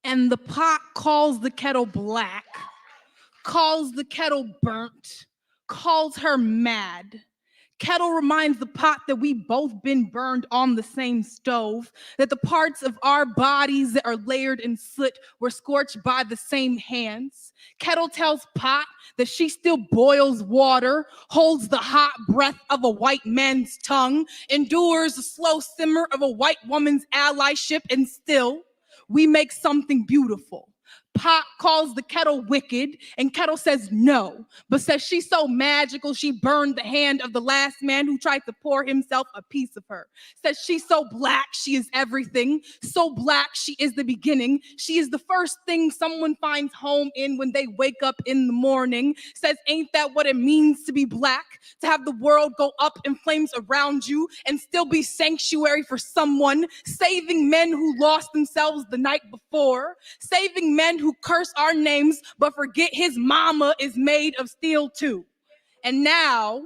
And the pot calls the kettle black, calls the kettle burnt, calls her mad. Kettle reminds the pot that we both been burned on the same stove, that the parts of our bodies that are layered in soot were scorched by the same hands. Kettle tells pot that she still boils water, holds the hot breath of a white man's tongue, endures the slow simmer of a white woman's allyship, and still, we make something beautiful. Pot calls the kettle wicked, and kettle says no, but says she's so magical she burned the hand of the last man who tried to pour himself a piece of her. Says she's so black she is everything, so black she is the beginning. She is the first thing someone finds home in when they wake up in the morning. Says ain't that what it means to be black? To have the world go up in flames around you and still be sanctuary for someone, saving men who lost themselves the night before, saving men who curse our names but forget his mama is made of steel too. And now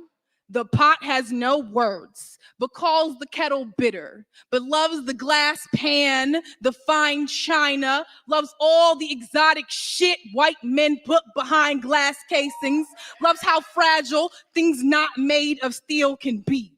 the pot has no words but calls the kettle bitter, but loves the glass pan, the fine china, loves all the exotic shit white men put behind glass casings, loves how fragile things not made of steel can be.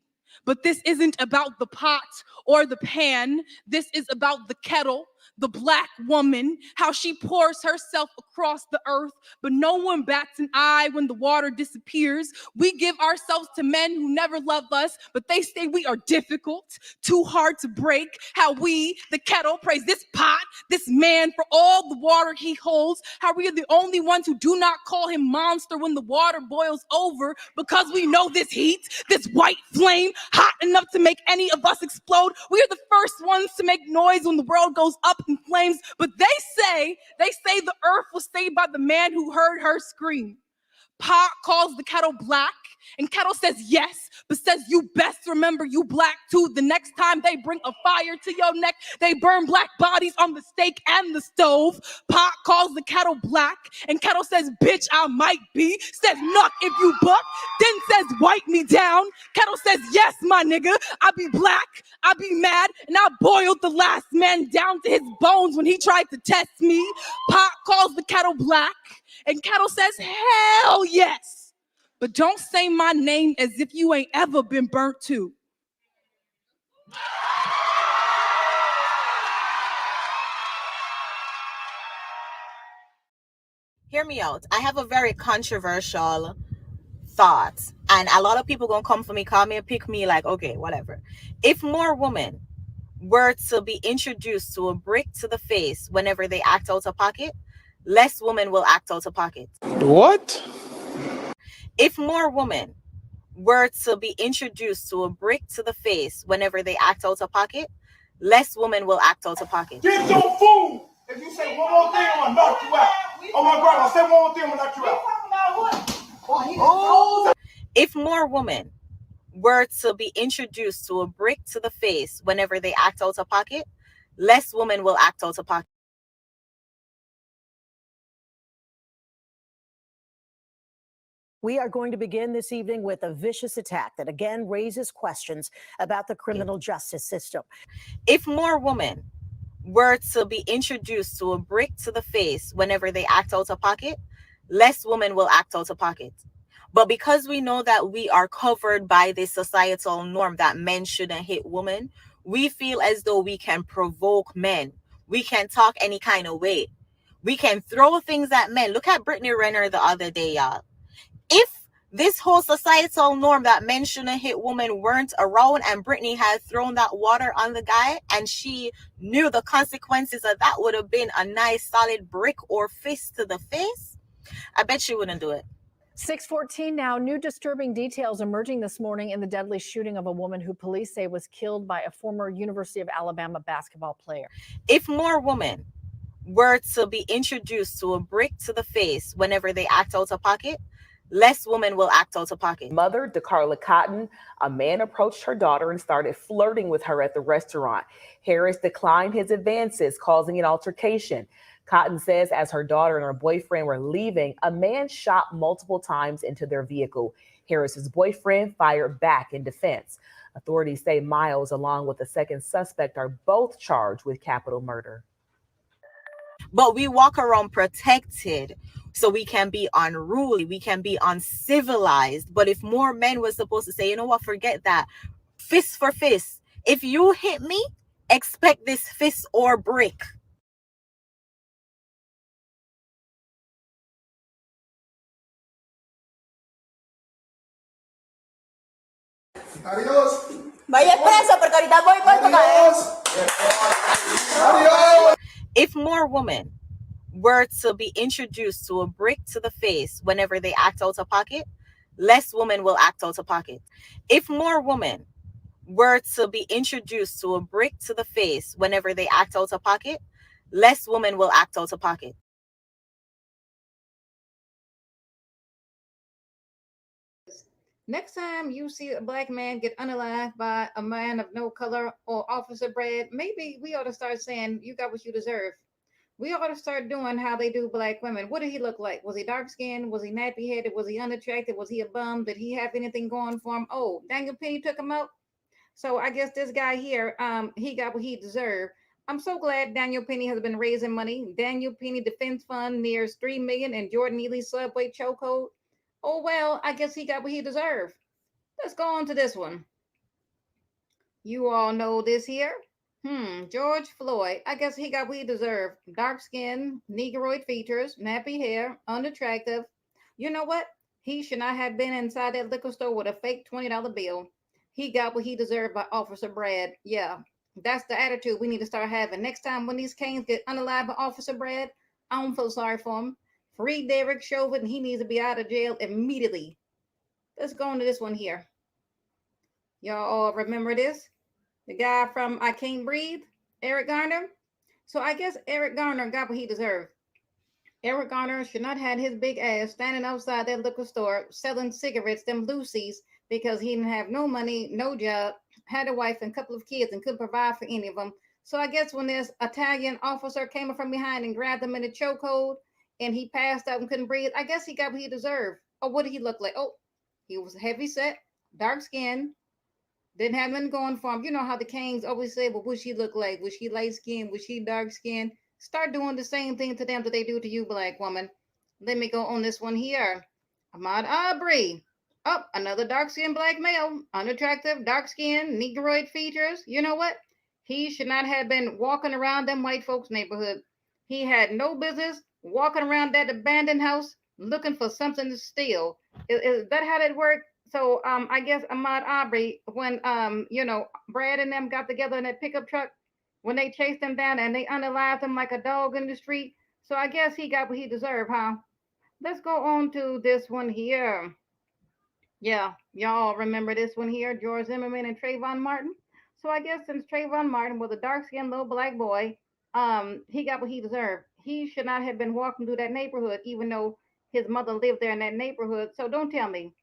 But this isn't about the pot or the pan. This is about the kettle, the black woman, how she pours herself across the earth, but no one bats an eye when the water disappears. We give ourselves to men who never love us, but they say we are difficult, too hard to break. How we, the kettle, praise this pot, this man for all the water he holds. How we are the only ones who do not call him monster when the water boils over, because we know this heat, this white flame, hot enough to make any of us explode. We are the first ones to make noise when the world goes up in flames, but they say the earth was saved by the man who heard her scream. Pot calls the kettle black, and kettle says yes, but says you best remember you black too. The next time they bring a fire to your neck, they burn black bodies on the stake and the stove. Pot calls the kettle black, and kettle says bitch I might be, says nuck if you buck, then says wipe me down. Kettle says yes my nigga, I be black, I be mad, and I boiled the last man down to his bones when he tried to test me. Pot calls the kettle black, and kettle says hell yes. But don't say my name as if you ain't ever been burnt too. Hear me out. I have a very controversial thought, and a lot of people gonna come for me, call me, pick me, like, okay, whatever. If more women were to be introduced to a brick to the face whenever they act out of pocket, less women will act out of pocket. What? If more women were to be introduced to a brick to the face whenever they act out of pocket, less women will act out of pocket. Get your food! If you say one more thing, I'm gonna knock you out. Oh my God, I'll say one more thing, I'm gonna knock you out. If more women were to be introduced to a brick to the face whenever they act out of pocket, less women will act out of pocket. We are going to begin this evening with a vicious attack that again raises questions about the criminal justice system. If more women were to be introduced to a brick to the face whenever they act out of pocket, less women will act out of pocket. But because we know that we are covered by this societal norm that men shouldn't hit women, we feel as though we can provoke men. We can talk any kind of way. We can throw things at men. Look at Brittany Renner the other day, y'all. If this whole societal norm that men shouldn't hit women weren't around, and Brittany had thrown that water on the guy and she knew the consequences of that would have been a nice solid brick or fist to the face, I bet she wouldn't do it. 6:14 now. New disturbing details emerging this morning in the deadly shooting of a woman who police say was killed by a former University of Alabama basketball player. If more women were to be introduced to a brick to the face whenever they act out of pocket, less women will act out of pocket. Mother, DeCarla Cotton, a man approached her daughter and started flirting with her at the restaurant. Harris declined his advances, causing an altercation. Cotton says as her daughter and her boyfriend were leaving, a man shot multiple times into their vehicle. Harris's boyfriend fired back in defense. Authorities say Miles, along with the second suspect, are both charged with capital murder. but we walk around protected so we can be unruly, we can be uncivilized. But if more men were supposed to say, you know what, forget that, fist for fist, if you hit me, expect this fist or brick. Adiós. Vaya preso porque ahorita voy por Adiós. Adiós. If more women were to be introduced to a brick to the face whenever they act out of pocket, less women will act out of pocket. If more women were to be introduced to a brick to the face whenever they act out of pocket, less women will act out of pocket. Next time you see a black man get unalived by a man of no color or officer bred, maybe we ought to start saying, you got what you deserve. We ought to start doing how they do black women. What did he look like? Was he dark skinned? Was he nappy headed? Was he unattractive? Was he a bum? Did he have anything going for him? Oh, Daniel Penny took him out. So I guess this guy here, he got what he deserved. I'm so glad Daniel Penny has been raising money. Daniel Penny Defense Fund nears $3 million in Jordan Neely's subway chokehold. Oh well, I guess he got what he deserved. Let's go on to this one. You all know this here. George Floyd. I guess he got what he deserved. Dark skin, negroid features, nappy hair, unattractive. You know what? He should not have been inside that liquor store with a fake $20 bill. He got what he deserved by Officer Brad. Yeah, that's the attitude we need to start having. Next time when these canes get unalive by Officer Brad, I don't feel sorry for him. Free Derek Chauvin, he needs to be out of jail immediately. Let's go on to this one here. Y'all all remember this? The guy from I Can't Breathe, Eric Garner. So I guess Eric Garner got what he deserved. Eric Garner should not have had his big ass standing outside that liquor store selling cigarettes, them Lucy's, because he didn't have no money, no job, had a wife and a couple of kids and couldn't provide for any of them. So I guess when this Italian officer came up from behind and grabbed him in a chokehold and he passed out and couldn't breathe, I guess he got what he deserved. Oh, what did he look like? Oh, he was heavy set, dark skinned, didn't have nothing going for him. You know how the kings always say, well, what she look like? Was she light skinned? Was she dark skinned? Start doing the same thing to them that they do to you, black woman. Let me go on this one here. Ahmaud Arbery. Oh, another dark-skinned black male. Unattractive, dark-skinned, negroid features. You know what? He should not have been walking around them white folks' neighborhood. He had no business walking around that abandoned house looking for something to steal. Is that how that worked? So I guess Ahmaud Arbery, when Brad and them got together in that pickup truck, when they chased him down and they unalived him like a dog in the street. So I guess he got what he deserved, huh? Let's go on to this one here. Yeah, y'all remember this one here, George Zimmerman and Trayvon Martin. So I guess since Trayvon Martin was a dark-skinned little black boy, he got what he deserved. He should not have been walking through that neighborhood, even though his mother lived there in that neighborhood. So don't tell me,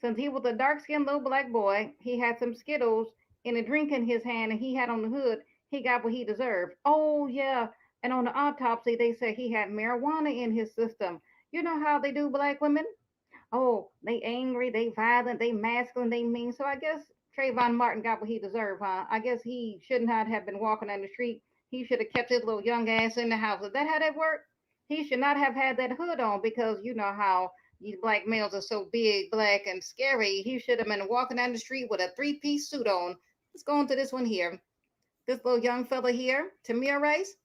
since he was a dark-skinned little black boy, he had some Skittles and a drink in his hand, and he had on the hood. He got what he deserved. Oh yeah, and on the autopsy, they said he had marijuana in his system. You know how they do black women? Oh, they angry, they violent, they masculine, they mean. So I guess Trayvon Martin got what he deserved, huh? I guess he shouldn't have been walking down the street. He should have kept his little young ass in the house. Is that how that worked? He should not have had that hood on because you know how these black males are so big, black, and scary. He should have been walking down the street with a three-piece suit on. Let's go on to this one here. This little young fella here, Tamir Rice,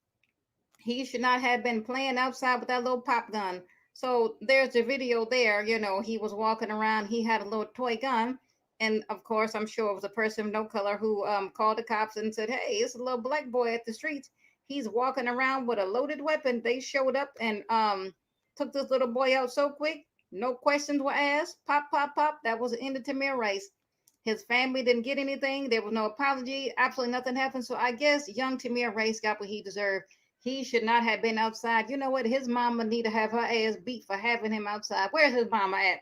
he should not have been playing outside with that little pop gun. So there's the video there. You know, he was walking around, he had a little toy gun. And of course, I'm sure it was a person of no color who called the cops and said, hey, it's a little black boy at the streets. He's walking around with a loaded weapon. They showed up and took this little boy out so quick. No questions were asked. Pop, pop, pop. That was the end of Tamir Rice. His family didn't get anything. There was no apology. Absolutely nothing happened. So I guess young Tamir Rice got what he deserved. He should not have been outside. You know what? His mama need to have her ass beat for having him outside. Where's his mama at?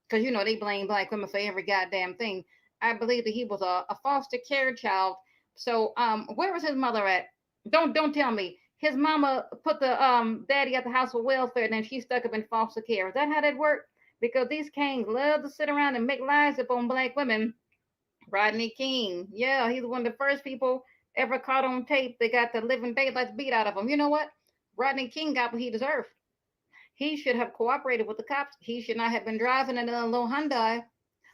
Because you know they blame black women for every goddamn thing. I believe that he was a foster care child. So where was his mother at? Don't tell me. His mama put the daddy at the house for welfare and then she stuck him in foster care. Is that how that worked? Because these kings love to sit around and make lies up on black women. Rodney King. Yeah, he's one of the first people ever caught on tape. They got the living daylights beat out of him. You know what? Rodney King got what he deserved. He should have cooperated with the cops. He should not have been driving in a little Hyundai.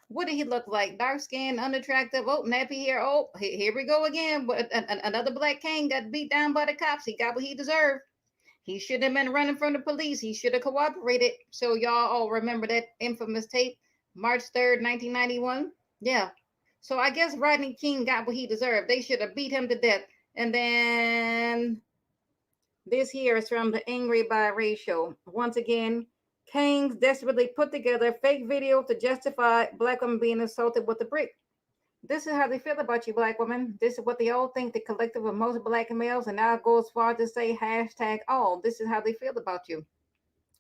What did he look like? Dark skinned, unattractive. Oh, nappy hair. Oh, here we go again. But another black king got beat down by the cops. He got what he deserved. He should have been running from the police. He should have cooperated. So y'all all remember that infamous tape, March 3rd, 1991? Yeah. So I guess Rodney King got what he deserved. They should have beat him to death. And then this here is from the Angry Biracial. Once again, Kings desperately put together fake video to justify black women being assaulted with a brick. This is how they feel about you, black women. This is what they all think, the collective of most black males, and now go as far as to say hashtag all. This is how they feel about you.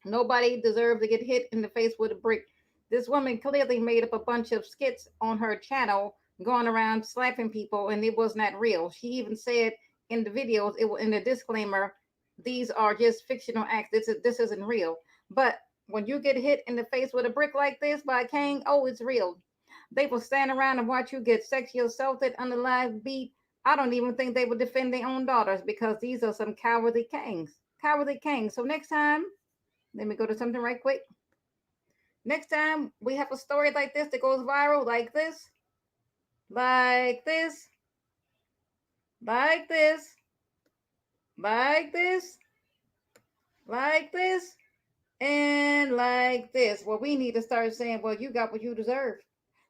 Nobody deserves to get hit in the face with a brick. This woman clearly made up a bunch of skits on her channel going around slapping people, and it was not real. She even said in the videos, it was in the disclaimer, these are just fictional acts. This isn't real. But when you get hit in the face with a brick like this by a king, oh, it's real. They will stand around and watch you get sexually assaulted, unalive, beat. I don't even think they would defend their own daughters because these are some cowardly kings. Cowardly kings. So next time, let me go to something right quick. Next time we have a story like this that goes viral, like this, like this, like this, like this, like this, and like this. Well, we need to start saying, well, you got what you deserve.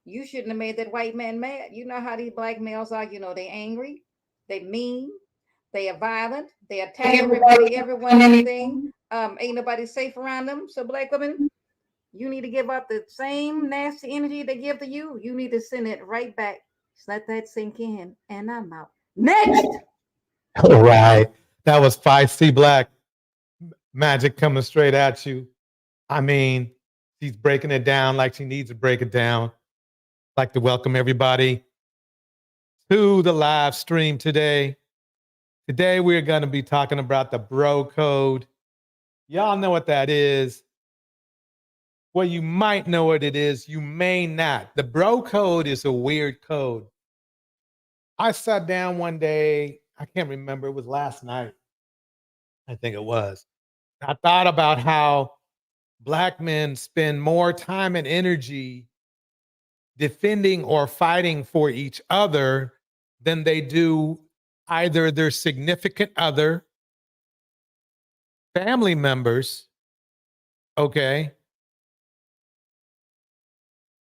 You shouldn't have made that white man mad. You know how these black males are. You know, they angry, they mean, they are violent, they attack everybody, everyone, anything. Ain't nobody safe around them. So black women, you need to give up the same nasty energy they give to you. You need to send it right back. Just let that sink in. And I'm out. Next. All right. That was Feisty Black Magic coming straight at you. I mean, she's breaking it down like she needs to break it down. I'd like to welcome everybody to the live stream today. Today, we're going to be talking about the bro code. Y'all know what that is. Well, you might know what it is. You may not. The bro code is a weird code. I sat down one day. I can't remember. It was last night. I think it was. I thought about how Black men spend more time and energy defending or fighting for each other than they do either their significant other, family members, okay,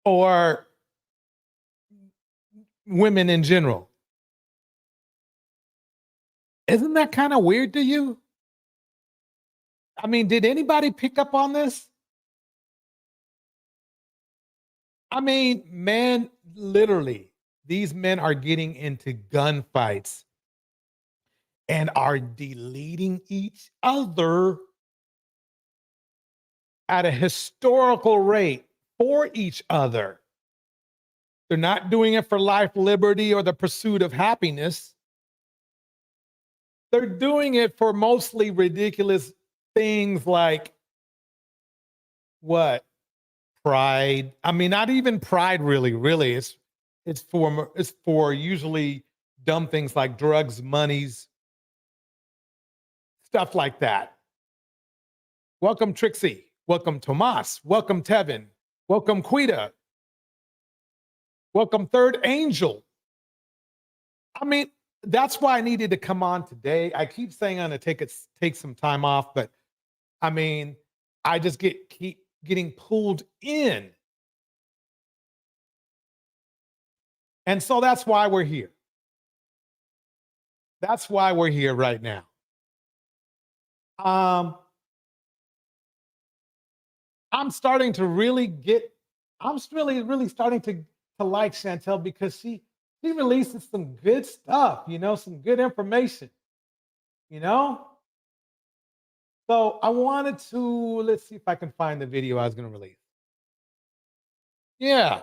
or women in general. Isn't that kind of weird to you? I mean, did anybody pick up on this? I mean, man, literally, these men are getting into gunfights and are deleting each other at a historical rate for each other. They're not doing it for life, liberty, or the pursuit of happiness. They're doing it for mostly ridiculous things like what? Pride. I mean, not even pride really. It's for usually dumb things like drugs, monies, stuff like that. Welcome, Trixie. Welcome, Tomas. Welcome, Tevin. Welcome, Quita. Welcome, Third Angel. I mean, that's why I needed to come on today. I keep saying I'm gonna take some time off, but I mean, I just keep getting pulled in. And so that's why we're here. That's why we're here right now. I'm starting to really I'm really starting to like Chantel because she releases some good stuff, some good information, So I wanted to, let's see if I can find the video I was going to release. Yeah,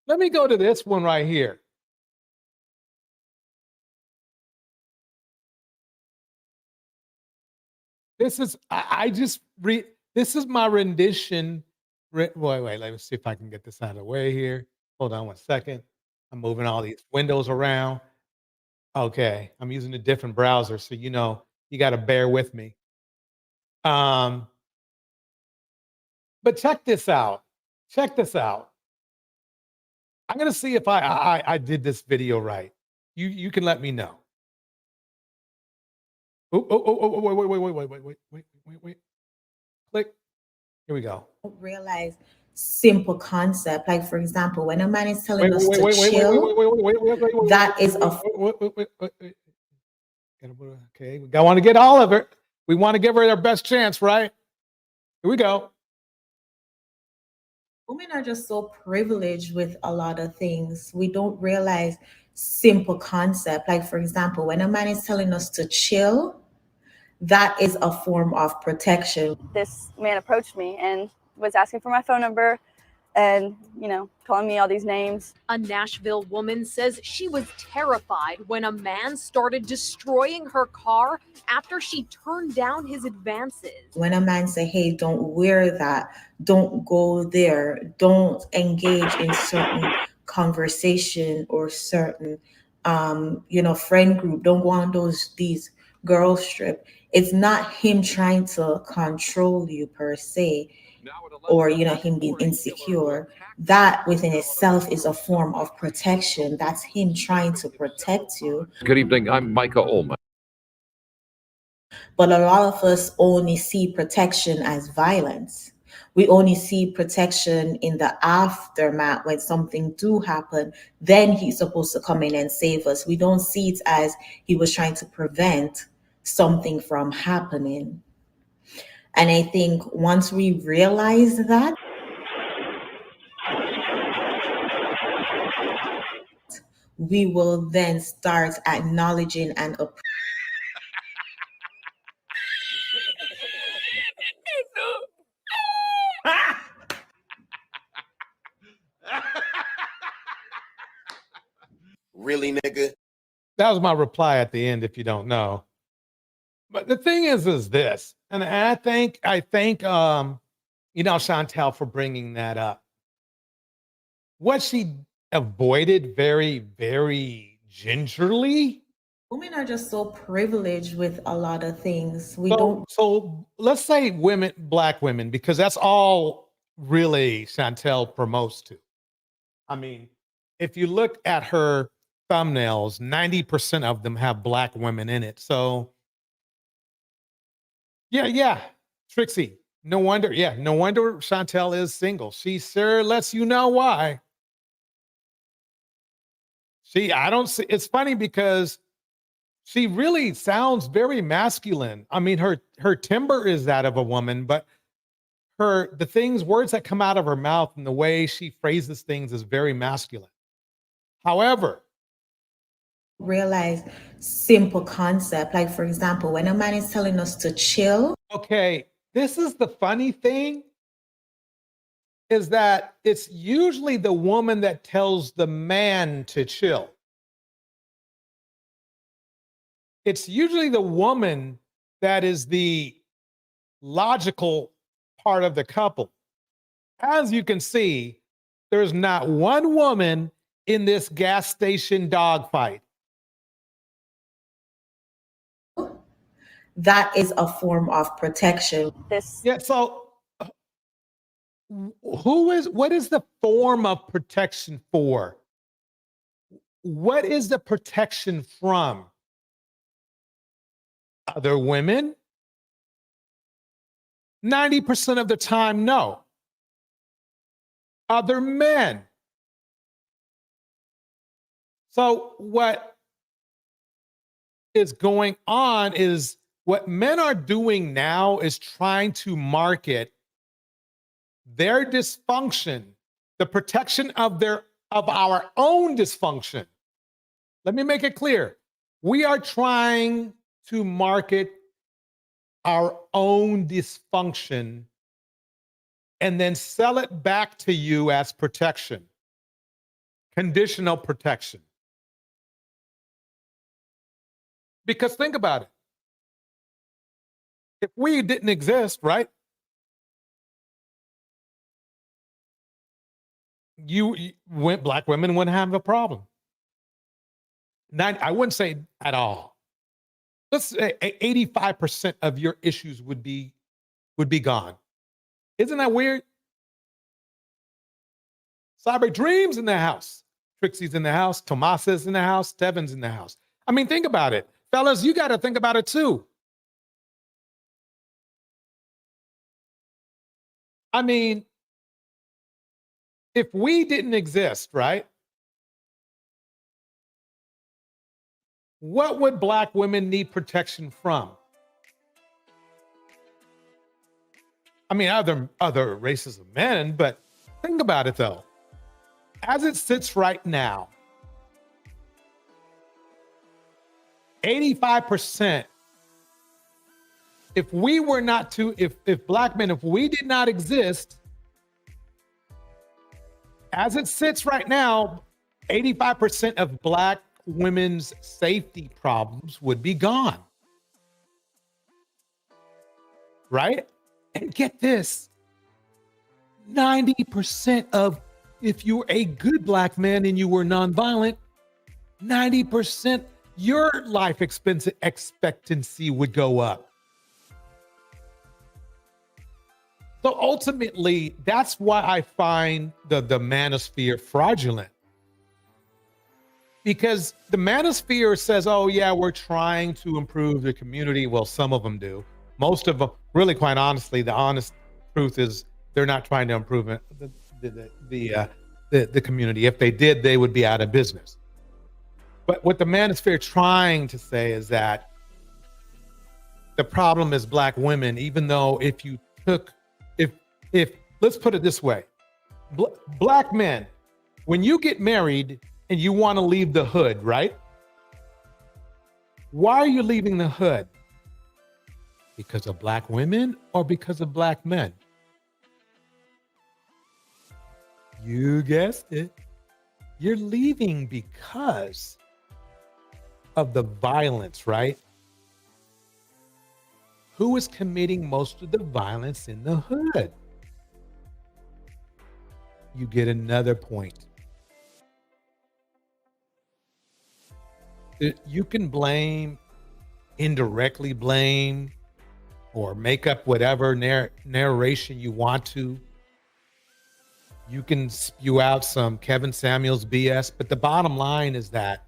let me go to this one right here. This is, this is my rendition. Wait, let me see if I can get this out of the way here. Hold on one second. I'm moving all these windows around. Okay, I'm using a different browser, so you got to bear with me. But check this out. Check this out. I'm gonna see if I did this video right. You can let me know. Wait. Click. Here we go. Realize simple concept. Like, for example, when a man is telling us to chill, that is a Okay, we want to get all of it. We want to give her our best chance, right? Here we go. women are just so privileged with a lot of things. We don't realize simple concept. Like, for example, when a man is telling us to chill, that is a form of protection. This man approached me and was asking for my phone number and, you know, calling me all these names. A Nashville woman says she was terrified when a man started destroying her car after she turned down his advances. When a man say, hey, don't wear that, don't go there, don't engage in certain conversation or certain, friend group, don't go on these girls trip. It's not him trying to control you per se, or him being insecure. That within itself is a form of protection. That's him trying to protect you. Good evening, I'm Micah Ullman. But a lot of us only see protection as violence. We only see protection in the aftermath when something do happen. Then he's supposed to come in and save us. We don't see it as he was trying to prevent something from happening. And I think once we realize that, we will then start acknowledging and Really, nigga? That was my reply at the end, if you don't know. But the thing is this, and I thank Chantel for bringing that up. What she avoided very, very gingerly. women are just so privileged with a lot of things. So let's say Black women, because that's all really Chantel promotes to. I mean, if you look at her thumbnails, 90% of them have Black women in it. So yeah, Trixie. No wonder Chantel is single. She sure lets you know why. I don't see. It's funny because she really sounds very masculine. I mean, her timbre is that of a woman, but words that come out of her mouth and the way she phrases things is very masculine. However, realize simple concept. Like, for example, when a man is telling us to chill. Okay, this is the funny thing, is that it's usually the woman that tells the man to chill. It's usually the woman that is the logical part of the couple. As you can see, there's not one woman in this gas station dogfight. That is a form of protection. So what is the form of protection for? What is the protection from? Other women? 90% of the time, no. Other men? So what is going on is what men are doing now is trying to market their dysfunction, the protection of our own dysfunction. Let me make it clear. We are trying to market our own dysfunction and then sell it back to you as protection, conditional protection. Because think about it. If we didn't exist, right? Black women wouldn't have a problem. I wouldn't say at all. Let's say 85% of your issues would be would be gone. Isn't that weird? Cyber Dreams in the house. Trixie's in the house. Tomasa's in the house. Steven's in the house. I mean, think about it. Fellas, you got to think about it too. I mean, if we didn't exist, right? What would Black women need protection from? I mean, other races of men, but think about it though. As it sits right now, 85%, if we were not to, if Black men, if we did not exist, as it sits right now, 85% of Black women's safety problems would be gone. Right? And get this, 90% of, if you were a good Black man and you were nonviolent, 90% your life expectancy would go up. So ultimately, that's why I find the Manosphere fraudulent. Because the Manosphere says, oh yeah, we're trying to improve the community. Well, some of them do. Most of them, really, quite honestly, the honest truth is they're not trying to improve the community. If they did, they would be out of business. But what the Manosphere trying to say is that the problem is Black women, even though if you took, if let's put it this way, Black men, when you get married and you want to leave the hood, right? Why are you leaving the hood? Because of Black women or because of Black men? You guessed it. You're leaving because of the violence, right? Who is committing most of the violence in the hood? You get another point. You can blame, indirectly blame, or make up whatever narration you want to. You can spew out some Kevin Samuels BS, but the bottom line is that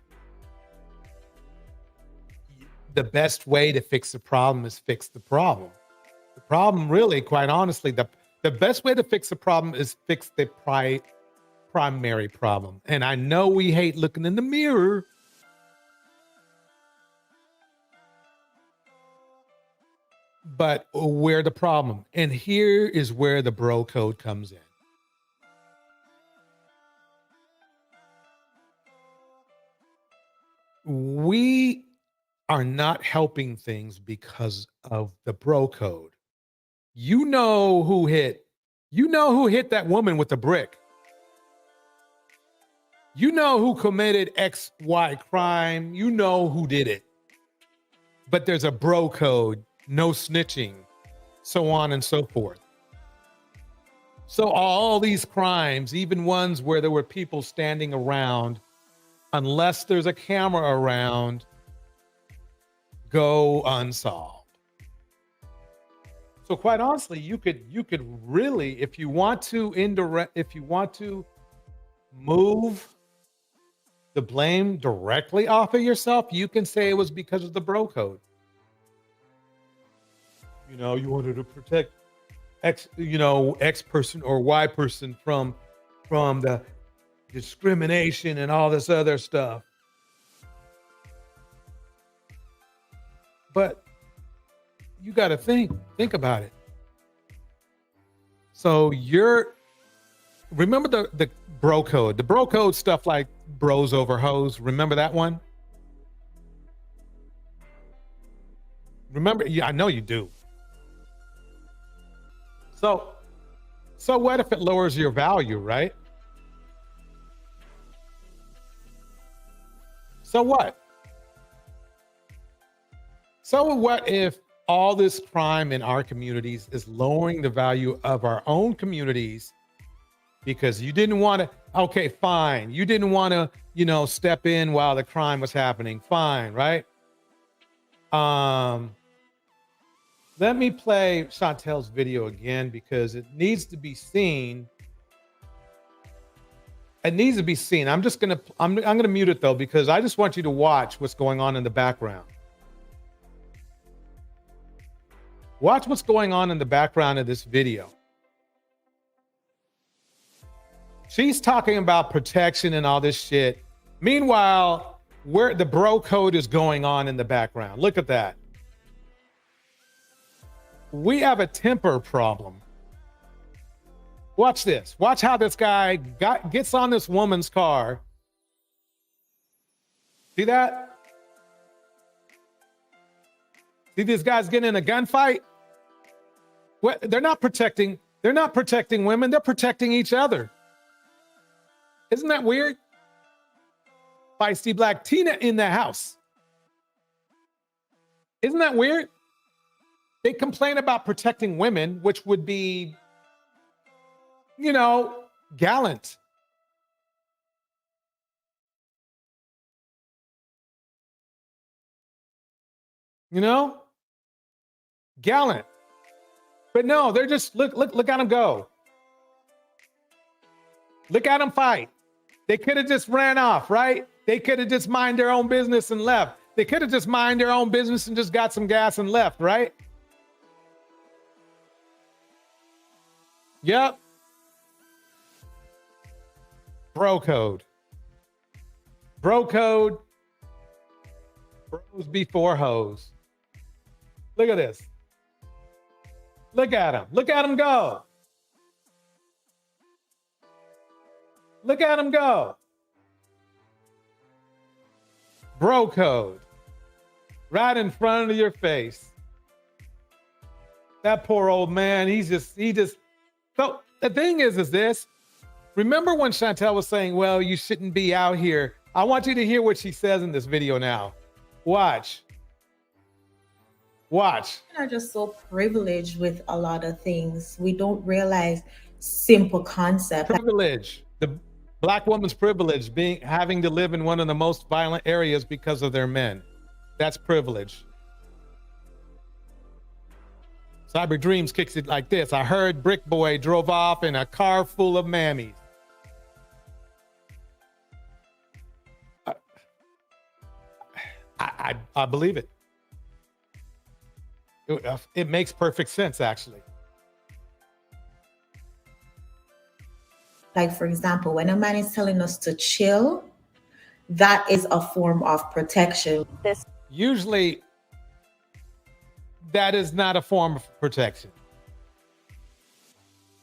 the best way to fix the problem is fix the problem. The problem, really, quite honestly, the best way to fix the problem is fix the primary problem. And I know we hate looking in the mirror, but we're the problem. And here is where the bro code comes in. We are not helping things because of the bro code. You know who hit that woman with the brick. You know who committed XY crime. You know who did it. But there's a bro code, no snitching, so on and so forth. So all these crimes, even ones where there were people standing around, unless there's a camera around, go unsolved. So quite honestly, you could really, if you want to move the blame directly off of yourself, you can say it was because of the bro code. You know, you wanted to protect X person or Y person from the discrimination and all this other stuff. But you got to think about it. So remember the bro code, the bro code stuff like bros over hoes. Remember that one? Remember? Yeah, I know you do. So what if it lowers your value, right? So what? So what if all this crime in our communities is lowering the value of our own communities because you didn't want to, okay, fine. You didn't want to, step in while the crime was happening. Fine, right? Let me play Chantel's video again because it needs to be seen. It needs to be seen. I'm gonna mute it though because I just want you to watch what's going on in the background. Watch what's going on in the background of this video. She's talking about protection and all this shit. Meanwhile, where the bro code is going on in the background. Look at that. We have a temper problem. Watch this. Watch how this guy gets on this woman's car. See that? See these guys getting in a gunfight? Well, they're not protecting women, they're protecting each other. Isn't that weird? Feisty Black Tina in the house. Isn't that weird? They complain about protecting women, which would be, you know, gallant. You know? Gallant. But no, they're just, look at them go. Look at them fight. They could have just ran off, right? They could have just minded their own business and left. They could have just minded their own business and just got some gas and left, right? Yep. Bro code. Bro code. Bros before hoes. Look at this. Look at him. Look at him go. Look at him go. Bro code. Right in front of your face. That poor old man, he just, so the thing is this, remember when Chantel was saying, well, you shouldn't be out here. I want you to hear what she says in this video now. Watch. Watch. We are just so privileged with a lot of things. We don't realize simple concepts. Privilege. The Black woman's privilege, having to live in one of the most violent areas because of their men. That's privilege. Cyber Dreams kicks it like this. I heard Brick Boy drove off in a car full of mammies. I believe it. It makes perfect sense, actually. Like, for example, when a man is telling us to chill, that is a form of protection. Usually, that is not a form of protection.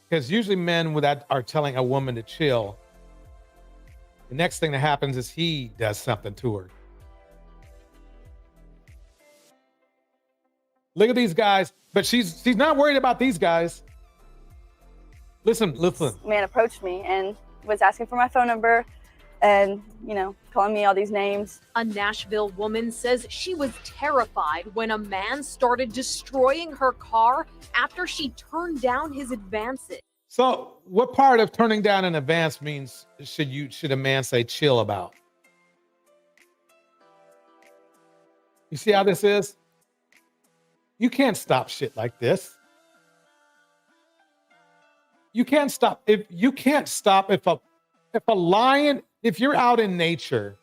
Because usually men that are telling a woman to chill, the next thing that happens is he does something to her. Look at these guys, but she's not worried about these guys. Listen. Man approached me and was asking for my phone number and, you know, calling me all these names. A Nashville woman says she was terrified when a man started destroying her car after she turned down his advances. So what part of turning down an advance means should a man say chill about? You see how this is? You can't stop shit like this. You can't stop if a lion, if you're out in nature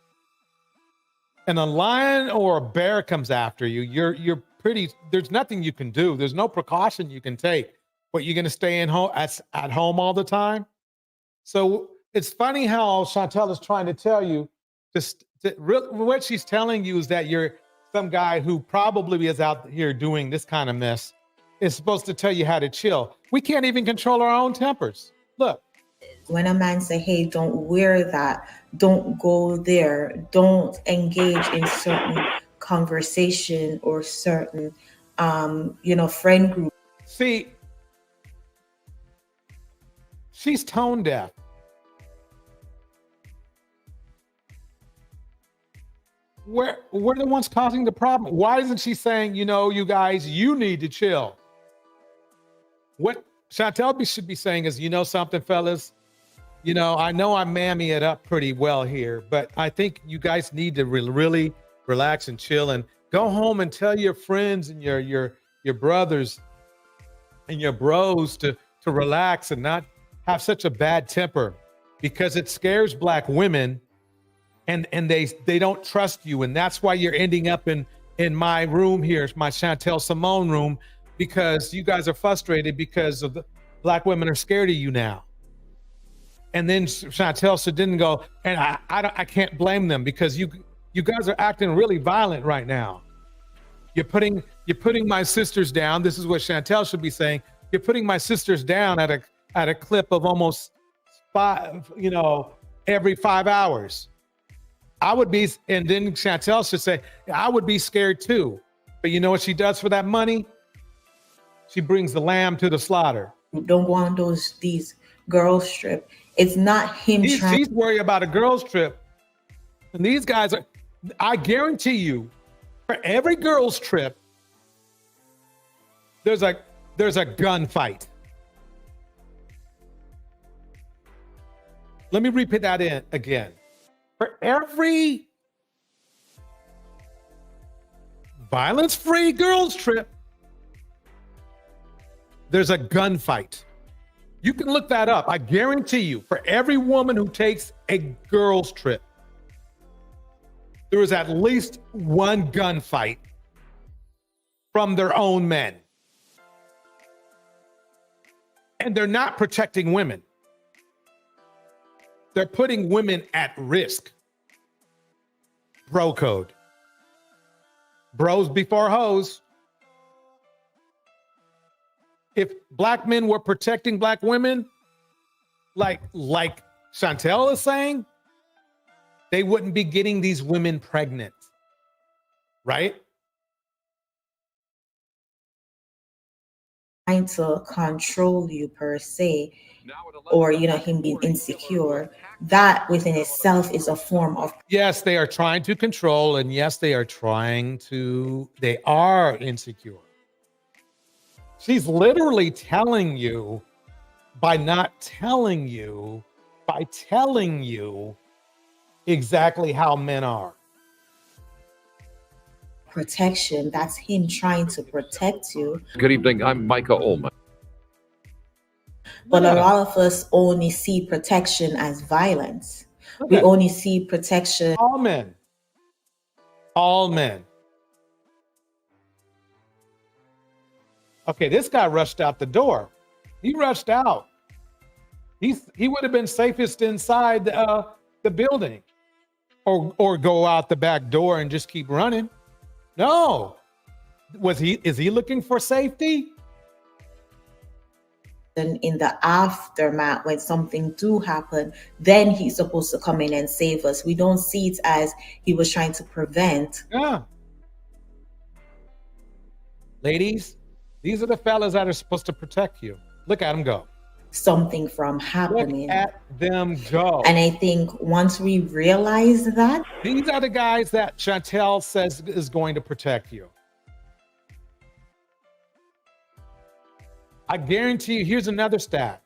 and a lion or a bear comes after you, you're pretty, there's nothing you can do. There's no precaution you can take. But you're going to stay at home all the time. So it's funny how Chantel is trying to tell you, what she's telling you is that you're some guy who probably is out here doing this kind of mess is supposed to tell you how to chill. We can't even control our own tempers. Look. When a man say, hey, don't wear that, don't go there, don't engage in certain conversation or certain, friend group. See, she's tone deaf. We're the ones causing the problem. Why isn't she saying, you guys, you need to chill? What Chantel should be saying is, something, fellas, I know I mammy it up pretty well here, but I think you guys need to really relax and chill and go home and tell your friends and your your brothers and your bros to relax and not have such a bad temper, because it scares Black women, and they don't trust you, and that's why you're ending up in my room here, my Chantel Simone room, because you guys are frustrated because of the Black women are scared of you now. And then Chantel didn't go, and I can't blame them, because you guys are acting really violent right now. You're putting my sisters down. This is what Chantel should be saying. You're putting my sisters down at a clip of almost 5, every 5 hours. I would be, and then Chantel should say, I would be scared too. But you know what she does for that money? She brings the lamb to the slaughter. Don't go on these girls trip. It's not him trying. She's worried about a girls trip. And these guys are, I guarantee you, for every girls trip, there's a gunfight. Let me repeat that in again. For every violence-free girls trip, there's a gunfight. You can look that up. I guarantee you, for every woman who takes a girls trip, there is at least one gunfight from their own men. And they're not protecting women. They're putting women at risk. Bro code. Bros before hoes. If Black men were protecting Black women, like Chantel is saying, they wouldn't be getting these women pregnant, right? Trying to control you per se, or him being insecure, that within itself is a form of. Yes, they are trying to control, and yes, they are insecure. She's literally telling you by telling you exactly how men are. Protection, that's him trying to protect you. Good evening, I'm Micah Ullman. But a lot of us only see protection as violence. Okay. We only see protection. All men. Okay, this guy rushed out the door. He rushed out. He would have been safest inside the building, or go out the back door and just keep running. No. Is he looking for safety? In the aftermath, when something do happen, then he's supposed to come in and save us. We don't see it as he was trying to prevent. Yeah. Ladies, these are the fellas that are supposed to protect you. Look at them go. Something from happening. Look at them go. And I think once we realize that, these are the guys that Chantel says is going to protect you. I guarantee you, here's another stat.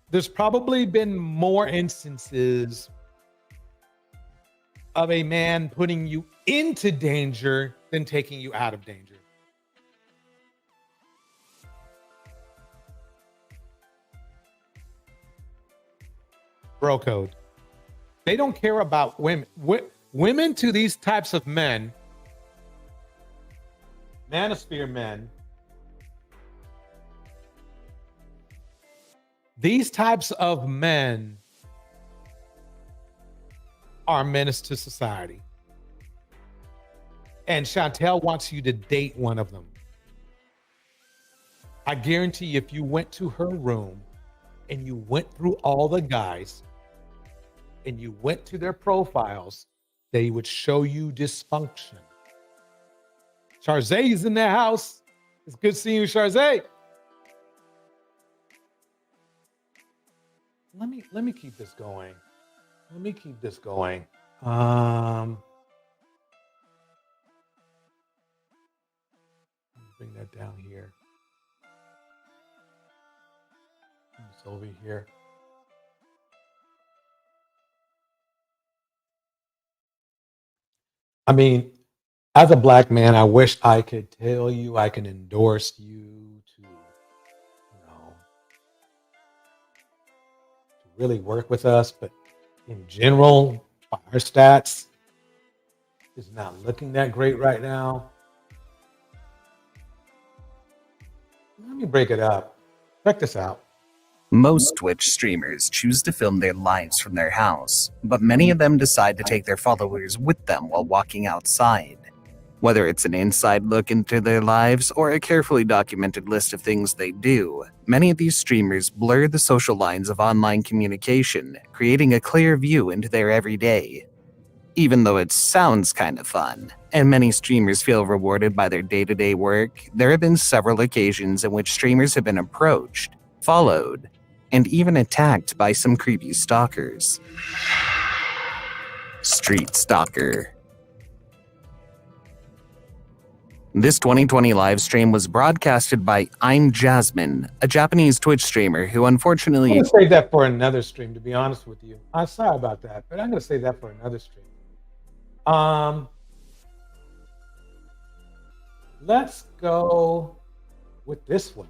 There's probably been more instances of a man putting you into danger than taking you out of danger. Bro code. They don't care about women. Women to these types of men, Manosphere men, these types of men are a menace to society. And Chantel wants you to date one of them. I guarantee you, if you went to her room and you went through all the guys and you went to their profiles, they would show you dysfunction. Charzay's in the house. It's good seeing you, Charzay. Let me keep this going. Bring that down here. It's over here. I mean, As a black man, I wish I could tell you I can endorse you to, to really work with us, but in general, our stats is not looking that great right now. Let me break it up. Check this out. Most Twitch streamers choose to film their lives from their house, but many of them decide to take their followers with them while walking outside. Whether it's an inside look into their lives or a carefully documented list of things they do, many of these streamers blur the social lines of online communication, creating a clear view into their everyday. Even though it sounds kind of fun, and many streamers feel rewarded by their day-to-day work, there have been several occasions in which streamers have been approached, followed, and even attacked by some creepy stalkers. Street Stalker. This 2020 live stream was broadcasted by I'm Jasmine, a Japanese Twitch streamer who unfortunately... I'm going to save that for another stream, to be honest with you. I'm sorry about that, but I'm going to save that for another stream. Let's go with this one.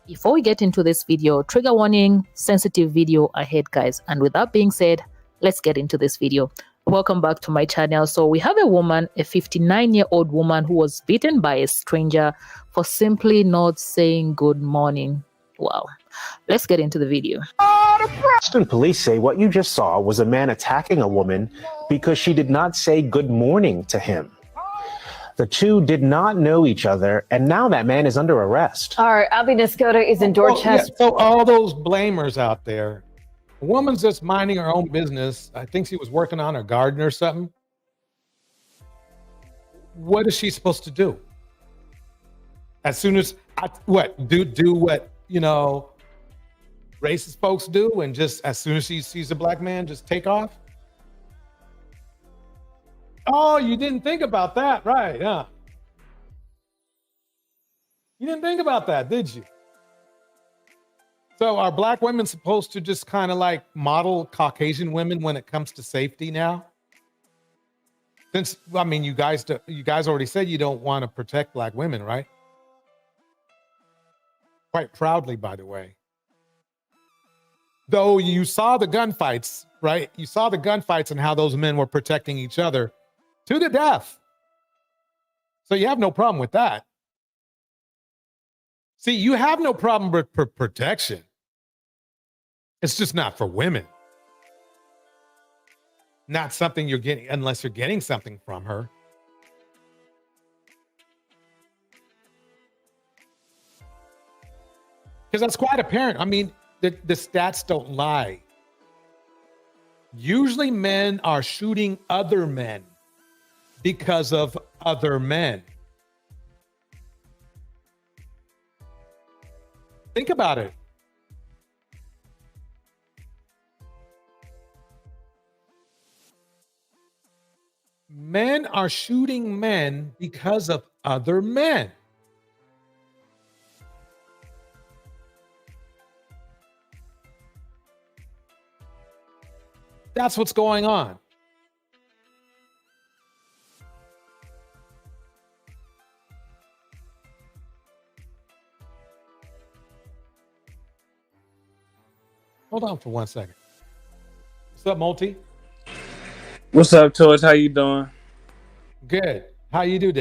Before we get into this video, trigger warning, sensitive video ahead, guys. And with that being said, let's get into this video. Welcome back to my channel. So we have a woman, a 59-year-old woman who was beaten by a stranger for simply not saying good morning. Wow. Let's get into the video. Boston police say what you just saw was a man attacking a woman because she did not say good morning to him. The two did not know each other, and now that man is under arrest. All right, Abby Niscoda is in Dorchester. So all those blamers out there, a woman's just minding her own business. I think she was working on her garden or something. What is she supposed to do? As soon as, do what, racist folks do, and just as soon as she sees a black man, just take off? Oh, you didn't think about that, right? Huh? You didn't think about that, did you? So are black women supposed to just kind of like model Caucasian women when it comes to safety now? Since, I mean, you guys already said you don't want to protect black women, right? Quite proudly, by the way. Though you saw the gunfights, right? You saw the gunfights and how those men were protecting each other to the death. So you have no problem with that. See, you have no problem with protection. It's just not for women. Not something you're getting unless you're getting something from her. Because that's quite apparent. I mean, the stats don't lie. Usually men are shooting other men because of other men. Think about it. Men are shooting men because of other men. That's what's going on. Hold on for 1 second. What's up, Multi? What's up, Torch? How you doing? Good. How you doing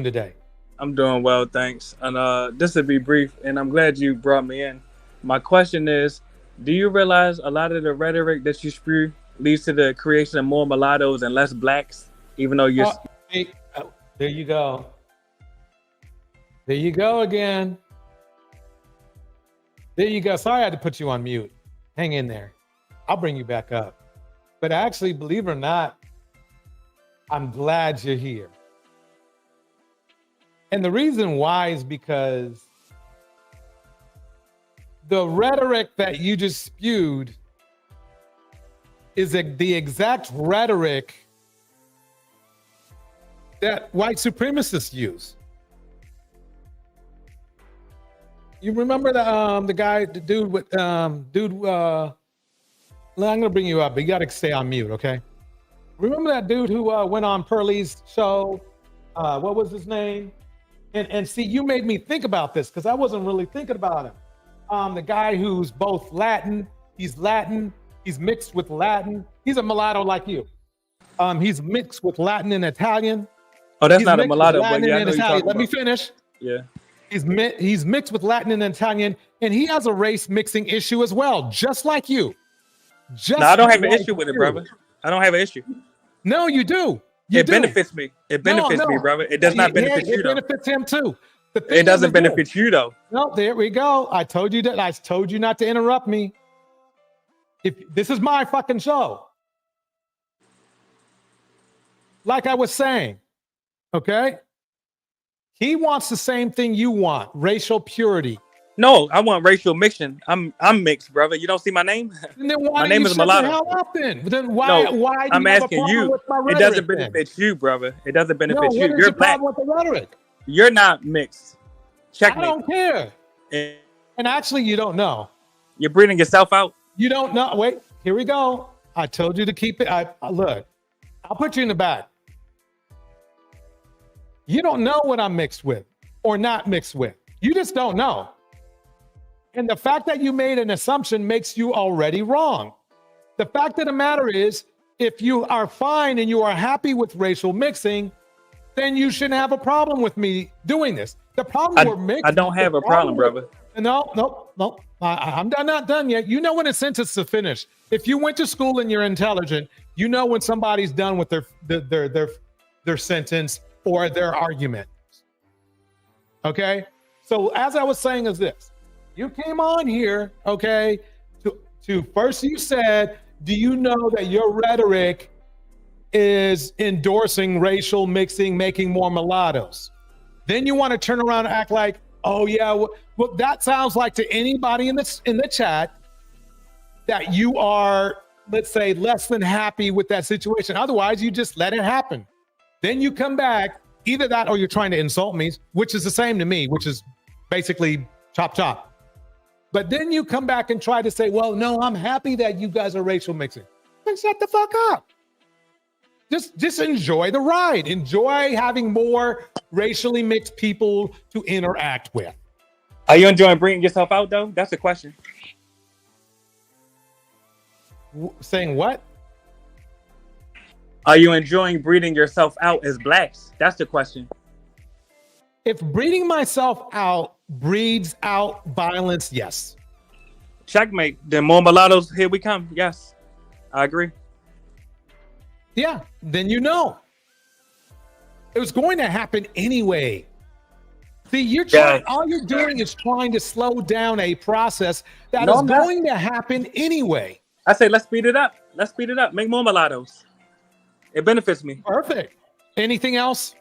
today? I'm doing well, thanks. And this will be brief, and I'm glad you brought me in. My question is, do you realize a lot of the rhetoric that you spew leads to the creation of more mulattoes and less blacks, even though you're... There you go. There you go again. There you go. Sorry I had to put you on mute. Hang in there. I'll bring you back up. But actually, believe it or not, I'm glad you're here. And the reason why is because the rhetoric that you just spewed is the exact rhetoric that white supremacists use. You remember the guy, the dude with I'm gonna bring you up, but you gotta stay on mute, okay? Remember that dude who went on Pearlie's show? What was his name? And see, you made me think about this because I wasn't really thinking about him. The guy who's both Latin, he's mixed with Latin. He's a mulatto like you. He's mixed with Latin and Italian. Oh, that's He's not a mixed with mulatto, Latin but yeah, I and know you're Italian. talking Let me about. finish. Yeah. He's mixed with Latin and Italian, and he has a race mixing issue as well, just like you. No, I don't have an like issue with it, you. brother. I don't have an issue. No, you do. It benefits me. It benefits me, brother. It does not benefit you, It though. benefits him too. The thing It doesn't is this. benefit you, though. No, there we go. I told you that. I told you not to interrupt me. If this is my fucking show. Like I was saying, okay? He wants the same thing you want, racial purity. No, I want racial mixing. I'm mixed, brother. You don't see my name? And then why My do name you is shut the Mulatto. hell up then? Then why No, do I'm you have a asking problem you. with my It doesn't rhetoric then? benefit you, brother. It doesn't No, benefit what you. is You're your black. problem with the rhetoric? You're not mixed. Check I me. don't care. And actually, you don't know. You're breeding yourself out. You don't know. Wait, here we go. I told you to keep it. Look, I'll put you in the back. You don't know what I'm mixed with or not mixed with. You just don't know. And the fact that you made an assumption makes you already wrong. The fact of the matter is, if you are fine and you are happy with racial mixing, then you shouldn't have a problem with me doing this. The problem we're mixed. I don't have a problem, brother. No. I'm not done yet. You know when a sentence is finished. If you went to school and you're intelligent, you know when somebody's done with their sentence or their argument. Okay? So as I was saying is this. You came on here, okay, to first you said, do you know that your rhetoric is endorsing racial mixing, making more mulattoes? Then you want to turn around and act like, oh yeah, well that sounds like to anybody in the chat that you are, let's say, less than happy with that situation. Otherwise, you just let it happen. Then you come back, either that or you're trying to insult me, which is the same to me, which is basically chop chop. But then you come back and try to say, well, no, I'm happy that you guys are racial mixing. Then shut the fuck up. Just enjoy the ride. Enjoy having more racially mixed people to interact with. Are you enjoying bringing yourself out, though? That's the question. Saying what? Are you enjoying breeding yourself out as blacks? That's the question. If breeding myself out breeds out violence, yes. Checkmate. Then more mulattoes, here we come. Yes, I agree. Yeah, then you know. It was going to happen anyway. See, you're trying, all you're doing is trying to slow down a process that is going to happen anyway. I say, let's speed it up. Let's speed it up. Make more mulattoes. It benefits me. Perfect. Anything else?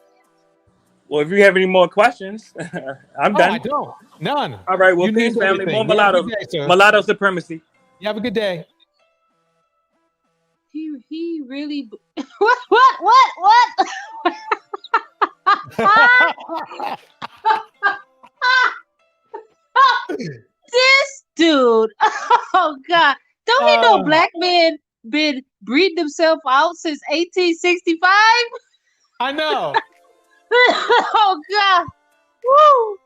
Well, if you have any more questions, I'm done. I don't. None. All right. Well, You peace, named family. everything. More You have a mulatto. good day, sir. Mulatto supremacy. You have a good day. He really what? This dude, oh God, don't he know black men been breeding themselves out since 1865? I know. Oh God, woo!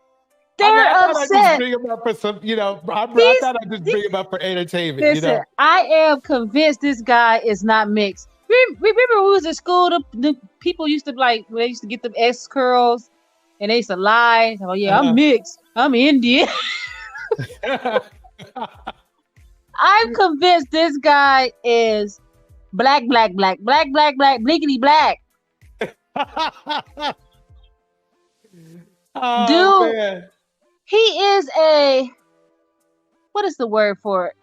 They're I thought I'd just upset. bring him up for some, I thought I'd just bring him up for entertainment, Listen, I am convinced this guy is not mixed. Remember when we was in school, the people used to they used to get them S curls and they used to lie. Oh yeah, I'm mixed. I'm Indian. I'm convinced this guy is black, blinkety black. Oh, Dude, man. he is a, what is the word for it?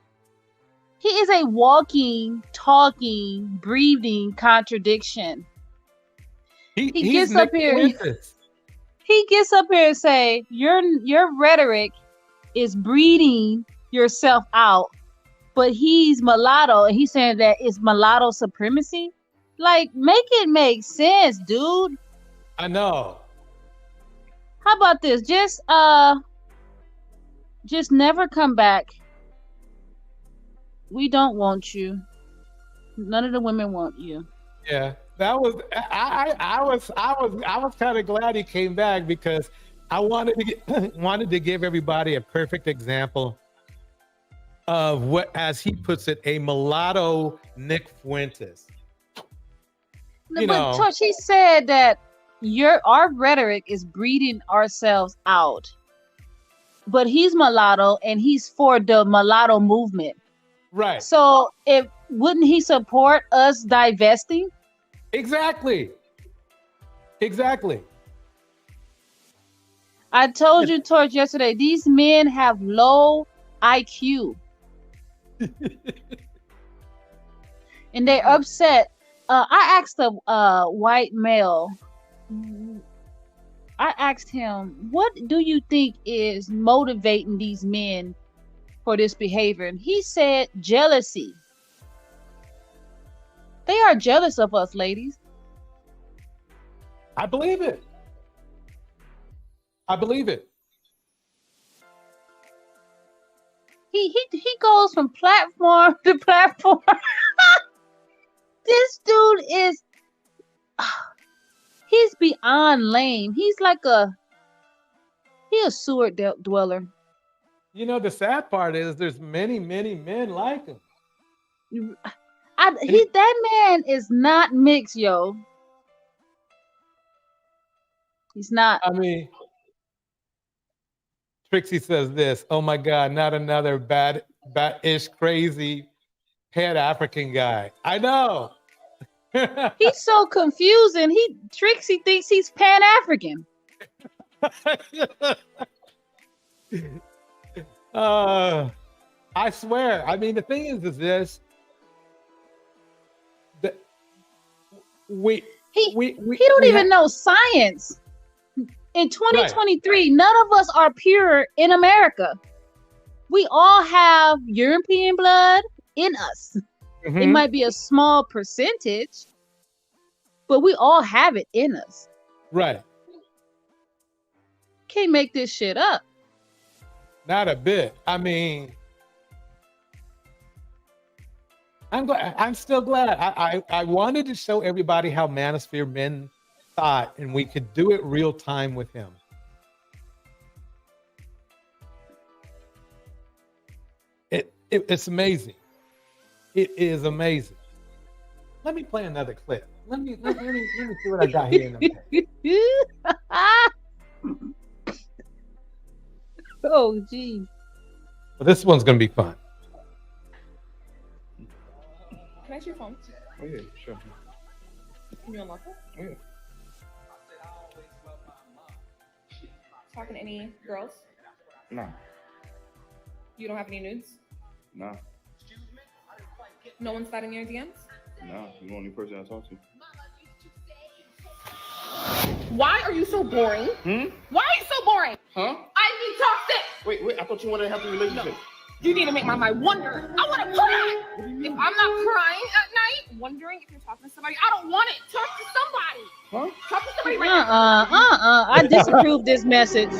He is a walking, talking, breathing contradiction. He gets up here. He gets up here and say, your rhetoric is breeding yourself out, but he's mulatto, and he's saying that it's mulatto supremacy. Like, make it make sense, dude. I know. How about this? Just never come back We don't want you. None of the women want you. Yeah, that was I was kind of glad he came back because I wanted to give everybody a perfect example of what, as he puts it, a mulatto Nick Fuentes. But Torch, he said that our rhetoric is breeding ourselves out. But he's mulatto and he's for the mulatto movement. Right. So wouldn't he support us divesting? Exactly. I told you, Torch, yesterday, these men have low IQ. And they're upset. I asked a white male, I asked him, what do you think is motivating these men for this behavior? And he said jealousy. They are jealous of us, ladies. I believe it. He goes from platform to platform. This dude is, he's beyond lame. He's like he's a sewer dweller. You know, the sad part is there's many men like him. That man is not mixed, yo. He's not. I mean, Trixie says this, oh my God, not another bad-ish crazy head African guy. I know. He's so confusing. Trixie thinks he's Pan-African. I swear. I mean, the thing is this. That he don't even know science. In 2023, none of us are pure in America. We all have European blood in us. Mm-hmm. It might be a small percentage, but we all have it in us. Right. Can't make this shit up. Not a bit. I mean, I'm still glad. I wanted to show everybody how Manosphere men thought, and we could do it real time with him. It's amazing. It is amazing. Let me play another clip. Let me see what I got here. Oh, geez. Well, this one's gonna be fun. Can I see your phone? Oh yeah, sure. Can you unlock it? Oh, yeah. Talking to any girls? No. You don't have any nudes? No. No one's sliding your DMs? No, you're the only person I talk to. Why are you so boring? Why are you so boring? Huh? I need toxic! Wait, I thought you wanted a healthy relationship. No. You need to make my mind wonder. I want to cry! If I'm not crying at night, wondering if you're talking to somebody, I don't want it. Talk to somebody. Huh? Talk to somebody right now. I disapprove this message.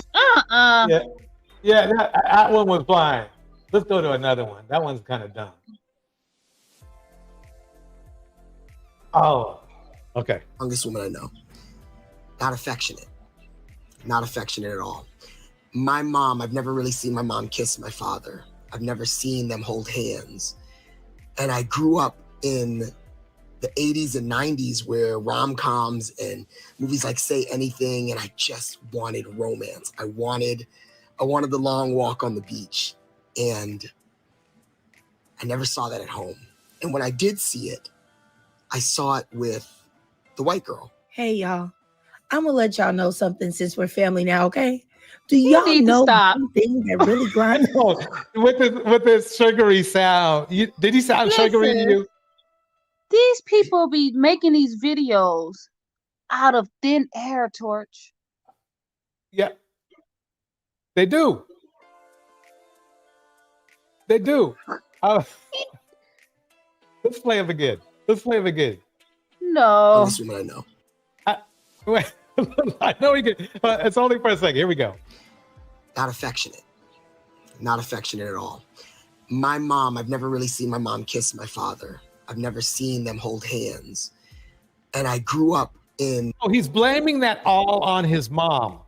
Yeah, that one was blind. Let's go to another one. That one's kind of dumb. Oh, okay. Youngest woman I know. Not affectionate. Not affectionate at all. My mom, I've never really seen my mom kiss my father. I've never seen them hold hands. And I grew up in the 80s and 90s where rom-coms and movies like Say Anything, and I just wanted romance. I wanted the long walk on the beach. And I never saw that at home. And when I did see it, I saw it with the white girl. Hey, y'all. I'm going to let y'all know something since we're family now, okay? Do y'all know one thing that really grinds? with this sugary sound. Did he sound sugary to you? These people be making these videos out of thin air, Torch. Yeah. They do. They do. Let's play him again. No. This woman I know. Wait, I know he can. It's only for a second. Here we go. Not affectionate. Not affectionate at all. My mom, I've never really seen my mom kiss my father. I've never seen them hold hands. And I grew up in... Oh, he's blaming that all on his mom.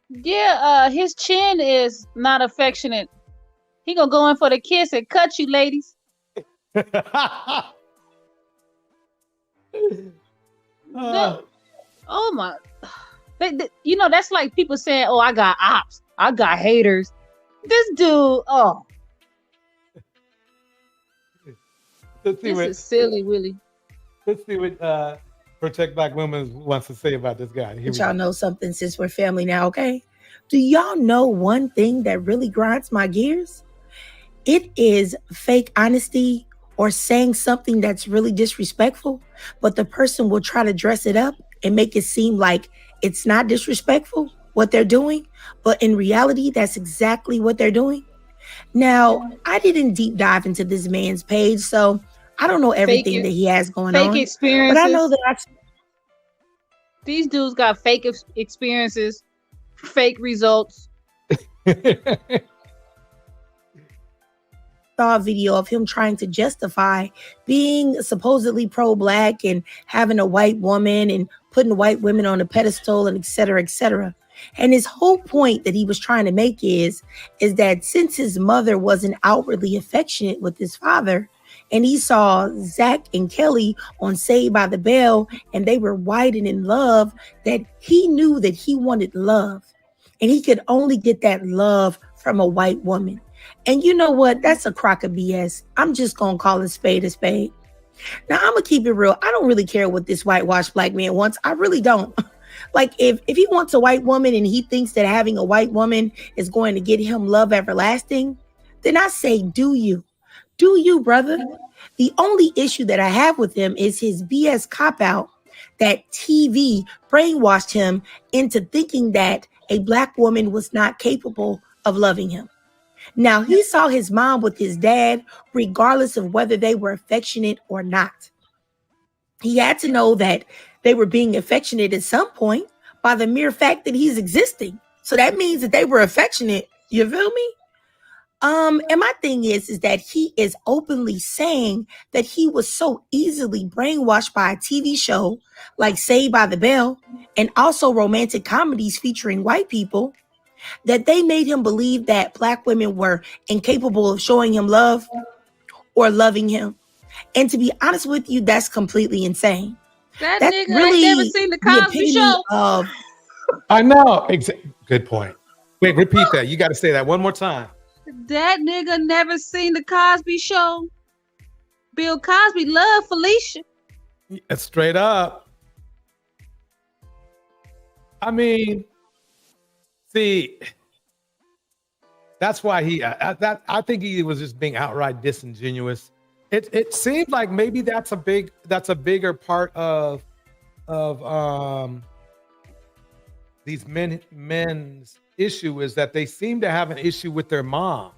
Yeah, his chin is not affectionate. He gonna go in for the kiss and cut you, ladies. Oh my. You know, that's like people saying, oh, I got ops. I got haters. This dude, oh. This is silly, Willie. Let's see what Protect Black Women wants to say about this guy. Here Let y'all know something since we're family now, okay? Do y'all know one thing that really grinds my gears? It is fake honesty or saying something that's really disrespectful, but the person will try to dress it up and make it seem like it's not disrespectful, what they're doing, but in reality, that's exactly what they're doing. Now, I didn't deep dive into this man's page, so I don't know everything that he has going on. Fake experiences. But I know that these dudes got fake experiences, fake results. Saw a video of him trying to justify being supposedly pro-black and having a white woman and putting white women on a pedestal and et cetera, et cetera. And his whole point that he was trying to make is that since his mother wasn't outwardly affectionate with his father, and he saw Zach and Kelly on Saved by the Bell, and they were white and in love, that he knew that he wanted love. And he could only get that love from a white woman. And you know what? That's a crock of BS. I'm just going to call a spade a spade. Now, I'm going to keep it real. I don't really care what this whitewashed black man wants. I really don't. Like, if he wants a white woman and he thinks that having a white woman is going to get him love everlasting, then I say, do you? Do you, brother? The only issue that I have with him is his BS cop-out that TV brainwashed him into thinking that a black woman was not capable of loving him. Now, he saw his mom with his dad, regardless of whether they were affectionate or not. He had to know that they were being affectionate at some point by the mere fact that he's existing. So that means that they were affectionate. You feel me? And my thing is that he is openly saying that he was so easily brainwashed by a TV show like Saved by the Bell and also romantic comedies featuring white people that they made him believe that black women were incapable of showing him love or loving him. And to be honest with you, that's completely insane. That That's nigga really ain't never seen the Cosby epitome Show. of I know. Good point. Wait, repeat that. You got to say that one more time. That nigga never seen the Cosby Show. Bill Cosby loved Felicia. Straight up. I mean, see, that's why I think he was just being outright disingenuous. It seems like maybe that's a bigger part of these men's issue is that they seem to have an issue with their mom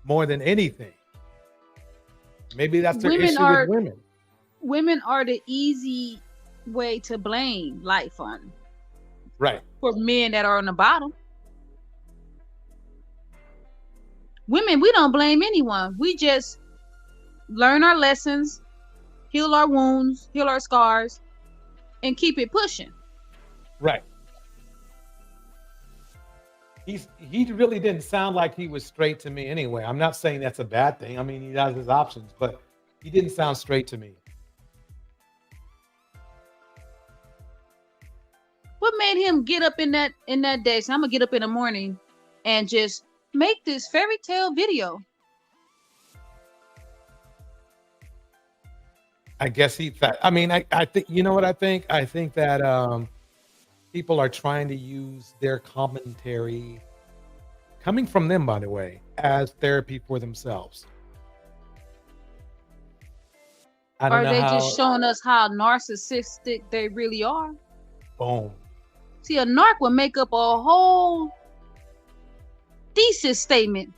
more than anything. Maybe that's their issue with women. Women are the easy way to blame life on. Right. For men that are on the bottom. Women, we don't blame anyone. We just learn our lessons, heal our wounds, heal our scars, and keep it pushing. Right. He really didn't sound like he was straight to me anyway. I'm not saying that's a bad thing. I mean, he has his options, but he didn't sound straight to me. What made him get up in that day? So I'm gonna get up in the morning and just make this fairy tale video. I guess he thought, I mean, I think, you know what I think? I think that people are trying to use their commentary, coming from them, by the way, as therapy for themselves. Are they just showing us how narcissistic they really are? Boom. See, a narc would make up a whole thesis statement.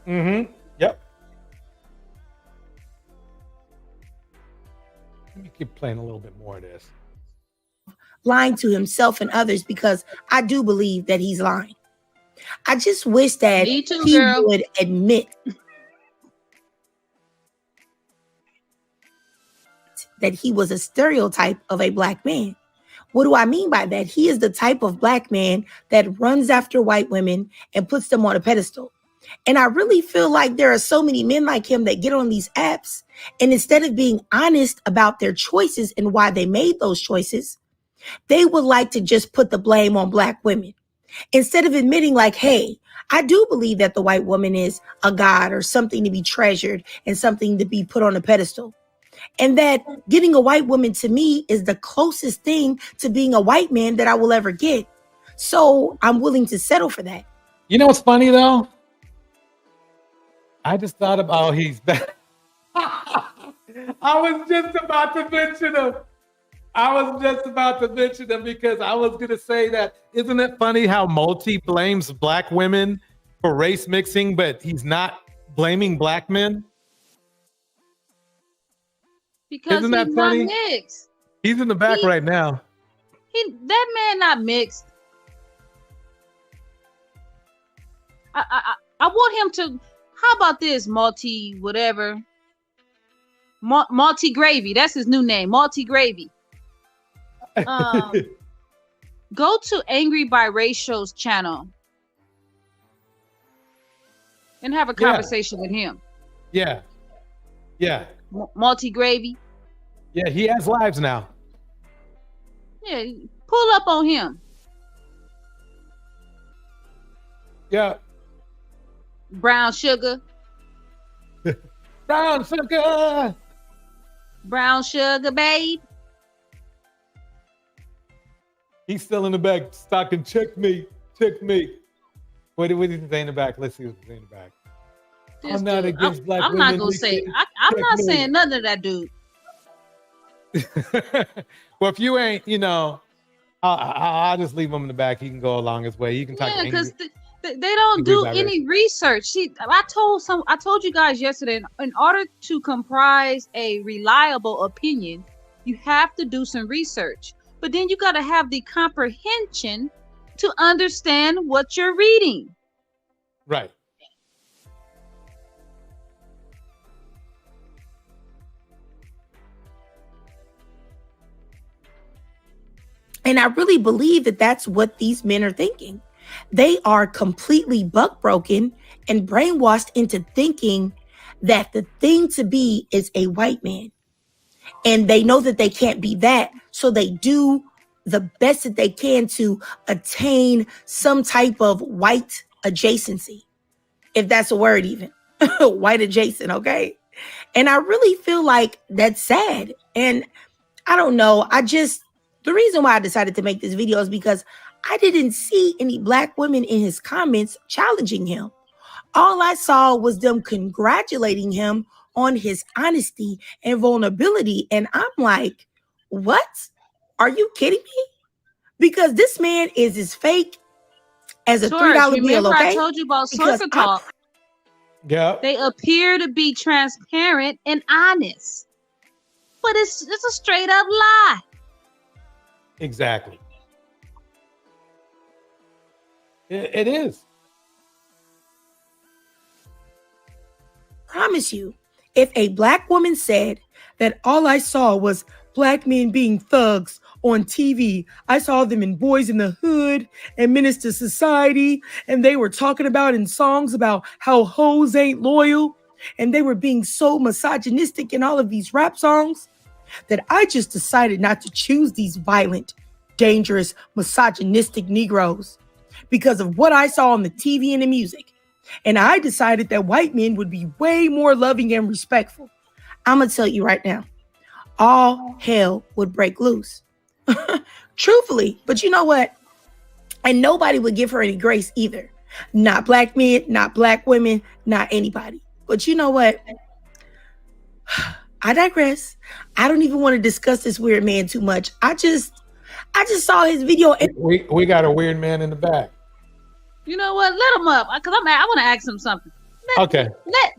Mm-hmm. Yep. Let me keep playing a little bit more of this. Lying to himself and others, because I do believe that he's lying. I just wish that Me too, he girl. would admit that he was a stereotype of a black man. What do I mean by that? He is the type of black man that runs after white women and puts them on a pedestal. And I really feel like there are so many men like him that get on these apps, and instead of being honest about their choices and why they made those choices, they would like to just put the blame on black women. Instead of admitting like, hey, I do believe that the white woman is a god or something to be treasured and something to be put on a pedestal. And that getting a white woman to me is the closest thing to being a white man that I will ever get. So I'm willing to settle for that. You know what's funny though? I just thought about he's back. I was just about to mention him. Because I was going to say that, isn't it funny how Multi blames black women for race mixing, but he's not blaming black men? Because Isn't that he's funny? not mixed. He's in the back right now. That man not mixed. I want him to. How about this, Multi whatever? Multi Gravy. That's his new name, Multi Gravy. Go to Angry Biratial's channel and have a conversation with him. Yeah. Multi Gravy. Yeah, he has lives now. Yeah, pull up on him. Yeah. Brown sugar. Brown sugar. Brown sugar, babe. He's still in the back, stocking checkmate. What did he say in the back? Let's see what's in the back. I'm not against black women. I'm not gonna say. I'm not saying none of that, dude. Well, if you ain't, I'll just leave him in the back. He can go along his way. You can talk. Yeah, because they don't do any research. See, I told you guys yesterday. In order to comprise a reliable opinion, you have to do some research. But then you got to have the comprehension to understand what you're reading. Right. And I really believe that that's what these men are thinking. They are completely buck broken and brainwashed into thinking that the thing to be is a white man. And they know that they can't be that. So they do the best that they can to attain some type of white adjacency. If that's a word even. White adjacent, okay? And I really feel like that's sad. And I don't know. The reason why I decided to make this video is because I didn't see any black women in his comments challenging him. All I saw was them congratulating him on his honesty and vulnerability. And I'm like, what? Are you kidding me? Because this man is as fake as a $3 bill, remember okay? I told you about Circle Talk. Yeah. They appear to be transparent and honest. But it's a straight up lie. Exactly. It is. Promise you, if a black woman said that all I saw was black men being thugs on TV, I saw them in Boys in the Hood and Menace to Society, and they were talking about in songs about how hoes ain't loyal, and they were being so misogynistic in all of these rap songs, that I just decided not to choose these violent, dangerous, misogynistic Negroes because of what I saw on the TV and the music. And I decided that white men would be way more loving and respectful. I'm going to tell you right now, all hell would break loose. Truthfully. But you know what? And nobody would give her any grace either. Not black men, not black women, not anybody. But you know what? I digress. I don't even want to discuss this weird man too much. I just saw his video. And we got a weird man in the back. You know what? Let him up, because I want to ask him something. Okay.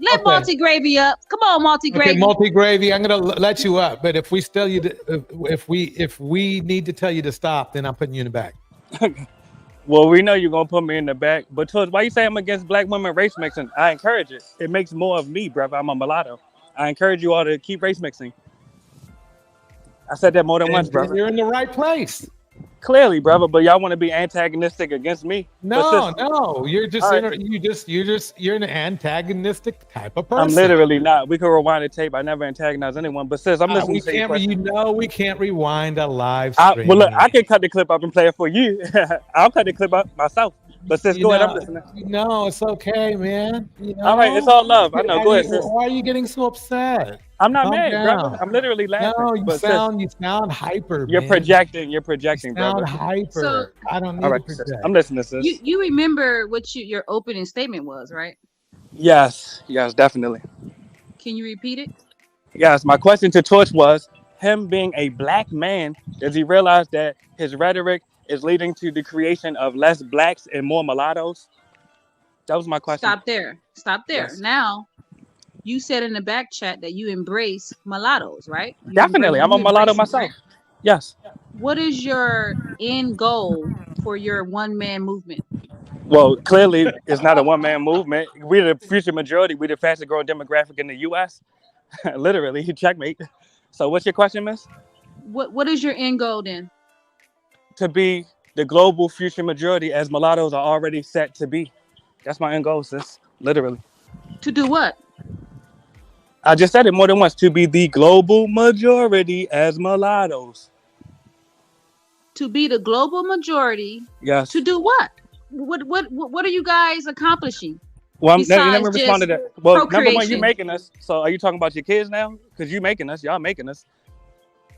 Let Multi Gravy up. Come on, Multi Gravy. Okay, Multi Gravy. I'm gonna let you up, but if we if we need to tell you to stop, then I'm putting you in the back. Well, we know you're gonna put me in the back, but Todd, why you say I'm against black women race mixing? I encourage it. It makes more of me, brother. I'm a mulatto. I encourage you all to keep race mixing. I said that more than once, Then brother. you're in the right place. Clearly, brother, but y'all want to be antagonistic against me. No, you're just All right. you're an antagonistic type of person. I'm literally not. We can rewind the tape. I never antagonize anyone. But sis, I'm listening to your question. We can't rewind a live stream. Well, look, I can cut the clip up and play it for you. I'll cut the clip up myself. But sis, go ahead. I'm listening. No, it's okay, man. All right, it's all love. I know. Go ahead, sis. Why are you getting so upset? I'm not Calm mad, down. brother. I'm literally laughing. No, you But sound hyper. You're man. projecting. You're projecting, You brother. sound hyper. So- I don't need All right, to sis. project. I'm listening, sis. You remember what your opening statement was, right? Yes, definitely. Can you repeat it? Yes, my question to Torch was, him being a black man, does he realize that his rhetoric is leading to the creation of less blacks and more mulattoes? That was my question. Stop there. Yes. Now, you said in the back chat that you embrace mulattoes, right? Definitely. I'm a mulatto myself. Yes. What is your end goal for your one-man movement? Well, clearly, it's not a one-man movement. We're the future majority. We're the fastest growing demographic in the U.S. Literally, checkmate. So what's your question, miss? What is your end goal then? To be the global future majority as mulattoes are already set to be. That's my end goal, sis. Literally. To do what? I just said it more than once. To be the global majority as mulattoes. To be the global majority. Yes. To do what? What are you guys accomplishing? Well, let me Besides respond to just that. Well, number one, procreation? you making us. So are you talking about your kids now? Because you making us. Y'all making us.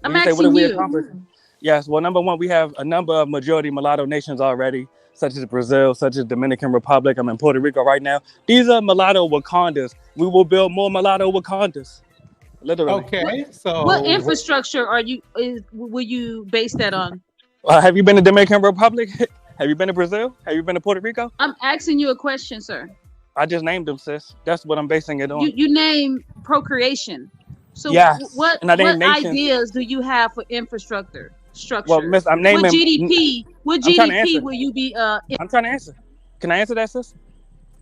I'm When you say, what asking are we you. accomplishing? Yes. Well, number one, we have a number of majority mulatto nations already, such as Brazil, such as Dominican Republic. I'm in Puerto Rico right now. These are mulatto Wakandas. We will build more mulatto Wakandas. Literally. Okay. So What infrastructure will you base that on? Have you been to Dominican Republic? Have you been to Brazil? Have you been to Puerto Rico? I'm asking you a question, sir. I just named them, sis. That's what I'm basing it on. You name procreation. So Yes, what and I named nations. ideas do you have for infrastructure? Well, miss, I'm naming. What GDP? What I'm trying to GDP answer. will you be? I'm trying to answer. Can I answer that, sis?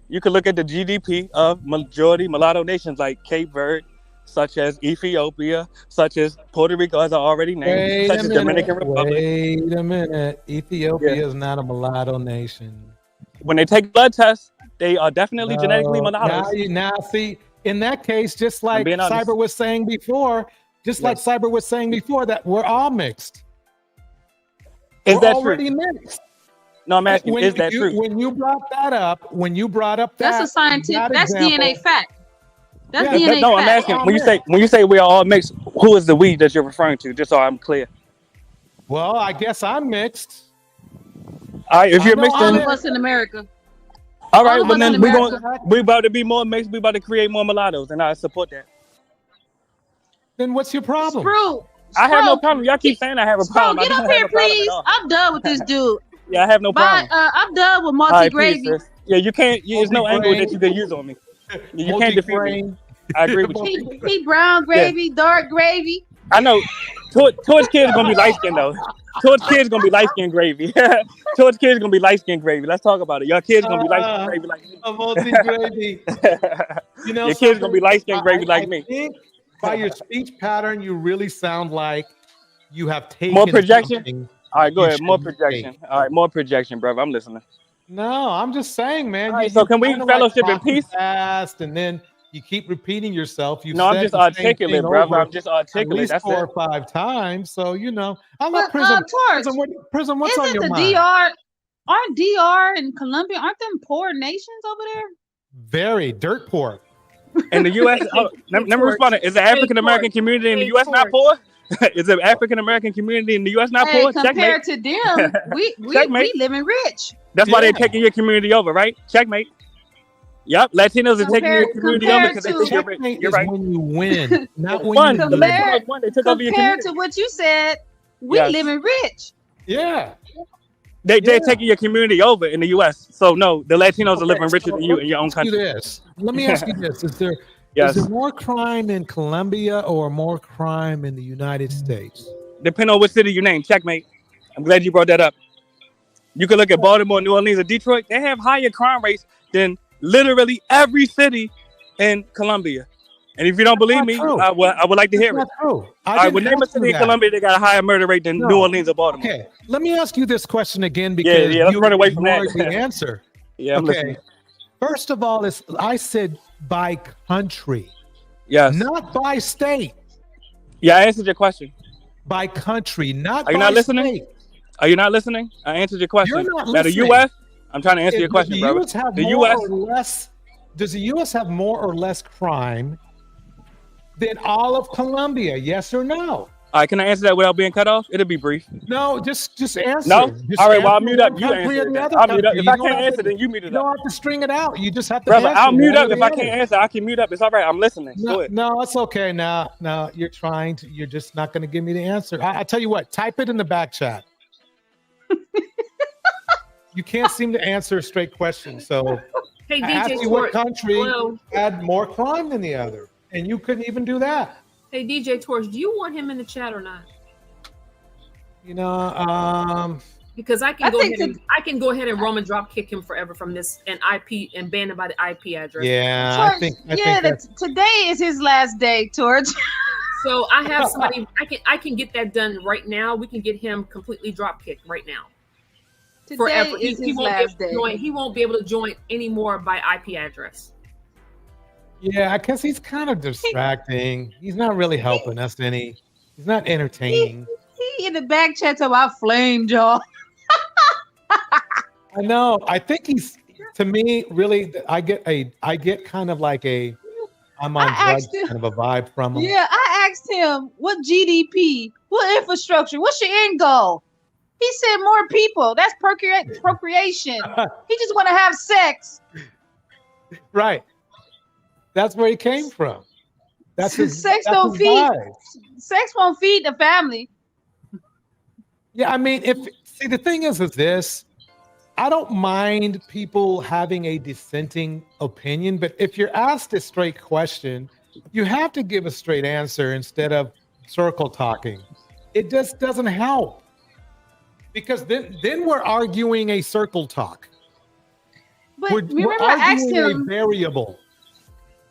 You can look at the GDP of majority mulatto nations like Cape Verde, such as Ethiopia, such as Puerto Rico, as I already named, such as Dominican Republic. Wait a minute. Ethiopia is not a mulatto nation. When they take blood tests, they are definitely genetically mulattoes. Now, see, in that case, just like being honest. Cyber was saying before, that we're all mixed. Is We're that already true? mixed. No, I'm asking, is that true? When you brought that up, That's a scientific. That's DNA fact. That's DNA No, fact. I'm asking, when you say we are all mixed, who is the we that you're referring to? Just so I'm clear. Well, I guess I'm mixed. All right, if you're mixed, All then of us in America. all right, all of well us in then America. we about to be more mixed. We about to create more mulattoes, and I support that. Then what's your problem? Screw. I have no problem. Y'all keep saying I have a problem. Get I up don't have here, a problem at please. all. I'm done with this dude. Yeah, I have no Bye. problem. I'm done with All multi right, gravy. please, sis. Yeah, you can't. There's no angle that you can use on me. You can't defeat me. I agree with you. He brown gravy, dark gravy. I know. Torch kids gonna be light skinned though. Torch kids gonna be light skinned gravy. Torch kids gonna be light skinned gravy. Let's talk about it. Your kids gonna be light skinned gravy like me. A multi-gravy. You know, your kids gonna be light skinned gravy like me. I think by your speech pattern, you really sound like you have taken More projection. something All right, go you ahead. More shouldn't projection. take. All right, more projection, brother. I'm listening. No, I'm just saying, man. All right, so can we kinda fellowship in talking peace? Fast, and then you keep repeating yourself. No, I'm just articulate, brother. I'm just At articulate. least That's 4 it. or 5 times. So you know, I'll But let Prism. Torch, Prism, what's on isn't your the mind? DR? Aren't DR and Colombia? Aren't them poor nations over there? Very dirt poor. In the U.S., let me respond. Is the African American community in the U.S. not poor? Is the African American community in the U.S. not Hey, poor? compared Checkmate. to them, we Checkmate. living rich. That's why they're taking your community over, right? Checkmate. Yep, Latinos are taking your community over because they think you're rich. Checkmate You're is right. when you win, not when Won. you The lose. Latinos won. They took over your Compared community. to what you said, we Yes. living rich. Yeah. They're taking your community over in the U.S. So no, the Latinos are living richer than you in your own Let me country. ask you this. Let me ask you this: Is Yes. there more crime in Colombia or more crime in the United States? Depending on what city you name. Checkmate. I'm glad you brought that up. You can look at Baltimore, New Orleans, and Detroit. They have higher crime rates than literally every city in Colombia. And if you don't believe me, I would like to hear it. True. All right, well, name a city in Colombia that got a higher murder rate than New Orleans or Baltimore. Okay, let me ask you this question again because let's you run away from that. ignored the answer. Yeah, I'm listening. First of all, I said by country. Yes. Not by state. Yeah, I answered your question. By country, not Are you by not listening? state. Are you not listening? I answered your question. You're not Now, the listening. U.S., I'm trying to answer your question, brother. Does the U.S. have more or less crime than all of Colombia? Yes or no? All right, can I answer that without being cut off? It'll be brief. No, just answer. No? Just All right, well, I'll answer mute up. one You country answer or the it. other I'll mute up. country. If You I don't can't have answer, to- then you mute it You up. don't have to string it out. You just have to Brother, answer I'll mute one up or if the I other. can't answer. I can mute up. It's all right. I'm listening. Go ahead. No, it's okay. No, you're just not going to give me the answer. I tell you what, type it in the back chat. You can't seem to answer a straight question. So Hey, I asked DJ you what Torch. country Hello. had more crime than the other, and you couldn't even do that. Hey, DJ Torch, do you want him in the chat or not? You know, Because I can go ahead and Roman drop kick him forever from this and IP and ban him by the IP address. Yeah, Torch, today is his last day, Torch. So I have somebody. I can get that done right now. We can get him completely drop kicked right now. Today Forever. is his won't last be able to day. join, he won't be able to join anymore by IP address. Yeah, because he's kind of distracting. He's not really helping us any. He's not entertaining. He in the back chat about flamed y'all. I know. I think he's, to me, really. I get kind of like I'm on drugs kind of a vibe from him. Yeah, I asked him what GDP, what infrastructure, what's your end goal? He said more people. That's procreation. He just want to have sex. Right. That's where he came from. That's his. Sex that's don't his feed. vibe. Sex won't feed the family. Yeah, I mean, the thing is this. I don't mind people having a dissenting opinion, but if you're asked a straight question, you have to give a straight answer instead of circle talking. It just doesn't help. Because then we're arguing a circle talk. But We're remember, I asked arguing him. a variable.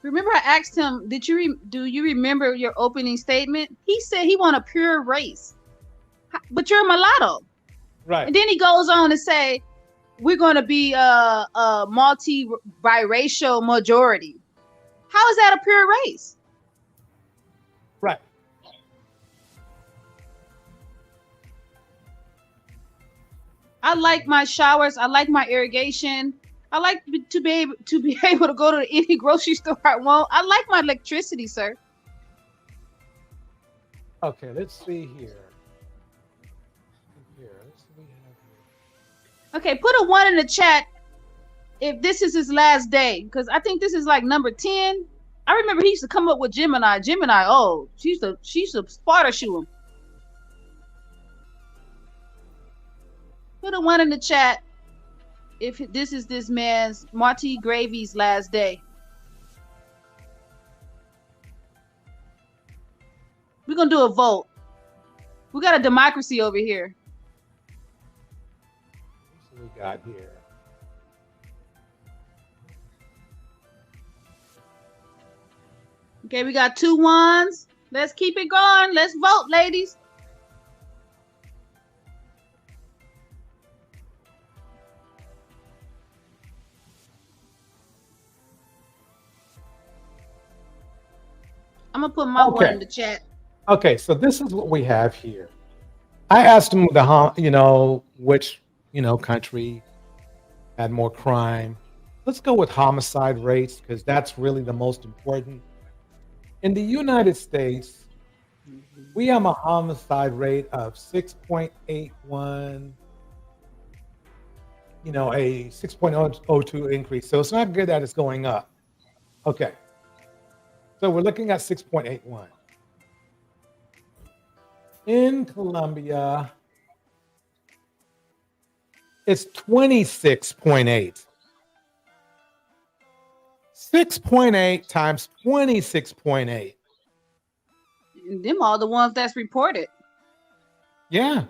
Remember, I asked him, do you remember your opening statement? He said he want a pure race, but you're a mulatto, right? And then he goes on to say, we're going to be a multi-biracial majority. How is that a pure race? Right. I like my showers. I like my irrigation. I like to be able to go to any grocery store I want. I like my electricity, sir. Okay, let's see here. Okay, put a 1 in the chat if this is his last day, because I think this is like number 10. I remember he used to come up with Gemini. Oh, she used to Sparta shoot him. Put a 1 in the chat if this is this man's Marty Gravy's last day. We're gonna do a vote. We got a democracy over here. What we got here? Okay, we got 2 1s. Let's keep it going. Let's vote, ladies. I'm gonna put my 1 in the chat. Okay, so this is what we have here. I asked him which country had more crime. Let's go with homicide rates because that's really the most important. In the United States, we have a homicide rate of 6.81. A 6.02 increase. So it's not good that it's going up. Okay. So we're looking at 6.81. In Colombia, it's 26.8. 6.8 times 26.8. Them all the ones that's reported. Yeah.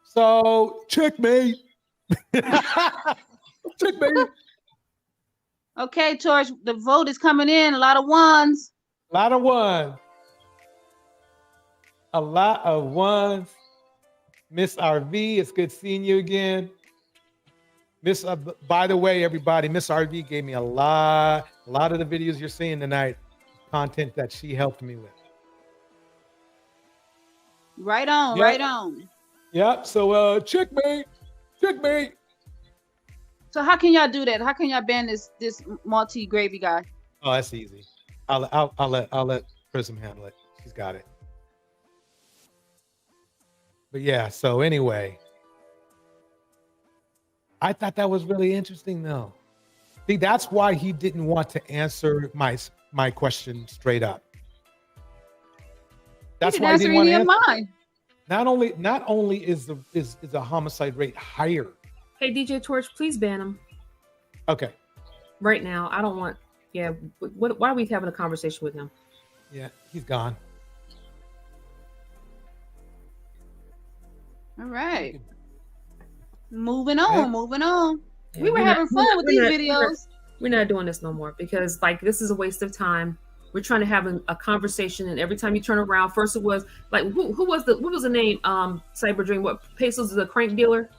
So checkmate. Checkmate. Okay, Torch, the vote is coming in. A lot of ones. A lot of ones. A lot of ones. Miss RV, it's good seeing you again. By the way, everybody, Miss RV gave me a lot of the videos you're seeing tonight, content that she helped me with. Right on, Yep. right on. Yep. So checkmate. Checkmate. So how can y'all do that? How can y'all ban this multi gravy guy? Oh, that's easy. I'll let Prism handle it. She's got it. But yeah, so anyway, I thought that was really interesting though. See, that's why he didn't want to answer my question straight up. That's why he didn't want to answer mine. Not only is the homicide rate higher. Hey, DJ Torch, please ban him Okay. right now. I don't want. Yeah. Why are we having a conversation with him? Yeah, he's gone. All right. Moving on, Yeah. moving on. Yeah, We were we're having not- fun we're with not- these we're not- videos. We're not doing this no more because like this is a waste of time. We're trying to have a conversation, and every time you turn around, first it was like what was the name? Cyber Dream. What Pesos is a crank dealer?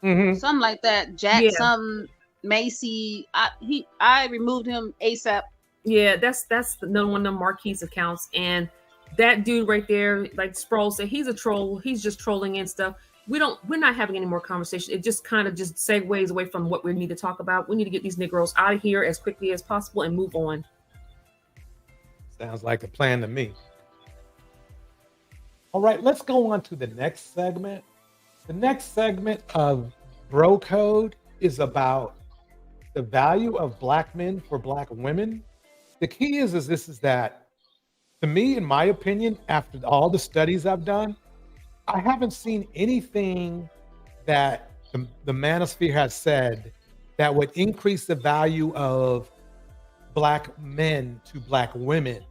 Mm-hmm. Something like that. Jack Yeah. something Macy. I removed him ASAP. Yeah, that's another one of them Marquise accounts, and that dude right there, like Sproul said, he's a troll. He's just trolling and stuff. We're not having any more conversation. It just kind of just segues away from what we need to talk about. We need to get these Negroes out of here as quickly as possible and move on. Sounds like a plan to me. All right, let's go on to the next segment. The next segment of Bro Code is about the value of Black men for Black women. The key is that, to me, in my opinion, after all the studies I've done, I haven't seen anything that the Manosphere has said that would increase the value of Black men to Black women.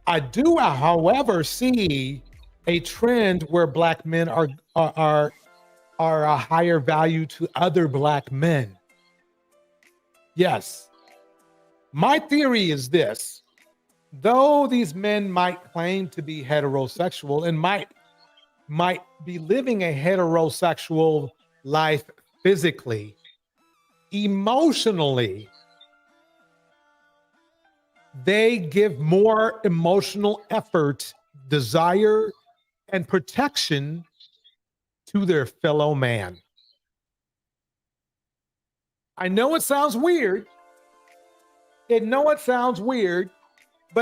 I do, however, see a trend where Black men are a higher value to other Black men. Yes. My theory is this: though these men might claim to be heterosexual and might be living a heterosexual life physically, emotionally, they give more emotional effort, desire, and protection to their fellow man. I know it sounds weird. But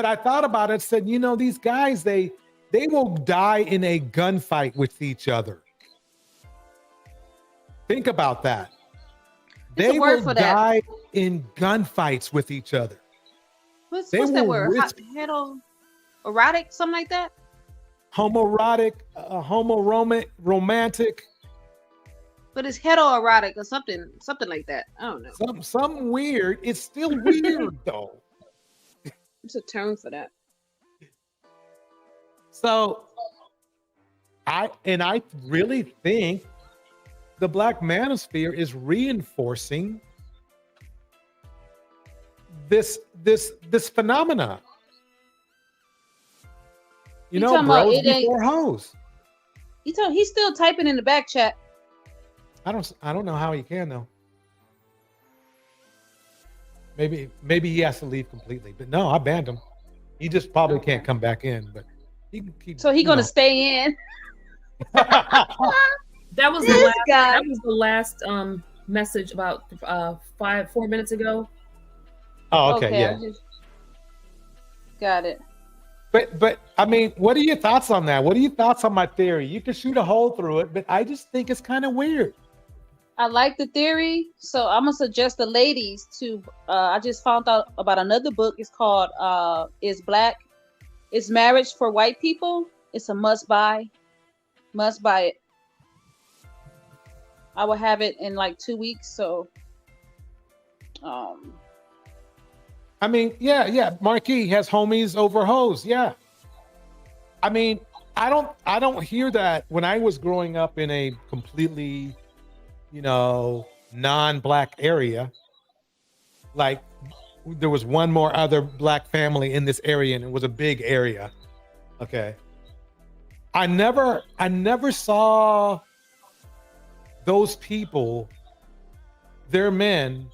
I thought about it, said, these guys, they will die in a gunfight with each other. Think about that. They will die in gunfights with each other. What's that word? Erotic, something like that? Homoerotic, homo-romantic. But it's heteroerotic or something like that. I don't know. Something weird. It's still weird though. It's a term for that. So I really think the Black Manosphere is reinforcing this phenomena. Bros before hoes. He's still typing in the back chat. I don't know how he can though. Maybe he has to leave completely. But no, I banned him. He just probably can't come back in. But he can keep. So he's gonna stay in. That was the last message about 4 minutes ago. Oh, okay, yeah. Got it. But I mean, what are your thoughts on that? What are your thoughts on my theory? You can shoot a hole through it, but I just think it's kind of weird. I like the theory, so I'm gonna suggest the ladies to. I just found out about another book. It's called "Is Marriage for White People?" It's a must buy. Must buy it. I will have it in like 2 weeks. So, I mean, yeah. Marquis has homies over hoes. Yeah. I mean, I don't hear that. When I was growing up in a completely, non-black area, like there was one more other black family in this area, and it was a big area. Okay. I never saw those people, their men,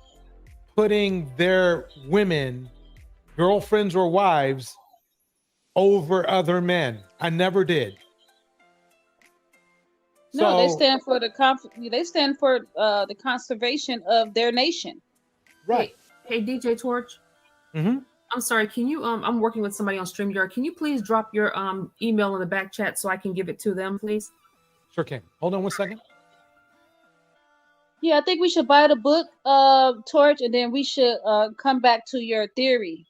putting their women, girlfriends or wives, over other men. I never did. No, they stand for the conservation of their nation. Right. Hey, DJ Torch. Mm-hmm. I'm sorry. Can you? I'm working with somebody on StreamYard. Can you please drop your email in the back chat so I can give it to them, please? Sure can. Hold on one second. Yeah, I think we should buy the book, Torch, and then we should come back to your theory.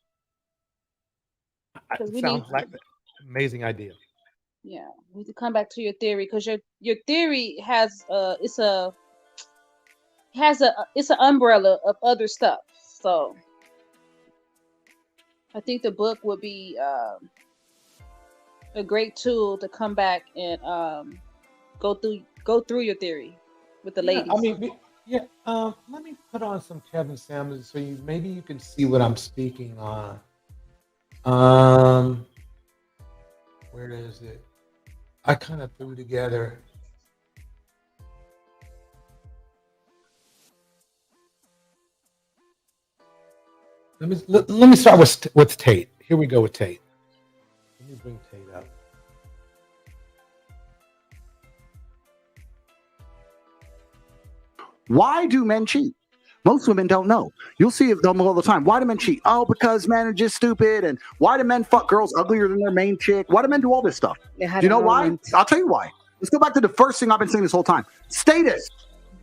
It sounds like an amazing idea. Yeah, we need to come back to your theory because your theory has it's an umbrella of other stuff. So I think the book would be a great tool to come back and go through your theory with the ladies. I mean, let me put on some Kevin Samuels so maybe you can see what I'm speaking on. Where is it? I kind of threw together. Let me start with Tate. Here we go with Tate. Let me bring Tate up. Why do men cheat? Most women don't know. You'll see them all the time. Why do men cheat? Oh, because men are just stupid. And why do men fuck girls uglier than their main chick? Why do men do all this stuff? Do you know why? I'll tell you why. Let's go back to the first thing I've been saying this whole time. Status.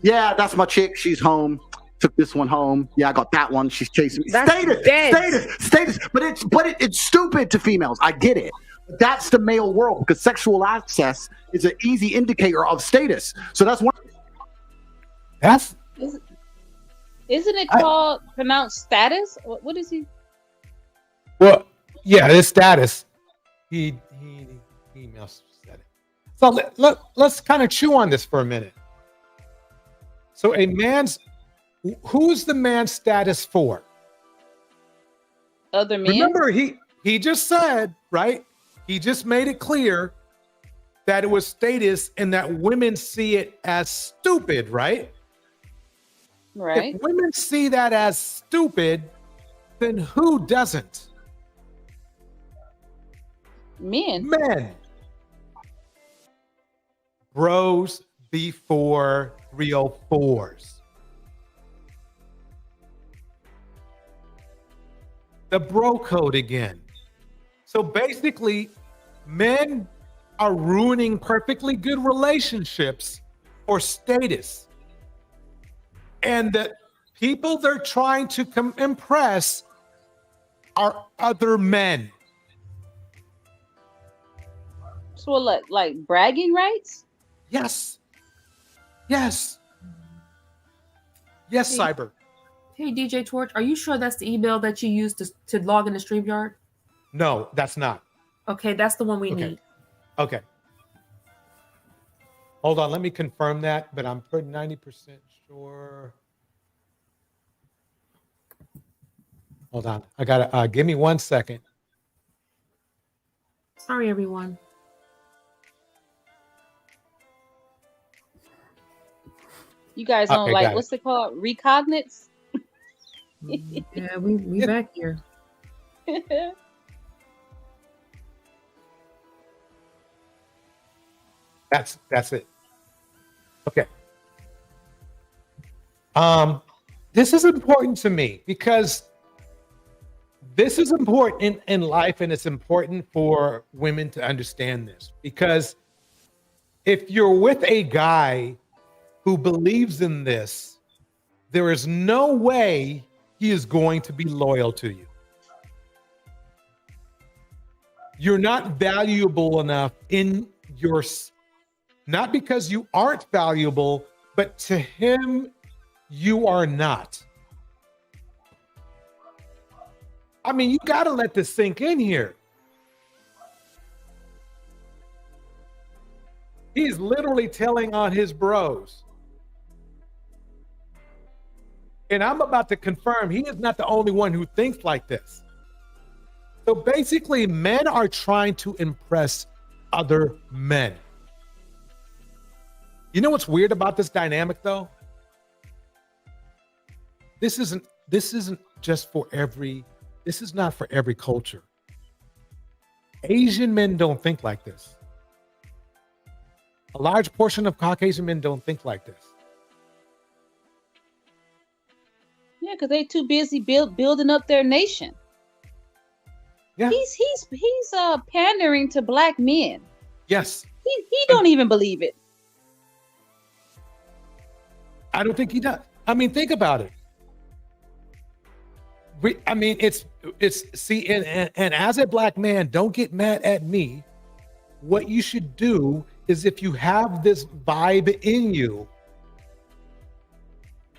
Yeah, that's my chick. She's home. Took this one home. Yeah, I got that one. She's chasing me. Status. But it's stupid to females. I get it. But that's the male world because sexual access is an easy indicator of status. So that's one. Isn't it called pronounced status? What is he? Well, yeah, his status. He said it. So let's kind of chew on this for a minute. So who's the man's status for? Other men. Remember, he just said, right? He just made it clear that it was status and that women see it as stupid, right? Right. If women see that as stupid, then who doesn't? Men. Bros before 304s. The bro code again. So basically, men are ruining perfectly good relationships for status. And the people they're trying to impress are other men. So like bragging rights? Yes, Cyber. Hey, DJ Torch, are you sure that's the email that you used to log into StreamYard? No, that's not. Okay, that's the one we need. Okay. Hold on, let me confirm that, but I'm pretty 90% sure. Hold on, I gotta give me 1 second. Sorry, everyone. You guys don't what's it called? Recognates? Yeah, we back here. That's it. Okay. This is important to me because this is important in life, and it's important for women to understand this. Because if you're with a guy who believes in this, there is no way he is going to be loyal to you. You're not valuable enough not because you aren't valuable, but to him, you are not. I mean, you got to let this sink in here. He's literally telling on his bros. And I'm about to confirm he is not the only one who thinks like this. So basically, men are trying to impress other men. You know what's weird about this dynamic, though? This isn't just for every. This is not for every culture. Asian men don't think like this. A large portion of Caucasian men don't think like this. Yeah, because they too busy building up their nation. Yeah. He's pandering to black men. Yes. He don't even believe it. I don't think he does. I mean, think about it. And as a black man, don't get mad at me. What you should do is, if you have this vibe in you,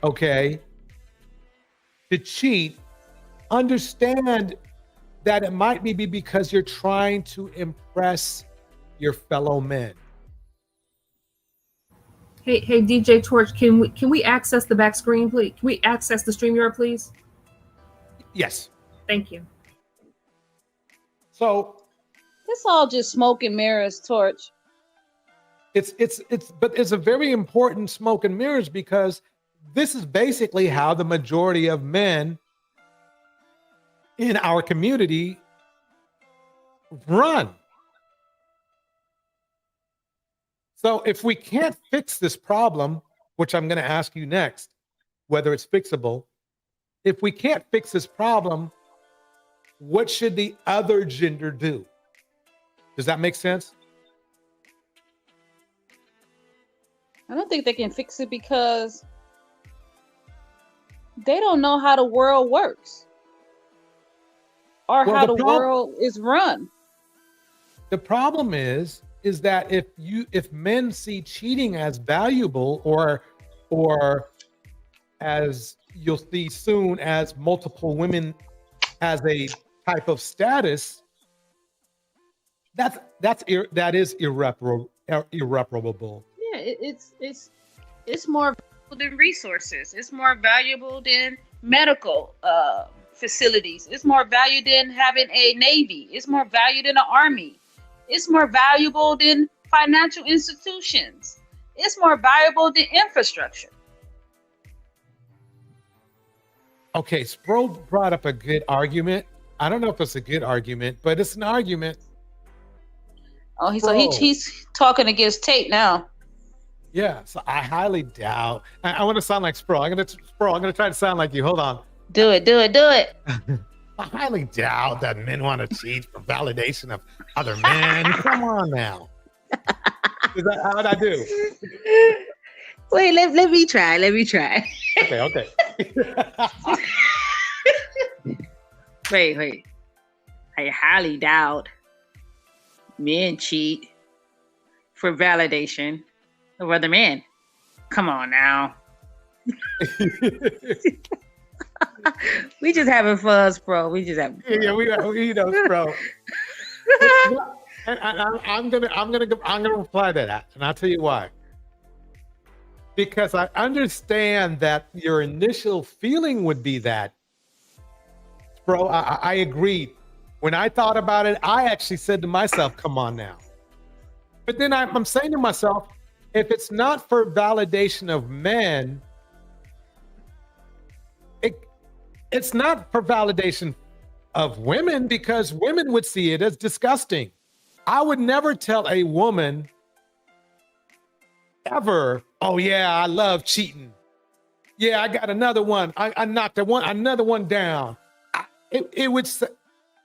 okay, to cheat, understand that it might be because you're trying to impress your fellow men. Hey, DJ Torch, can we access the back screen, please? Can we access the StreamYard, please? Yes. Thank you. So this all just smoke and mirrors, Torch. But it's a very important smoke and mirrors, because this is basically how the majority of men in our community run. So if we can't fix this problem, which I'm going to ask you next, whether it's fixable, if we can't fix this problem, what should the other gender do? Does that make sense? I don't think they can fix it because they don't know how the world works or how the world is run. The problem is that if men see cheating as valuable, or as you'll see soon, as multiple women as a type of status, that is irreparable. Yeah, it's more valuable than resources. It's more valuable than medical facilities. It's more valuable than having a navy. It's more valuable than an army. It's more valuable than financial institutions. It's more valuable than infrastructure. Okay, Spro brought up a good argument. I don't know if it's a good argument, but it's an argument. Oh, he's talking against Tate now. Yeah, so I highly doubt. I want to sound like Spro. I'm gonna try to sound like you. Hold on. Do it. I highly doubt that men want to cheat for validation of other men. Come on now. Is that how I do? Wait, let me try. Okay. Wait. I highly doubt men cheat for validation of other men. Come on now. We just having fun, bro. We just having fun. Yeah, we bro. And I'm gonna reply to that, and I'll tell you why. Because I understand that your initial feeling would be that, bro. I agreed. When I thought about it, I actually said to myself, "Come on now." But then I'm saying to myself, if it's not for validation of men, it's not for validation of women, because women would see it as disgusting. I would never tell a woman ever, "Oh yeah, I love cheating. Yeah, I got another one. I knocked another one down."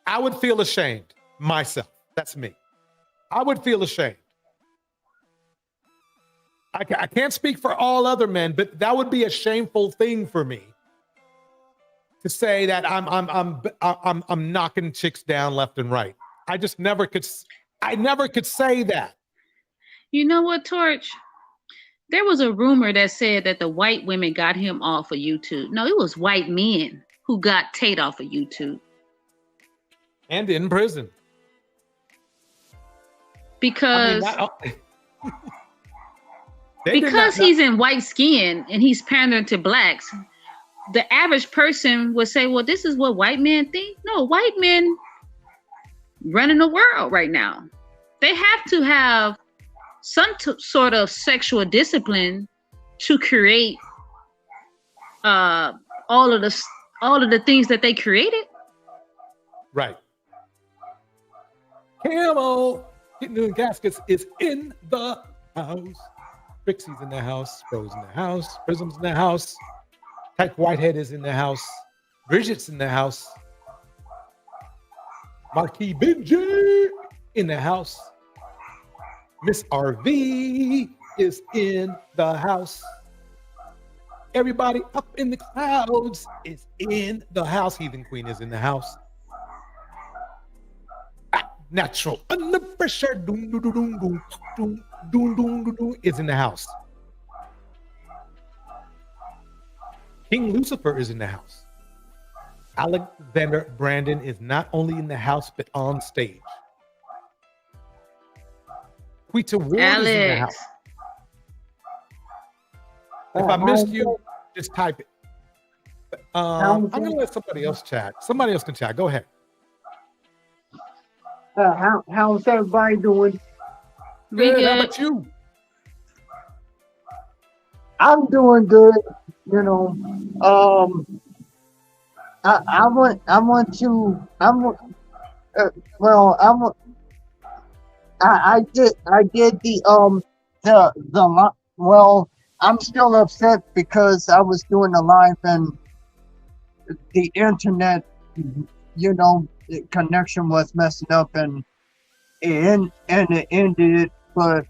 I would feel ashamed myself. That's me. I would feel ashamed. I can't speak for all other men, but that would be a shameful thing for me to say that I'm knocking chicks down left and right. I just never could. I never could say that. You know what, Torch? There was a rumor that said that the white women got him off of YouTube. No, it was white men who got Tate off of YouTube. And in prison. Because because he's in white skin and he's pandering to blacks, the average person would say, well, this is what white men think. No, white men running the world right now. They have to have some sort of sexual discipline to create all of the things that they created. Right. Camo getting to the gaskets is in the house. Trixie's in the house. Rose in the house. Prism's in the house. Tyke Whitehead is in the house. Bridget's in the house. Marquis Benji in the house. Miss RV is in the house. Everybody up in the clouds is in the house. Heathen Queen is in the house. Natural under pressure doom, doom, doom, doom, doom, doom, doom, doom, doom, is in the house. King Lucifer is in the house. Alexander Brandon is not only in the house but on stage. Quita Ward is in the house. If I missed you, just type it. I'm gonna let somebody else chat. Somebody else can chat. Go ahead. How's everybody doing? Good. How about you? I'm doing good. You know, I did well, I'm still upset because I was doing the live and the internet, you know, the connection was messing up and it ended. But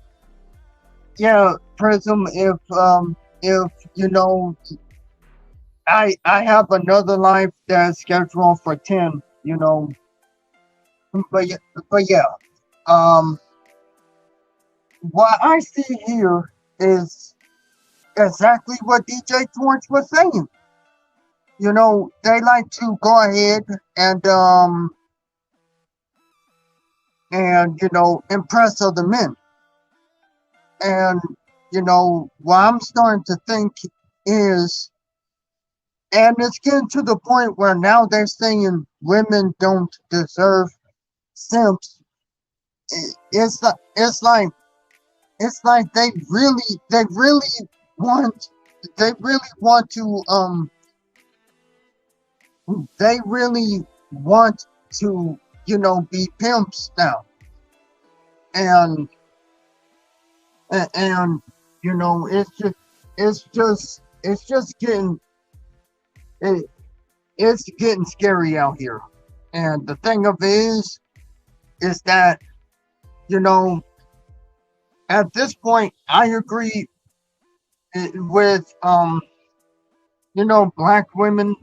yeah, Prism, if you know, I have another live that's scheduled for 10, you know, but yeah, what I see here is exactly what DJ Torrance was saying. You know, they like to go ahead and you know, impress other men. And you know, what I'm starting to think is, and it's getting to the point where now they're saying women don't deserve simps. It's like they really want to you know, be pimps now, and you know, it's getting scary out here. And the thing of it is that, you know, at this point, I agree with you know, black women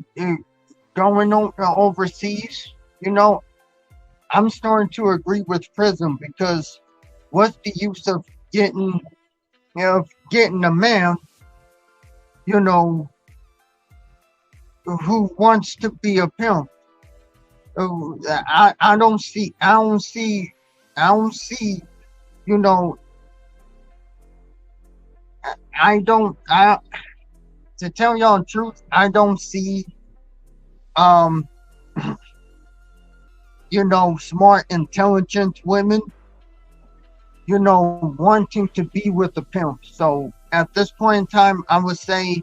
going overseas. You know, I'm starting to agree with Prism, because what's the use of getting a man, you know, who wants to be a pimp? I don't see, you know, to tell y'all the truth, I don't see, you know, smart, intelligent women, you know, wanting to be with a pimp. So at this point in time, I would say,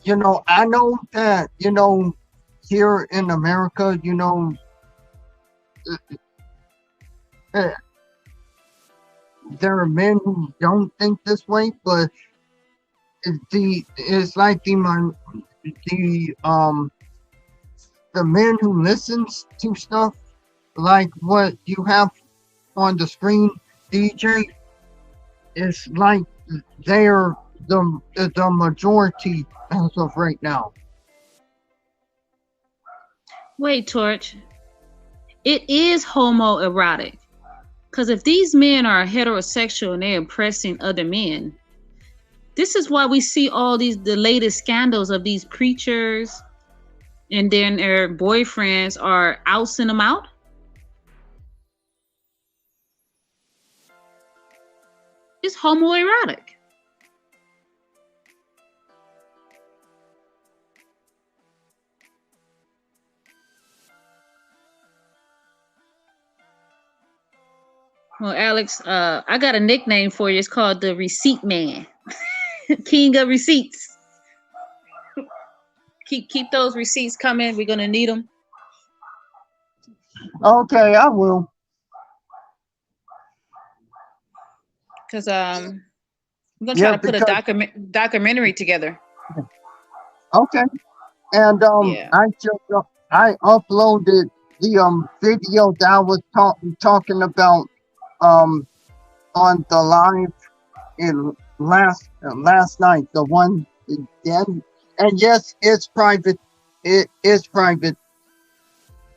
you know, I know that, you know, here in America, you know, there are men who don't think this way, but it's like the men who listens to stuff like what you have on the screen, DJ, it's like they're the majority as of right now. Wait, Torch. It is homoerotic. Because if these men are heterosexual and they're impressing other men, this is why we see all the latest scandals of these preachers, and then their boyfriends are ousting them out. It's homoerotic. Well, Alex, I got a nickname for you. It's called the Receipt Man, King of Receipts. Keep those receipts coming. We're gonna need them. Okay, I will. Cause we're gonna try to put a documentary together. Okay, and Yeah. I uploaded the video that I was talking about on the live in last night. The one again, and yes, it's private. It is private.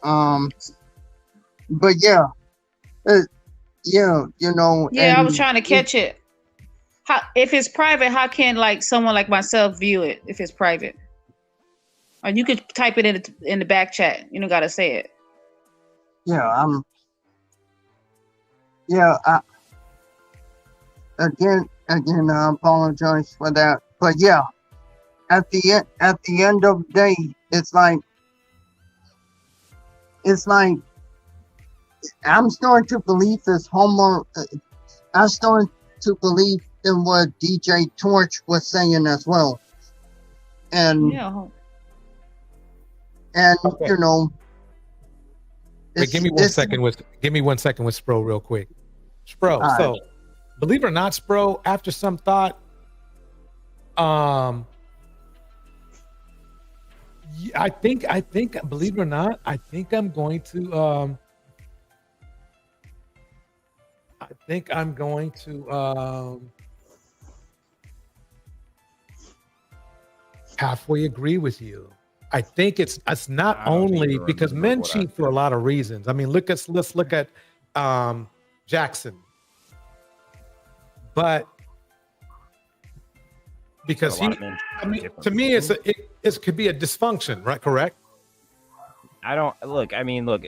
But yeah, yeah, you know. Yeah, I was trying to catch it. How, if it's private, how can like someone like myself view it if it's private? Or you could type it in the back chat. You don't gotta say it. Yeah, yeah. Again, I apologize for that. But yeah, at the end of the day, it's like I'm starting to believe this I'm starting to believe in what DJ Torch was saying as well. And yeah. And okay. you know, wait, give me 1 second with Spro real quick. Spro, right. So believe it or not, Spro, after some thought, I think, believe it or not, I think I'm going to, halfway agree with you. I think it's not only because men cheat for a lot of reasons. I mean, let's look at Jackson, but because to me, it could be a dysfunction, right? Correct. Look,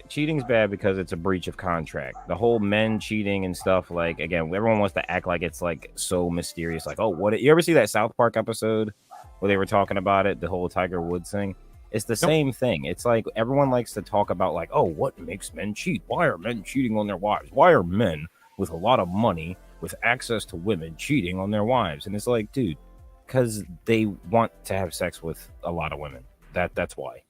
cheating's bad because it's a breach of contract. The whole men cheating and stuff, like, again, everyone wants to act like it's like so mysterious. Like, oh, what? You ever see that South Park episode where they were talking about it, the whole Tiger Woods thing? It's the same thing. It's like everyone likes to talk about like, oh, what makes men cheat? Why are men cheating on their wives? Why are men with a lot of money, with access to women, cheating on their wives? And it's like, dude, because they want to have sex with a lot of women. That's why.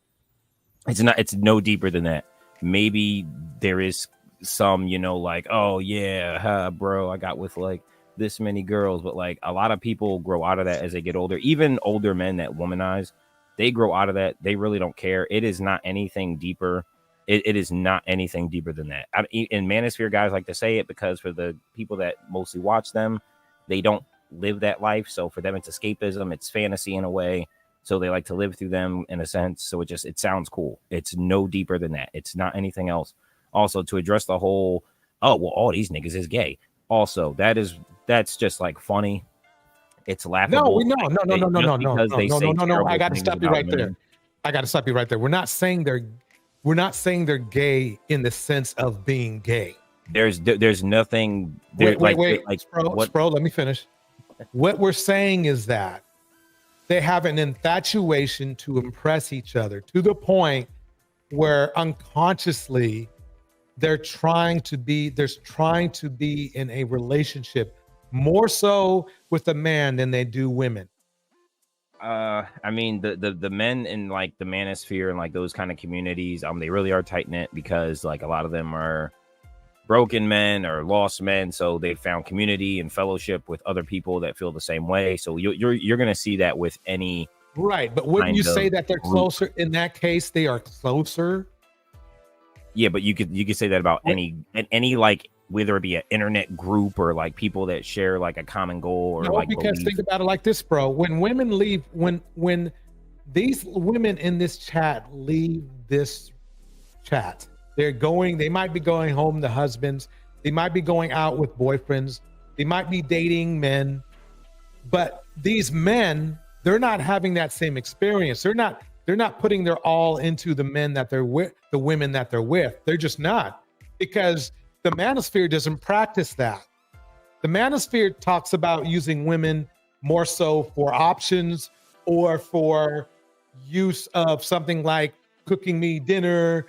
It's no deeper than that. Maybe there is some, like, oh yeah, bro, I got with like this many girls, but like a lot of people grow out of that as they get older. Even older men that womanize, they grow out of that. They really don't care. It is not anything deeper. It is not anything deeper than that. In Manosphere, guys like to say it because for the people that mostly watch them, they don't live that life. So for them, it's escapism. It's fantasy in a way. So they like to live through them in a sense. So it sounds cool. It's no deeper than that. It's not anything else. Also, to address the whole, oh, well, all these niggas is gay. Also, that's just like funny. It's laughable. No. I got to stop you right women. there. We're not saying they're gay in the sense of being gay. There's nothing. Wait, Spro, let me finish. What we're saying is that they have an infatuation to impress each other to the point where unconsciously they're trying to be in a relationship more so with a man than they do women. The men in like the Manosphere and like those kind of communities, they really are tight knit because like a lot of them are broken men or lost men, so they found community and fellowship with other people that feel the same way. So you're gonna see that with any right, but wouldn't you say that they're closer? In that case, they are closer. Yeah, but you could say that about any like, whether it be an internet group or like people that share like a common goal or like because belief. Think about it like this, bro. When women leave, when these women in this chat leave this chat, they might be going home to husbands, they might be going out with boyfriends, they might be dating men, but these men, they're not having that same experience. They're not putting their all into the men that they're with, the women that they're with. They're just not, because the Manosphere doesn't practice that. The Manosphere talks about using women more so for options or for use of something like cooking me dinner,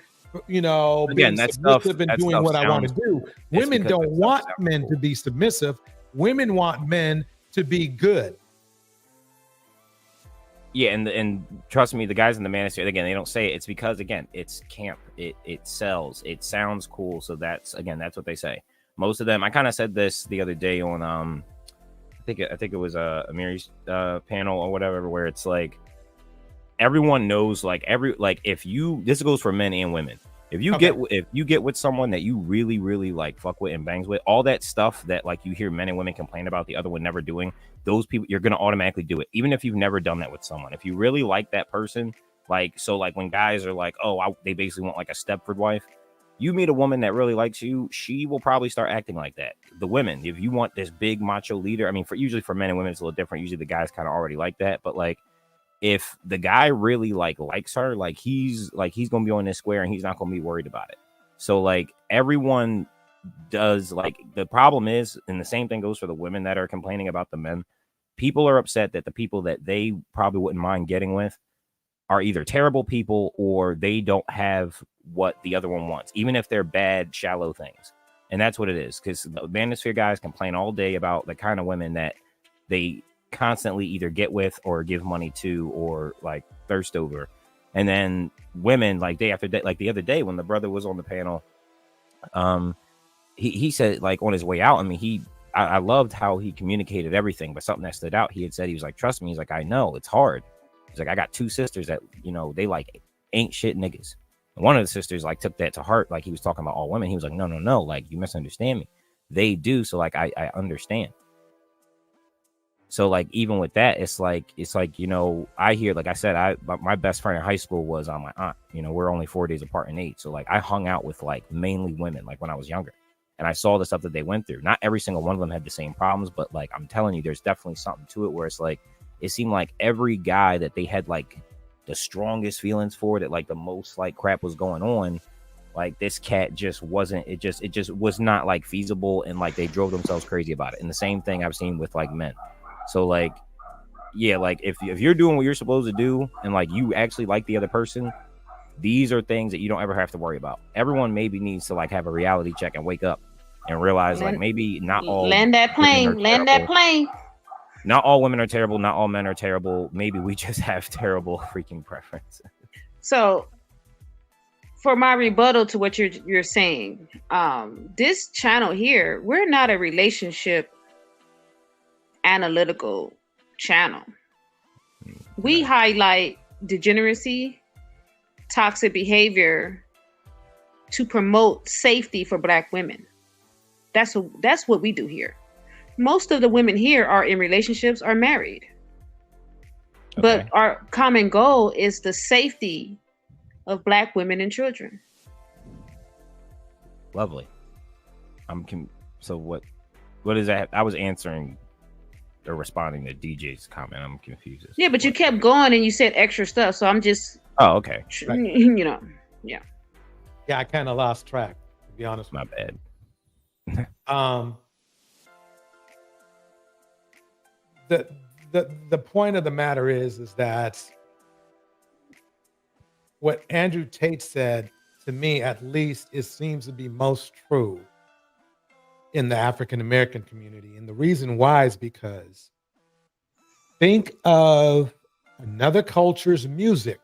you know, Again, being that stuff submissive and that doing stuff what I want to sounds do. cool. It's Women because don't that stuff want sounds men cool. to be submissive. Women want men to be good. Yeah, and trust me, the guys in the Manosphere, again, they don't say it. It's because, again, it's camp. It sells. It sounds cool. So that's what they say. Most of them, I kind of said this the other day on I think it was a Amiri's panel or whatever, where it's like everyone knows, like if you, this goes for men and women. If you get with someone that you really, really like fuck with and bangs with, all that stuff that like you hear men and women complain about the other one never doing, those people, you're gonna automatically do it, even if you've never done that with someone. If you really like that person, like, so like when guys are like, oh, they basically want like a Stepford wife, you meet a woman that really likes you, she will probably start acting like that. The women, if you want this big macho leader, I mean, usually for men and women it's a little different. Usually the guys kind of already like that, but like if the guy really likes her, like he's gonna be on this square and he's not gonna be worried about it. So like everyone does, like the problem is, and the same thing goes for the women that are complaining about the men. People are upset that the people that they probably wouldn't mind getting with are either terrible people or they don't have what the other one wants, even if they're bad, shallow things. And that's what it is, because the Manosphere guys complain all day about the kind of women that they constantly either get with or give money to or like thirst over. And then women, like day after day, like the other day when the brother was on the panel, he said, like on his way out, I mean, I loved how he communicated everything, but something that stood out, he had said, he was like, trust me, he's like, I know it's hard. He's like, I got two sisters that, you know, they like ain't shit niggas. And one of the sisters like took that to heart, like he was talking about all women. He was like, no, like you misunderstand me. They do. So like I understand. So like even with that, it's like, you know, I hear, like I said, my best friend in high school was my aunt. You know, we're only 4 days apart in age. So like I hung out with like mainly women, like when I was younger, and I saw the stuff that they went through. Not every single one of them had the same problems, but like I'm telling you, there's definitely something to it where it's like it seemed like every guy that they had like the strongest feelings for, that like the most like crap was going on, like this cat just wasn't, it just was not like feasible, and like they drove themselves crazy about it. And the same thing I've seen with like men. So like, yeah, like if you're doing what you're supposed to do and like you actually like the other person, these are things that you don't ever have to worry about. Everyone maybe needs to like have a reality check and wake up and realize like maybe not all land that plane. Not all women are terrible. Not all men are terrible. Maybe we just have terrible freaking preferences. So for my rebuttal to what you're saying, this channel here, we're not a relationship analytical channel. We highlight degeneracy, toxic behavior to promote safety for Black women. That's what we do here. Most of the women here are in relationships, are married. Okay. But our common goal is the safety of Black women and children. Lovely. So what is that? I was answering or responding to DJ's comment. I'm confused. Yeah, but you kept going and you said extra stuff. So I'm just. Oh, okay. You know, yeah. Yeah, I kind of lost track, to be honest. My bad. The point of the matter is that what Andrew Tate said, to me at least, it seems to be most true in the African American community. And the reason why is because think of another culture's music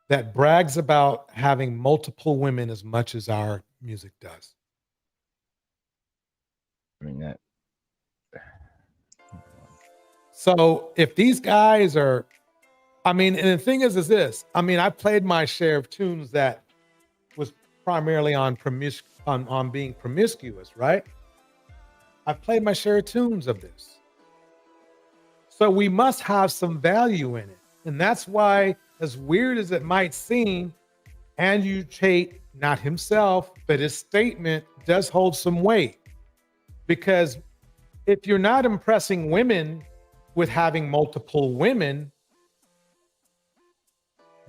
that brags about having multiple women as much as our music does. I mean that. So if these guys are, I mean, and the thing is this, I mean, I played my share of tunes that was primarily on being promiscuous, right? I've played my share of tunes of this. So we must have some value in it. And that's why, as weird as it might seem, Andrew Tate, not himself, but his statement does hold some weight. Because if you're not impressing women with having multiple women,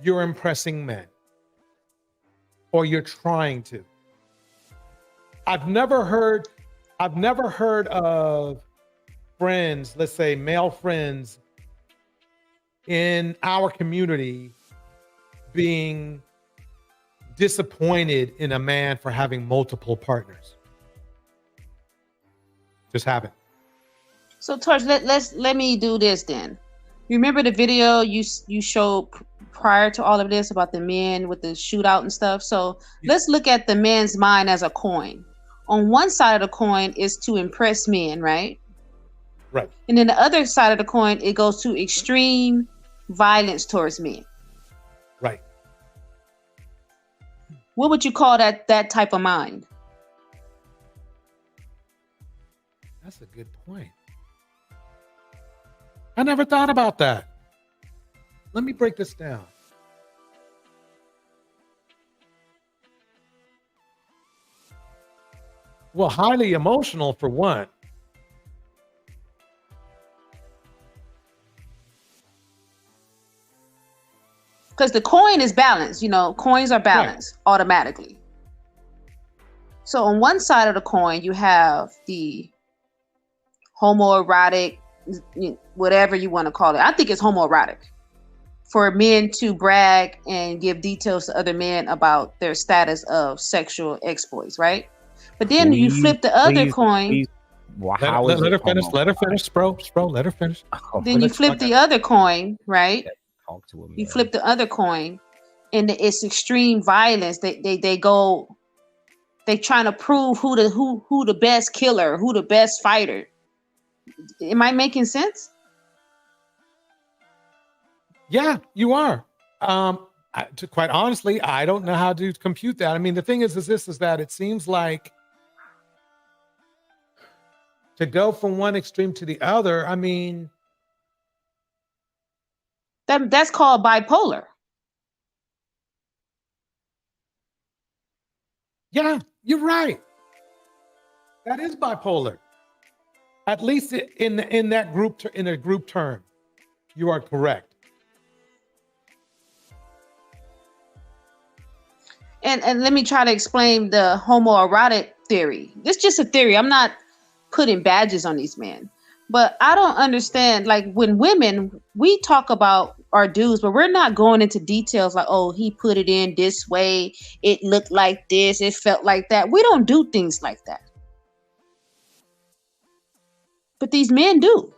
you're impressing men. Or you're trying to. I've never heard of friends, let's say male friends in our community being disappointed in a man for having multiple partners. Just haven't. So Torch, let me do this then. You remember the video you showed prior to all of this about the men with the shootout and stuff? So let's look at the man's mind as a coin. On one side of the coin is to impress men, right? Right. And then the other side of the coin, it goes to extreme violence towards men. Right. What would you call that type of mind? That's a good point. I never thought about that. Let me break this down. Well, highly emotional for one. Because the coin is balanced, coins are balanced automatically. So on one side of the coin, you have the homoerotic, whatever you want to call it. I think it's homoerotic for men to brag and give details to other men about their status of sexual exploits, right? But then you flip the other coin. Let her finish. Let her finish, bro. Let her finish. Then you flip the other coin, right? Talk to him. You flip the other coin, and it's extreme violence. They go. They trying to prove who the best killer, who the best fighter. Am I making sense? Yeah, you are. Quite honestly, I don't know how to compute that. I mean, the thing is that it seems like to go from one extreme to the other. I mean, that's called bipolar. Yeah, you're right. That is bipolar. At least in that group, in a group term, you are correct. And let me try to explain the homoerotic theory. This is just a theory. I'm not putting badges on these men. But I don't understand, like when women, we talk about our dudes, but we're not going into details like, oh, he put it in this way. It looked like this. It felt like that. We don't do things like that. But these men do.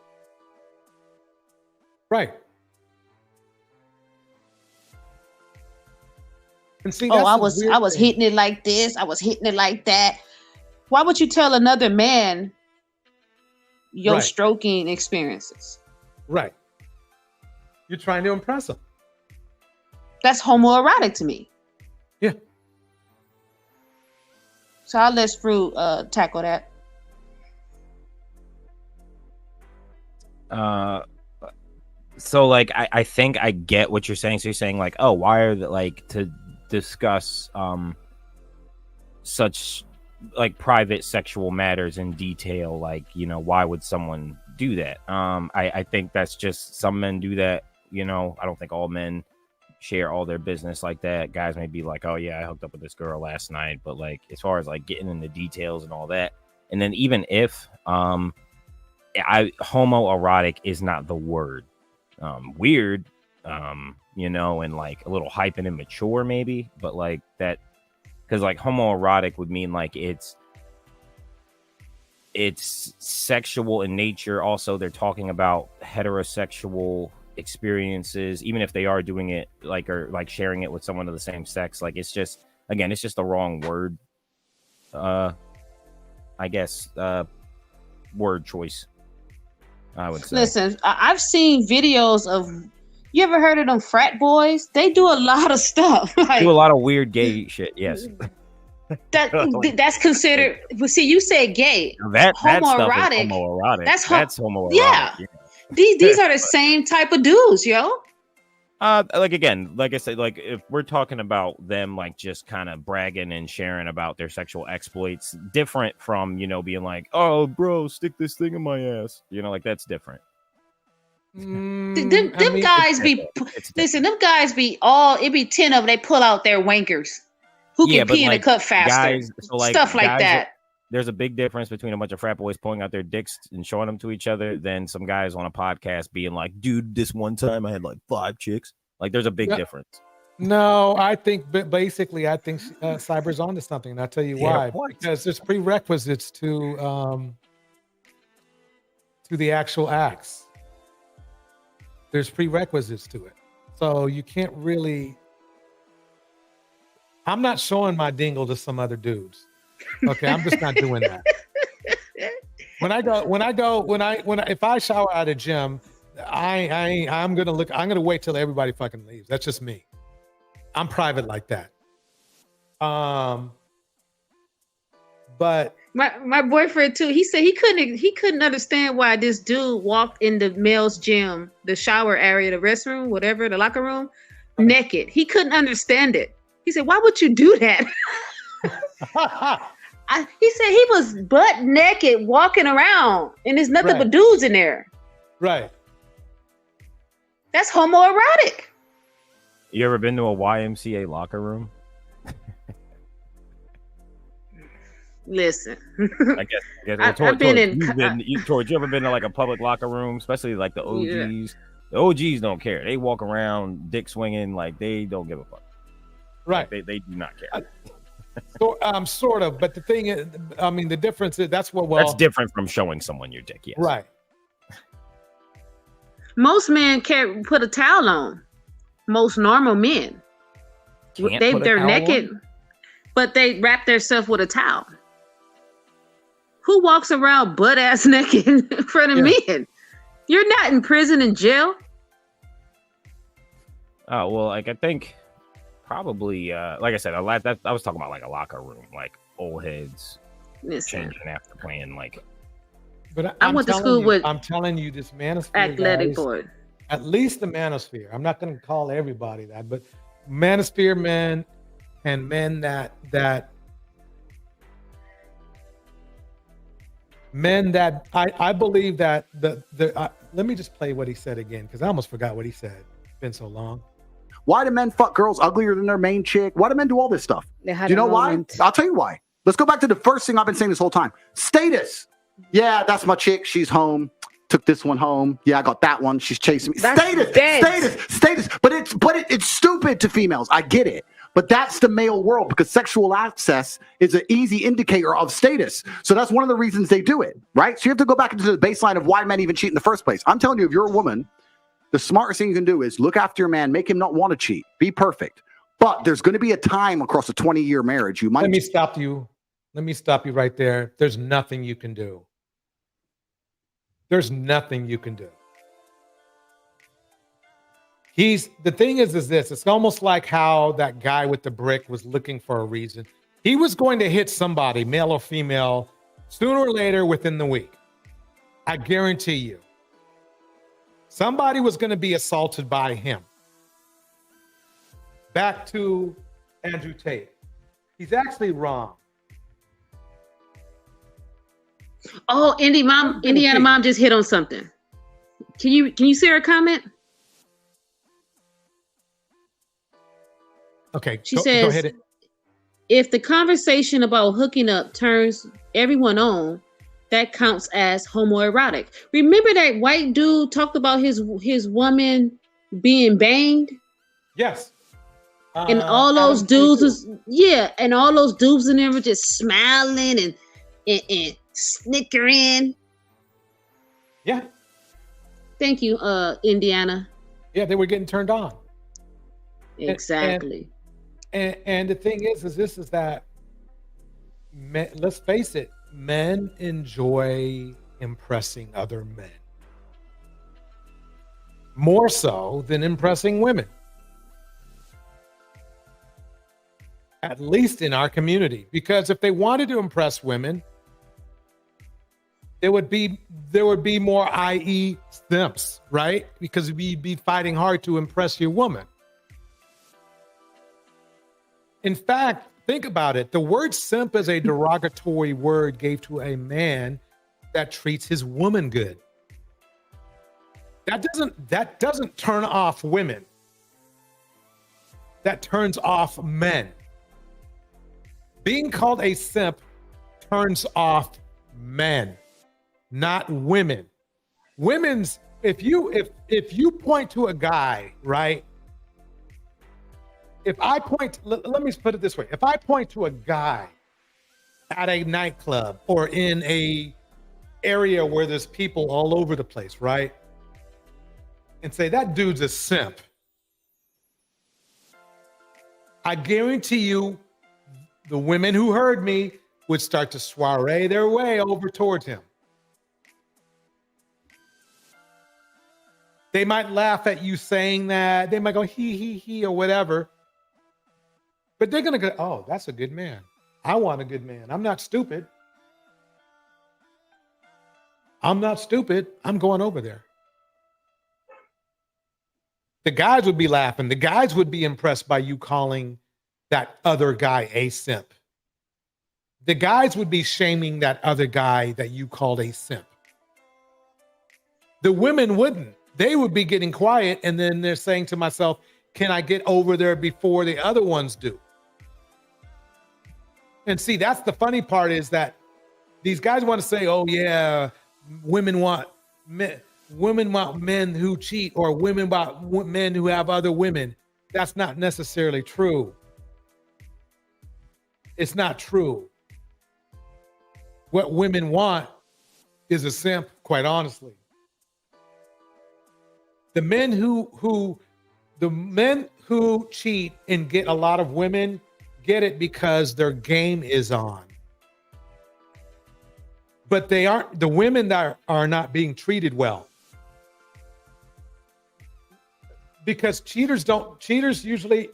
Right. And see, I was hitting it like this. I was hitting it like that. Why would you tell another man your stroking experiences? Right. You're trying to impress him. That's homoerotic to me. Yeah. So I'll let Fruit tackle that. So like I think I get what you're saying. So you're saying like, oh, why are they like to discuss such like private sexual matters in detail? Like, why would someone do that? I think that's just some men do that. I don't think all men share all their business like that. Guys may be like, oh yeah, I hooked up with this girl last night, but like as far as like getting into details and all that, and then even if homoerotic is not the word, weird, and like a little hype and immature maybe, but like that, because like homoerotic would mean like it's sexual in nature. Also, they're talking about heterosexual experiences, even if they are doing it like or like sharing it with someone of the same sex. Like it's just the wrong word. I guess word choice, I would say. Listen, I've seen videos of. You ever heard of them frat boys? They do a lot of stuff. Like, do a lot of weird gay shit. Yes. That's considered. Well, see, you said gay. That homoerotic. Homoerotic. That's homoerotic. Yeah. These are the same type of dudes, yo. Like again, like I said, like if we're talking about them like just kind of bragging and sharing about their sexual exploits, different from being like, oh bro, stick this thing in my ass. Like that's different. Them guys be all, it be 10 of them. They pull out their wankers who can pee in a cup faster. Stuff like that. there's a big difference between a bunch of frat boys pulling out their dicks and showing them to each other than some guys on a podcast being like, dude, this one time I had like 5 chicks. Like, there's a big difference. No, I think basically, I think Cyber's onto something. And I'll tell you why. Because there's prerequisites to the actual acts. There's prerequisites to it. So you can't really. I'm not showing my dingle to some other dudes. Okay, I'm just not doing that. If I shower at a gym, I'm gonna wait till everybody fucking leaves. That's just me. I'm private like that. But my boyfriend too, he said he couldn't understand why this dude walked in the male's gym, the shower area, the restroom, whatever, the locker room, naked. He couldn't understand it. He said, why would you do that? He said he was butt naked walking around and there's nothing but dudes in there. Right. That's homoerotic. You ever been to a YMCA locker room? Listen. I guess I've been in. George, you ever been to like a public locker room, especially like the OGs? Yeah. The OGs don't care. They walk around dick swinging like they don't give a fuck. Right. Like, they do not care. Sort of. But the thing is, I mean, the difference is that's that's different from showing someone your dick. Yes. Right. Most men can't put a towel on. Most normal men. They're naked, but they wrap themselves with a towel. Who walks around butt ass naked in front of men? You're not in prison and jail. Oh, well, like I think probably, like I said, I was talking about like a locker room, like old heads changing after playing like. But I went to school with. I'm telling you, this Manosphere athletic guys, boy. At least the Manosphere. I'm not going to call everybody that, but Manosphere men and men that I believe that let me just play what he said again because I almost forgot what he said. It's been so long. Why do men fuck girls uglier than their main chick? Why do men do all this stuff? Do you know why? I'll tell you why. Let's go back to the first thing I've been saying this whole time. Status. Yeah, that's my chick. She's home. Took this one home. Yeah, I got that one. She's chasing me. Status. But it's stupid to females. I get it. But that's the male world because sexual access is an easy indicator of status. So that's one of the reasons they do it, right? So you have to go back into the baseline of why men even cheat in the first place. I'm telling you, if you're a woman, the smartest thing you can do is look after your man, make him not want to cheat, be perfect. But there's going to be a time across a 20-year marriage you might. Let me stop you right there. There's nothing you can do. There's nothing you can do. The thing is this. It's almost like how that guy with the brick was looking for a reason. He was going to hit somebody, male or female, sooner or later within the week. I guarantee you. Somebody was going to be assaulted by him. Back to Andrew Tate. He's actually wrong. Oh, Indiana mom just hit on something. Can you see her comment? Okay, she says, go ahead. If the conversation about hooking up turns everyone on, that counts as homoerotic. Remember that white dude talked about his woman being banged? Yes. And all those dudes and all those dudes in there were just smiling and snickering. Yeah. Thank you, Indiana. Yeah, they were getting turned on. Exactly. And the thing is that men, let's face it, men enjoy impressing other men more so than impressing women. At least in our community, because if they wanted to impress women, there would be more i.e. simps, right? Because we'd be fighting hard to impress your woman. In fact, think about it. The word simp is a derogatory word gave to a man that treats his woman good. That doesn't turn off women. That turns off men. Being called a simp turns off men, not women. Women's, if you point to a guy, right? If I point, let me put it this way. If I point to a guy at a nightclub or in a area where there's people all over the place, right? And say, that dude's a simp. I guarantee you, the women who heard me would start to soiree their way over towards him. They might laugh at you saying that. They might go, he, or whatever. But they're going to go, oh, that's a good man. I want a good man. I'm not stupid. I'm not stupid. I'm going over there. The guys would be laughing. The guys would be impressed by you calling that other guy a simp. The guys would be shaming that other guy that you called a simp. The women wouldn't. They would be getting quiet, and then they're saying to myself, can I get over there before the other ones do? And see, that's the funny part, is that these guys want to say, oh yeah, women want men who cheat, or women want men who have other women. That's not necessarily true. It's not true. What women want is a simp, quite honestly. The men who cheat and get a lot of women get it because their game is on. But they aren't, the women that are not being treated well. Because cheaters usually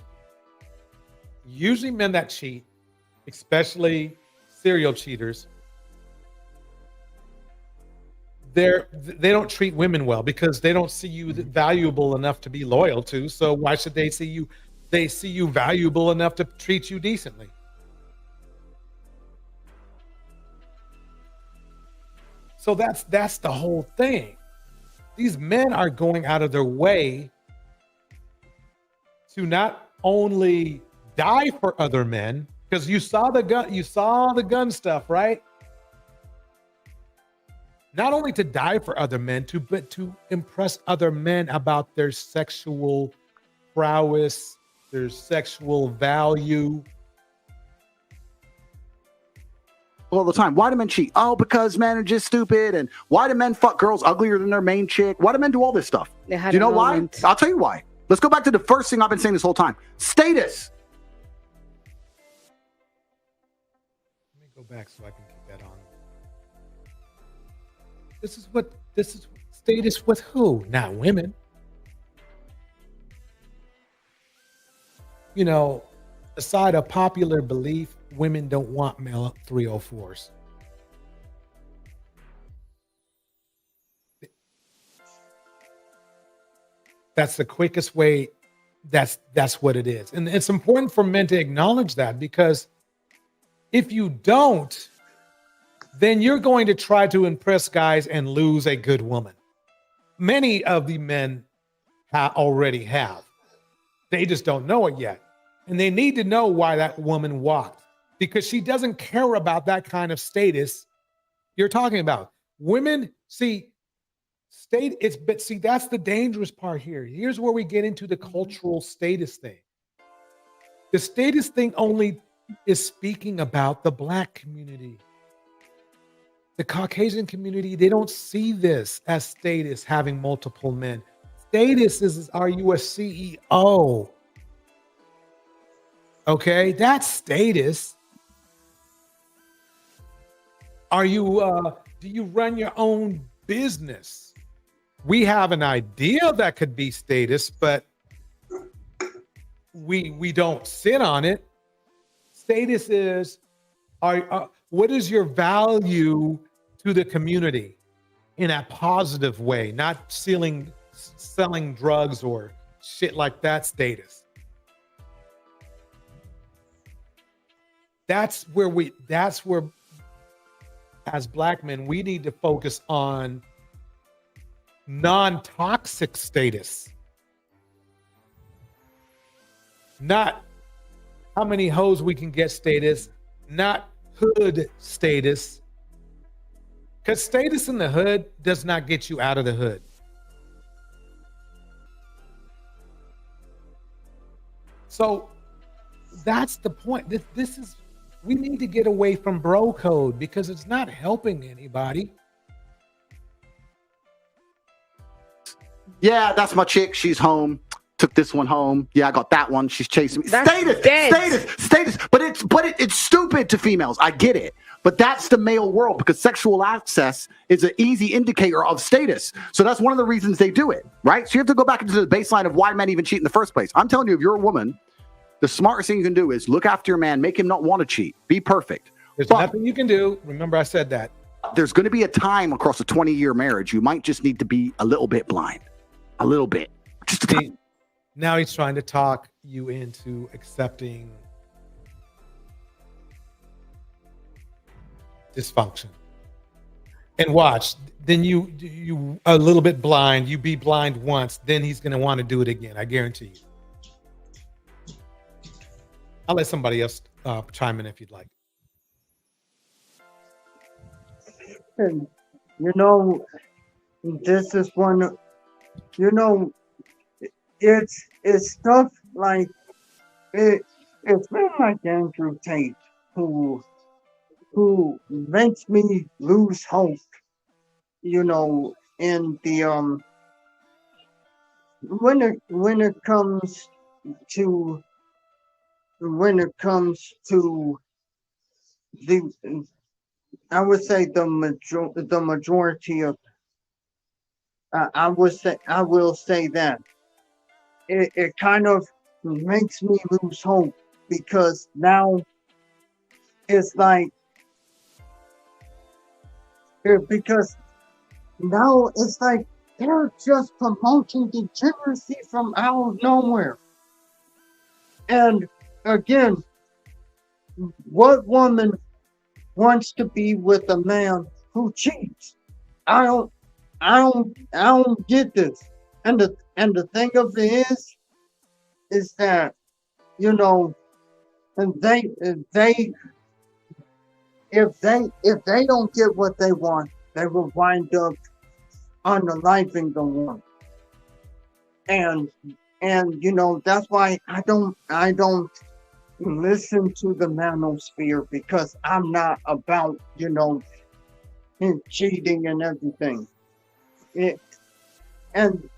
men that cheat, especially serial cheaters, they don't treat women well because they don't see you valuable enough to be loyal to. So why should they see you? They see you valuable enough to treat you decently. So that's the whole thing. These men are going out of their way to not only die for other men, because you saw the gun stuff, right? Not only to die for other men, but to impress other men about their sexual prowess, their sexual value. All the time. Why do men cheat? Oh, because men are just stupid. And why do men fuck girls uglier than their main chick? Why do men do all this stuff? Do you know why? I'll tell you why. Let's go back to the first thing I've been saying this whole time. Status. Let me go back so I can keep that on. This is status with who? Not women. You know, aside a popular belief, women don't want male 304s. That's the quickest way. That's what it is. And it's important for men to acknowledge that, because if you don't, then you're going to try to impress guys and lose a good woman. Many of the men already have. They just don't know it yet. And they need to know why that woman walked, because she doesn't care about that kind of status you're talking about. Women, that's the dangerous part here. Here's where we get into the cultural status thing. The status thing only is speaking about the Black community. The Caucasian community, they don't see this as status, having multiple men. Status is, are you a CEO? Okay, that's status. Are you, do you run your own business? We have an idea that could be status, but we don't sit on it. Status is, what is your value to the community in a positive way, not selling drugs or shit like that status. That's where as Black men, we need to focus on non-toxic status. Not how many hoes we can get status, not hood status, because status in the hood does not get you out of the hood. So that's the point. This is, we need to get away from bro code because it's not helping anybody. Yeah, that's my chick. She's home. Took this one home. Yeah, I got that one. She's chasing me. That's Status. But it's stupid to females. I get it. But that's the male world because sexual access is an easy indicator of status. So that's one of the reasons they do it, right? So you have to go back into the baseline of why men even cheat in the first place. I'm telling you, if you're a woman, the smartest thing you can do is look after your man, make him not want to cheat, be perfect. There's nothing you can do. Remember, I said that. There's going to be a time across a 20-year marriage you might just need to be a little bit blind. A little bit. Just now he's trying to talk you into accepting dysfunction. And watch, then you a little bit blind, you be blind once, then he's going to want to do it again. I guarantee you. I'll let somebody else chime in if you'd like. And, you know, this is one, you know, it's stuff like, it's men like Andrew Tate who makes me lose hope, you know, in the, when it comes to the, I would say the majority of, I will say that it kind of makes me lose hope because now it's like, because now it's like they're just promoting degeneracy from out of nowhere. And again, what woman wants to be with a man who cheats? I don't get this. And the thing of it is that, you know, and if they don't get what they want, they will wind up unaliving the one. And you know, that's why I don't listen to the Manosphere, because I'm not about, you know, cheating and everything. And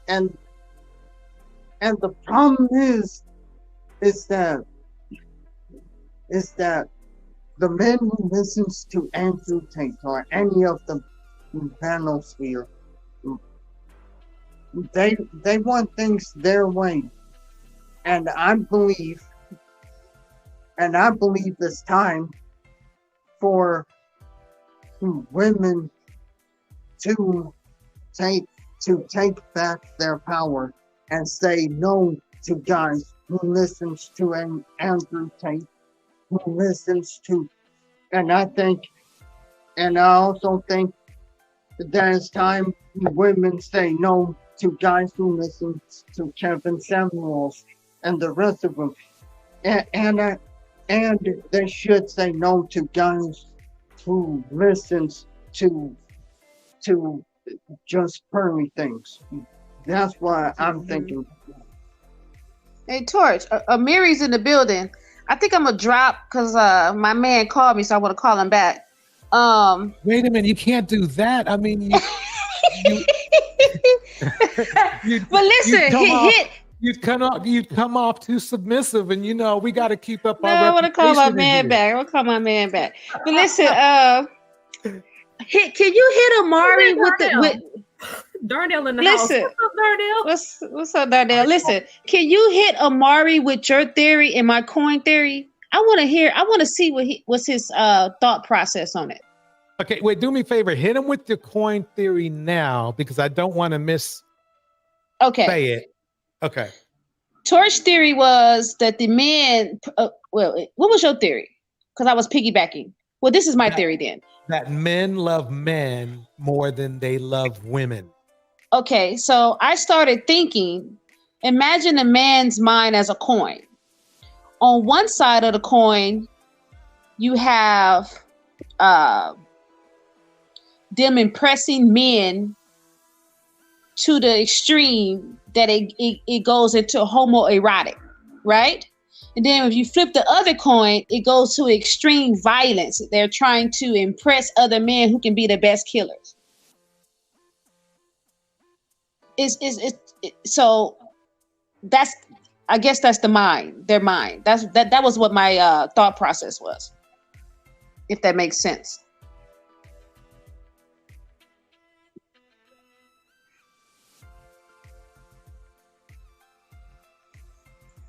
the problem is that the men who listens to Andrew Tate or any of the Manosphere, they want things their way. And I believe it's time for women to take back their power and say no to guys who listens to Andrew Tate, who listens to, and I also think that it's time women say no to guys who listen to Kevin Samuels and the rest of them, and they should say no to guys who listens to just pearly things. That's why I'm thinking. Hey, Torch, Amiri's in the building. I think I'm gonna drop because my man called me, so I want to call him back. Wait a minute, you can't do that. I mean, but listen, you'd come off too submissive, and you know we got to keep up our. I want to call my man back. I want to call my man back. But listen, can you hit Amari with Darnell in the listen, house? What's up, Darnell? What's up, Darnell? Listen, can you hit Amari with your theory and my coin theory? I want to see what's his thought process on it. Okay, wait, do me a favor. Hit him with your coin theory now, because I don't want to say it. Okay. Torch theory was that the men, what was your theory? Because I was piggybacking. Well, this is my theory then. That men love men more than they love women. Okay, so I started thinking, imagine a man's mind as a coin. On one side of the coin, you have them impressing men to the extreme that it goes into homoerotic, right? And then if you flip the other coin, it goes to extreme violence. They're trying to impress other men who can be the best killers. So that's, I guess that's their mind. That was what my thought process was, if that makes sense.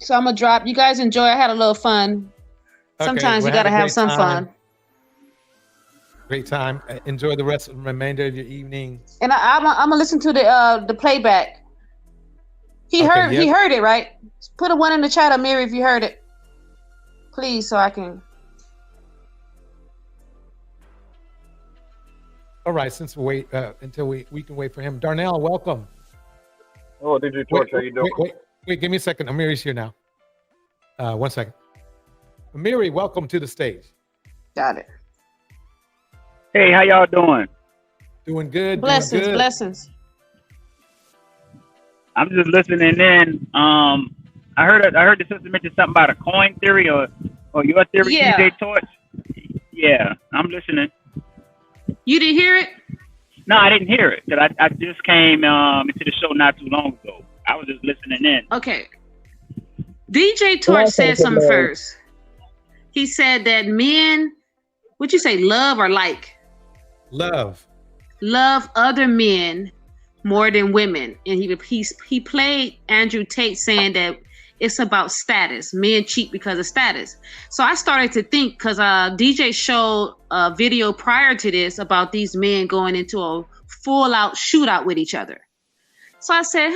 So I'm gonna drop. You guys enjoy. I had a little fun. Sometimes you gotta have some fun. Great time. Enjoy the rest of the remainder of your evening. And I'm gonna listen to the playback. He heard it, right? Put a 1 in the chat, Amiri, if you heard it, please, so I can. All right, since we wait until we can wait for him. Darnell, welcome. Oh, DJ Torch, how you doing? Wait, give me a second. Amiri's here now. 1 second. Amiri, welcome to the stage. Got it. Hey, how y'all doing? Doing good. Blessings, doing good. blessings. I'm just listening in. I heard the sister mention something about a coin theory or your theory, Yeah. DJ Torch. Yeah, I'm listening. You didn't hear it? No, I didn't hear it because I just came into the show not too long ago. I was just listening in. Okay. DJ Torch said something first. He said that men, what'd you say, love or like? Love Other men more than women. And he played Andrew Tate saying that it's about status. Men cheat because of status. So I started to think, because DJ showed a video prior to this about these men going into a full-out shootout with each other. So I said,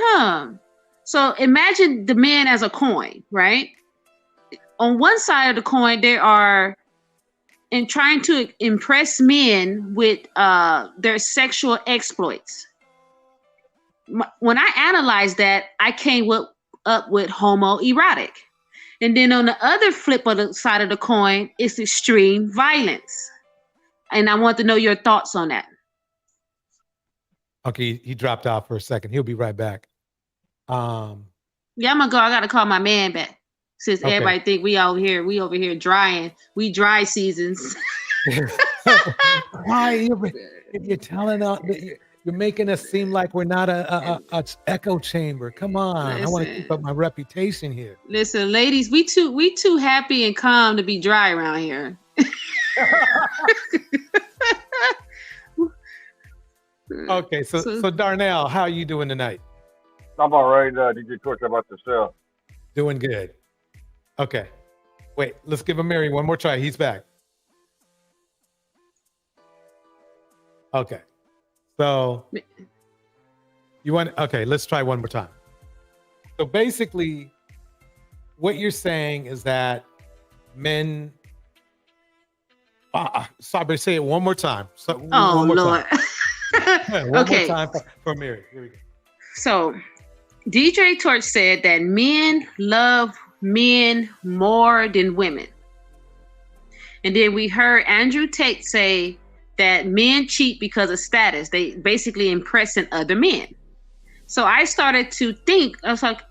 So imagine the men as a coin, right? On one side of the coin, they are in trying to impress men with their sexual exploits. When I analyzed that, I came up with homoerotic. And then on the other flip of the side of the coin, it's extreme violence. And I want to know your thoughts on that. Okay, he dropped out for a second. He'll be right back. Yeah, I'm gonna go. I gotta call my man back. Since everybody think we over here drying. We dry seasons. Why you're telling us that you're making us seem like we're not a echo chamber. Come on. I want to keep up my reputation here. Listen, ladies, we too happy and calm to be dry around here. Okay, so Darnell, how are you doing tonight? I'm all right, DJ Torch. How about yourself? Doing good. Okay. Wait, let's give Amiri one more try. He's back. Okay. So let's try one more time. So basically, what you're saying is that men. Sorry, say it one more time. Oh, Lord. One more time for Mary. Here we go. So, DJ Torch said that men love men more than women. And then we heard Andrew Tate say that men cheat because of status. They basically impressing other men. So I started to think,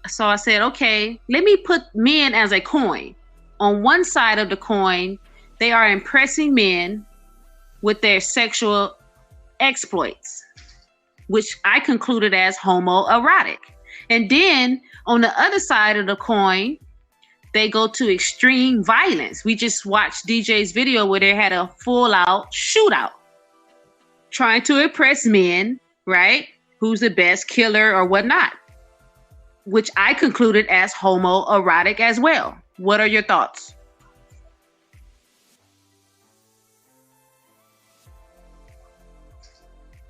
so I said, okay, let me put men as a coin. On one side of the coin, they are impressing men with their sexual exploits, which I concluded as homoerotic. And then on the other side of the coin, they go to extreme violence. We just watched DJ's video where they had a full-out shootout, trying to impress men, right? Who's the best killer or whatnot, which I concluded as homoerotic as well. What are your thoughts?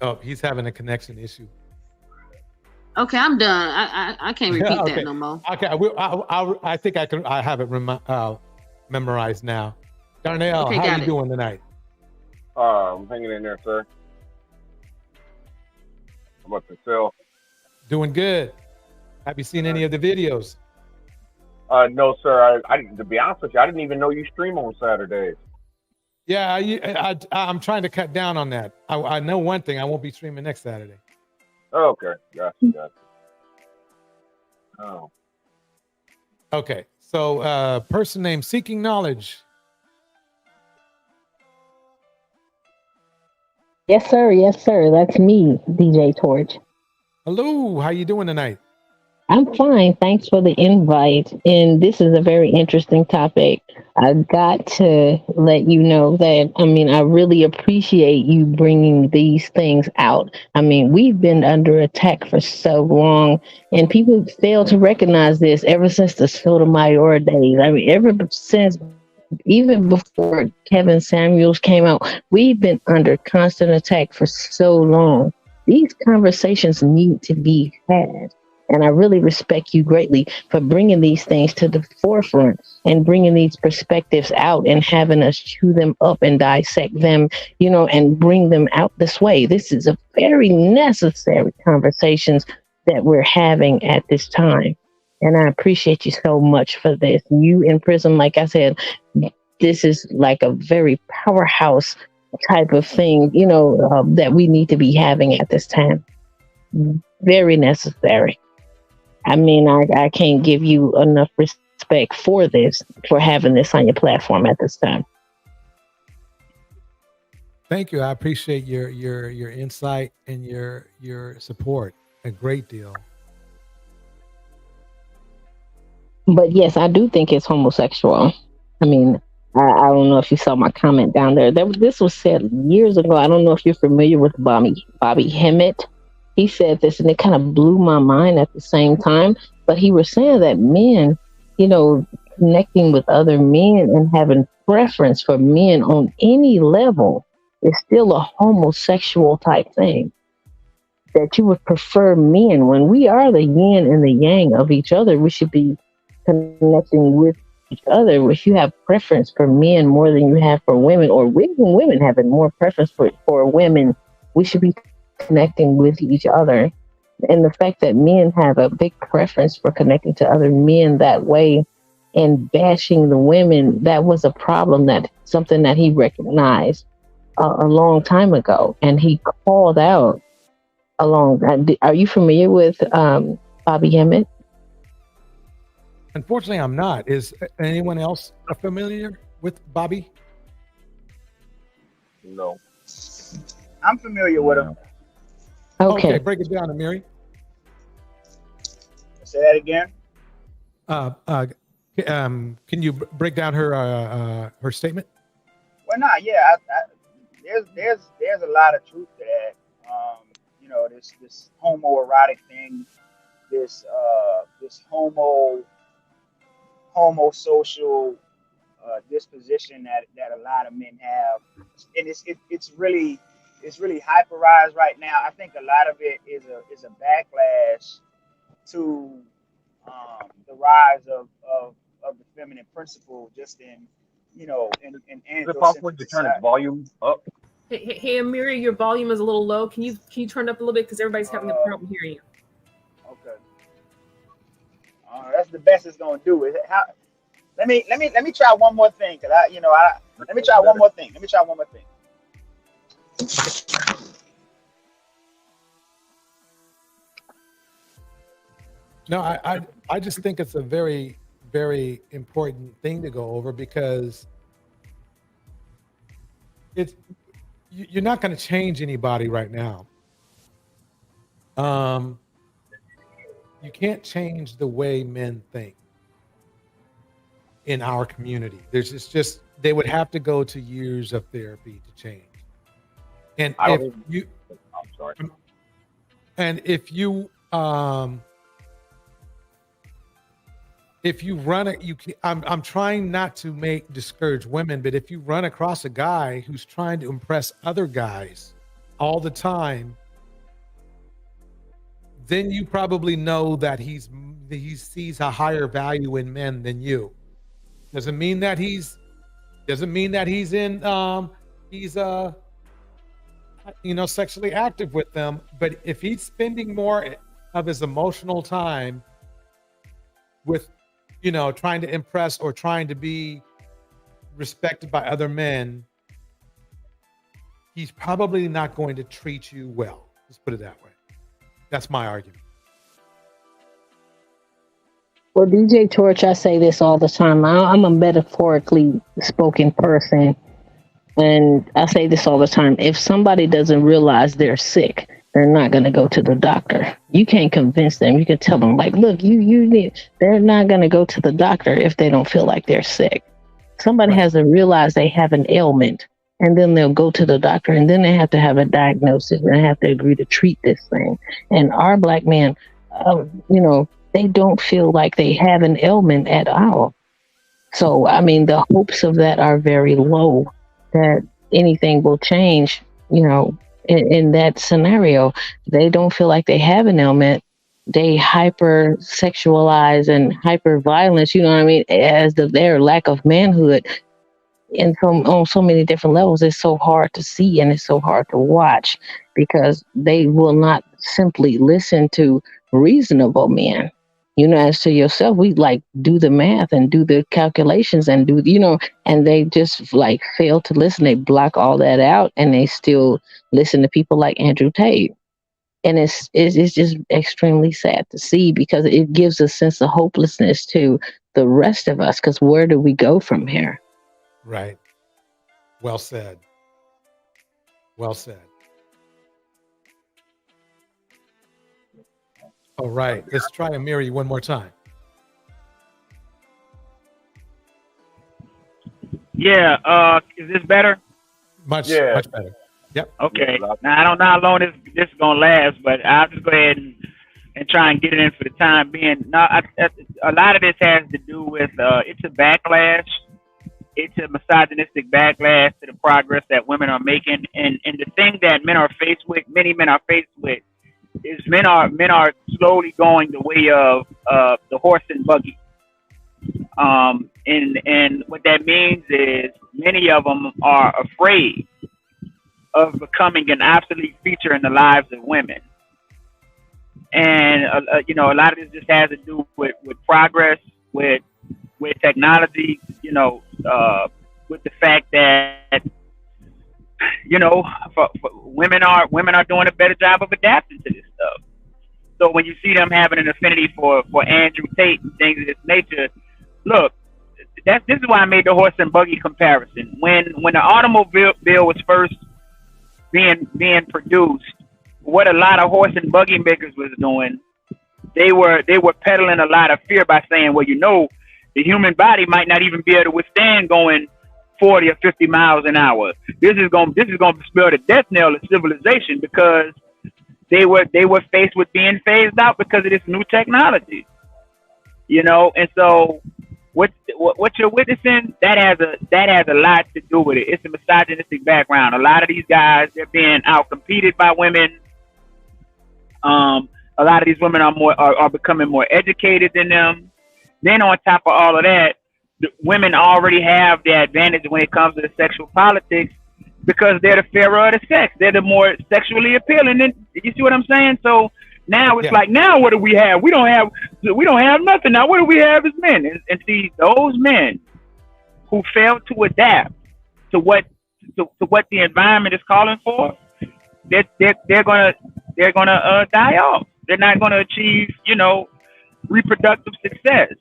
Oh, he's having a connection issue. Okay, I'm done. I can't repeat Okay. that no more. Okay, I think I have it memorized now. Darnell, Okay, how got you it. doing tonight? I'm hanging in there, sir. How about yourself? Doing good. Have you seen any of the videos? No, sir. I to be honest with you, I didn't even know you stream on Saturdays. Yeah, I'm trying to cut down on that. I know one thing. I won't be streaming next Saturday. Oh, okay. Gotcha. Oh. Okay. So person named Seeking Knowledge. Yes, sir. Yes, sir. That's me, DJ Torch. Hello. How you doing tonight? I'm fine. Thanks for the invite. And this is a very interesting topic. I got to let you know that, I mean, I really appreciate you bringing these things out. I mean, we've been under attack for so long, and people fail to recognize this ever since the Sotomayor days. I mean, ever since, even before Kevin Samuels came out, we've been under constant attack for so long. These conversations need to be had. And I really respect you greatly for bringing these things to the forefront and bringing these perspectives out and having us chew them up and dissect them, you know, and bring them out this way. This is a very necessary conversations that we're having at this time. And I appreciate you so much for this. You in prison, like I said, this is like a very powerhouse type of thing, you know, that we need to be having at this time. Very necessary. I mean, I can't give you enough respect for this, for having this on your platform at this time. Thank you. I appreciate your insight and your support a great deal. But yes, I do think it's homosexual. I mean, I don't know if you saw my comment down there. This was said years ago. I don't know if you're familiar with Bobby Hemmett. He said this, and it kind of blew my mind at the same time. But he was saying that men, you know, connecting with other men and having preference for men on any level is still a homosexual type thing. That you would prefer men. When we are the yin and the yang of each other, we should be connecting with each other. If you have preference for men more than you have for women, or women having more preference for women, we should be connecting with each other. And the fact that men have a big preference for connecting to other men that way and bashing the women, that was a problem, that something that he recognized a long time ago, and he called out are you familiar with Bobby Hemmett? Unfortunately, I'm not. Is anyone else familiar with Bobby? No. I'm familiar with him. Okay, break it down, Amiri. Say that again. Can you break down her statement? Well, no, yeah, there's a lot of truth to that. You know, this homoerotic thing, this homosocial disposition that a lot of men have, and it's really hyperized right now. I think a lot of it is a backlash to the rise of the feminine principle, just in, you know, in Is it possible to turn its volume up? Hey, Amiri, your volume is a little low. Can you turn it up a little bit, because everybody's having a problem hearing you? Okay. That's the best it's gonna do. Is it how? Let me try one more thing, cause let me try one more thing. No, I just think it's a very, very important thing to go over, because you're not going to change anybody right now. You can't change the way men think in our community. There's just they would have to go to years of therapy to change. And if you run it, I'm trying not to discourage women, but if you run across a guy who's trying to impress other guys all the time, then you probably know that he sees a higher value in men than you. Doesn't mean that he's sexually active with them, but if he's spending more of his emotional time with, trying to impress or trying to be respected by other men, he's probably not going to treat you well. Let's put it that way. That's my argument. Well, DJ Torch, I say this all the time. I'm a metaphorically spoken person. And I say this all the time. If somebody doesn't realize they're sick, they're not going to go to the doctor. You can't convince them. You can tell them, like, look, you need, they're not going to go to the doctor if they don't feel like they're sick. Somebody has to realize they have an ailment, and then they'll go to the doctor, and then they have to have a diagnosis, and they have to agree to treat this thing. And our black men, they don't feel like they have an ailment at all. So, I mean, the hopes of that are very low that anything will change, in that scenario. They don't feel like they have an ailment. They hyper sexualize and hyper violence, as their lack of manhood. And on so many different levels, it's so hard to see and it's so hard to watch because they will not simply listen to reasonable men. As to yourself, we do the math and do the calculations and and they just fail to listen. They block all that out and they still listen to people like Andrew Tate. And it's just extremely sad to see because it gives a sense of hopelessness to the rest of us. Because where do we go from here? Right. Well said. Well said. All right. Let's try Amiri one more time. Yeah. Is this better? Much better. Yep. Okay. Now I don't know how long this is gonna last, but I'll just go ahead and try and get it in for the time being. Now, a lot of this has to do with it's a backlash. It's a misogynistic backlash to the progress that women are making, and the thing that many men are faced with, is men are slowly going the way of the horse and buggy. And what that means is many of them are afraid of becoming an obsolete feature in the lives of women. And a lot of this just has to do with progress, with technology, with the fact that women are doing a better job of adapting to this stuff. So when you see them having an affinity for Andrew Tate and things of this nature, look, this is why I made the horse and buggy comparison. When the automobile was first being produced, what a lot of horse and buggy makers was doing, they were peddling a lot of fear by saying, well, the human body might not even be able to withstand going 40 or 50 miles an hour. This is going to spell the death knell of civilization because they were faced with being phased out because of this new technology. And so what you're witnessing, that has a lot to do with it. It's a misogynistic background. A lot of these guys, they're being outcompeted by women. A lot of these women are becoming more educated than them. Then on top of all of that, the women already have the advantage when it comes to the sexual politics because they're the fairer of the sex. They're the more sexually appealing. You see what I'm saying? So now it's now what do we have? We don't have nothing. Now what do we have as men? And see, those men who fail to adapt to what the environment is calling for, they're gonna die off. They're not gonna achieve, reproductive success.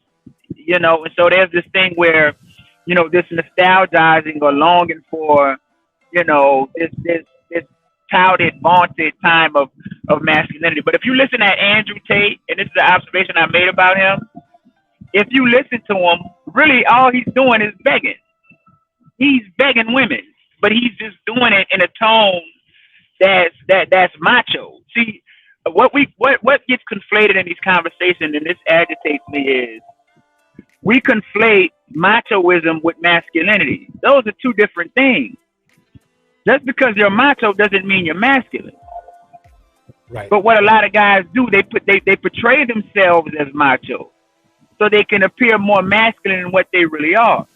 And so there's this thing where, this nostalgizing or longing for, this touted, vaunted time of masculinity. But if you listen at Andrew Tate, and this is the observation I made about him, if you listen to him, really all he's doing is begging. He's begging women, but he's just doing it in a tone that's macho. See, what gets conflated in these conversations, and this agitates me, is we conflate machoism with masculinity. Those are two different things. Just because you're macho doesn't mean you're masculine. Right. But what a lot of guys do, they portray themselves as macho so they can appear more masculine than what they really are.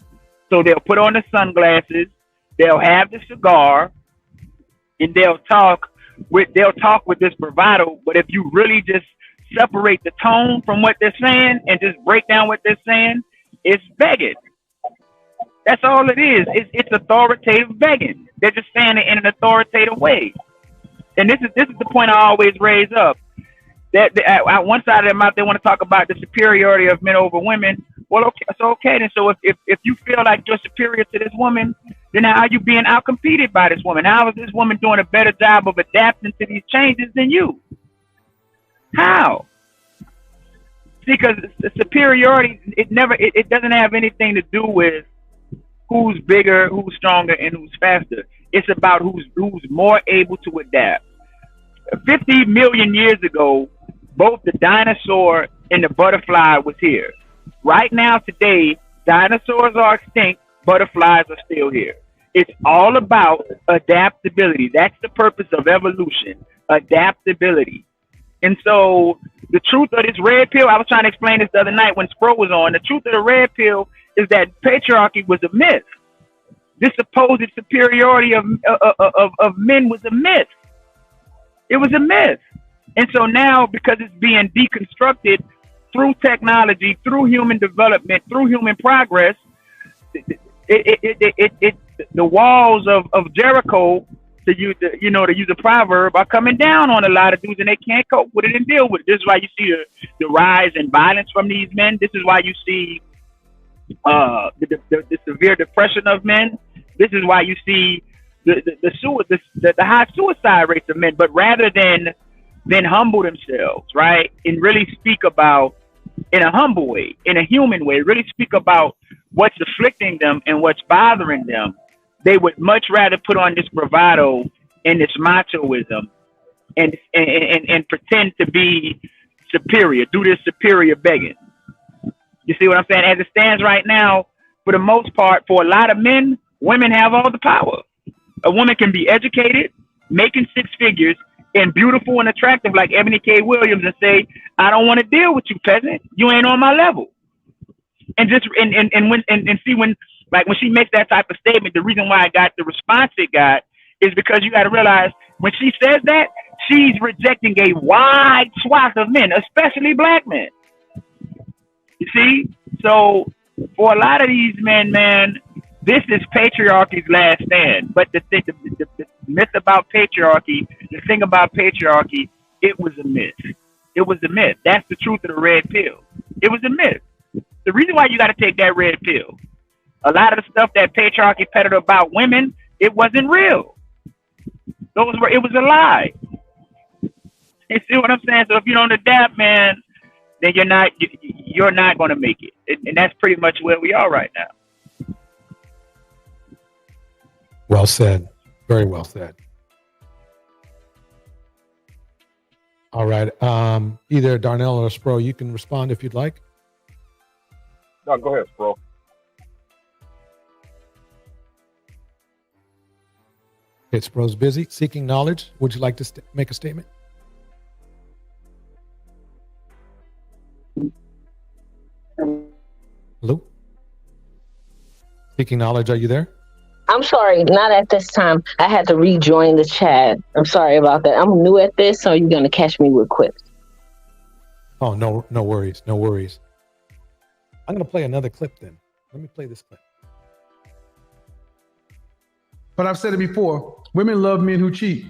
So they'll put on the sunglasses, they'll have the cigar, and they'll talk with this bravado. But if you really just separate the tone from what they're saying and just break down what they're saying, it's begging. That's all it is. It's authoritative begging. They're just saying it in an authoritative way. And this is the point I always raise up. That at one side of their mouth they want to talk about the superiority of men over women. Well, okay then. So if you feel like you're superior to this woman, then how are you being outcompeted by this woman? How is this woman doing a better job of adapting to these changes than you? How? Because the superiority, it doesn't have anything to do with who's bigger, who's stronger, and who's faster. It's about who's more able to adapt. 50 million years ago, both the dinosaur and the butterfly was here. Right now, today, dinosaurs are extinct, butterflies are still here. It's all about adaptability. That's the purpose of evolution, adaptability. And so the truth of this red pill, I was trying to explain this the other night when Spro was on. The truth of the red pill is that patriarchy was a myth. This supposed superiority of men was a myth. It was a myth. And so now, because it's being deconstructed through technology, through human development, through human progress, the walls of Jericho, to use a proverb, are coming down on a lot of dudes, and they can't cope with it and deal with it. This is why you see the rise in violence from these men. This is why you see the severe depression of men. This is why you see the high suicide rates of men. But rather than humble themselves, right, and really speak about, in a humble way, in a human way, really speak about what's afflicting them and what's bothering them, they would much rather put on this bravado and this machoism and pretend to be superior, do this superior begging. You see what I'm saying? As it stands right now, for the most part, for a lot of men, women have all the power. A woman can be educated, making six figures, and beautiful and attractive like Ebony K. Williams, and say, I don't want to deal with you, peasant. You ain't on my level. And just see when she makes that type of statement, the reason why I got the response it got is because you got to realize when she says that, she's rejecting a wide swath of men, especially black men. You see? So for a lot of these men, man, this is patriarchy's last stand. But the myth about patriarchy, the thing about patriarchy, it was a myth. It was a myth. That's the truth of the red pill. It was a myth. The reason why you got to take that red pill, a lot of the stuff that patriarchy peddled about women, it wasn't real. It was a lie. You see what I'm saying? So if you don't adapt, man, then you're not going to make it. And that's pretty much where we are right now. Well said. Very well said. All right. Either Darnell or Spro, you can respond if you'd like. No, go ahead, Spro. Okay, Spro's busy seeking knowledge. Would you like to make a statement? Hello? Seeking knowledge, are you there? I'm sorry, not at this time. I had to rejoin the chat. I'm sorry about that. I'm new at this, so you're going to catch me real quick. Oh, no worries. No worries. I'm going to play another clip then. Let me play this clip. But I've said it before, women love men who cheat.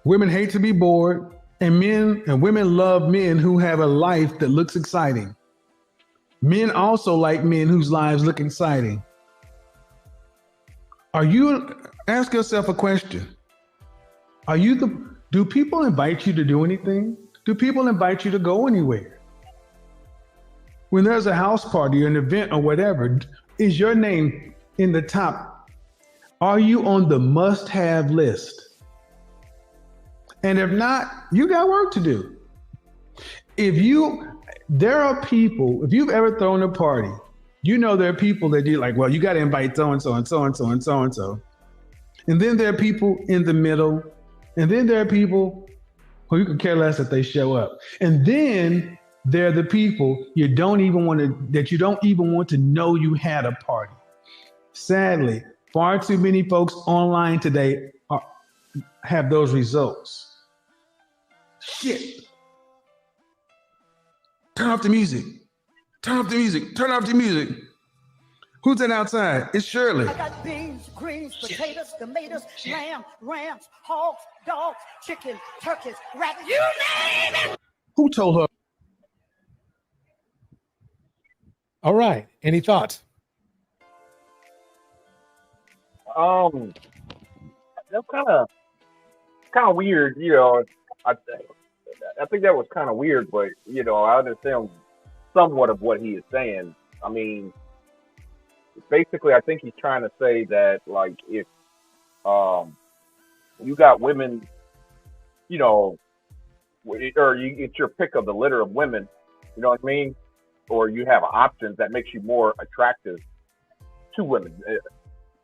Women hate to be bored, and women love men who have a life that looks exciting. Men also like men whose lives look exciting. Ask yourself a question. Do people invite you to do anything? Do people invite you to go anywhere? When there's a house party or an event or whatever, is your name in the top? Are you on the must-have list? And if not, you got work to do. There are people, if you've ever thrown a party, you know there are people that do like, well, you got to invite so-and-so and so-and-so and so-and-so. And then there are people in the middle. And then there are people who you could care less if they show up. And then there are the people that you don't even want to know you had a party. Sadly, far too many folks online today have those results. Shit. Turn off the music. Turn off the music. Turn off the music. Who's that outside? It's Shirley. I got beans, greens, potatoes, tomatoes, lamb, rams, hogs, dogs, chicken, turkeys, rabbits, you name it. Who told her? All right. Any thoughts? That's kind of weird, you know. I think that was kind of weird, but you know, I understand somewhat of what he is saying. I mean, basically, I think he's trying to say that, like, if you got women, you know, or it's your pick of the litter of women, you know what I mean, or you have options that makes you more attractive to women,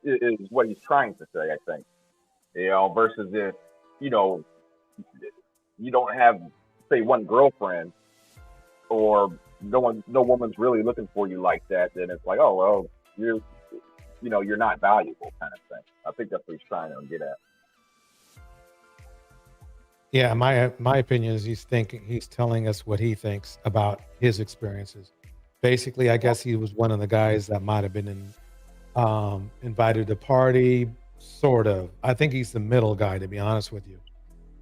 is what he's trying to say, I think. You know, versus if, you know, you don't have, say, one girlfriend, or no woman's really looking for you like that, then it's like, oh well, you're not valuable, kind of thing. I think that's what he's trying to get at. Yeah, my opinion is he's telling us what he thinks about his experiences. Basically, I guess he was one of the guys that might have been invited to party, sort of. I think he's the middle guy, to be honest with you.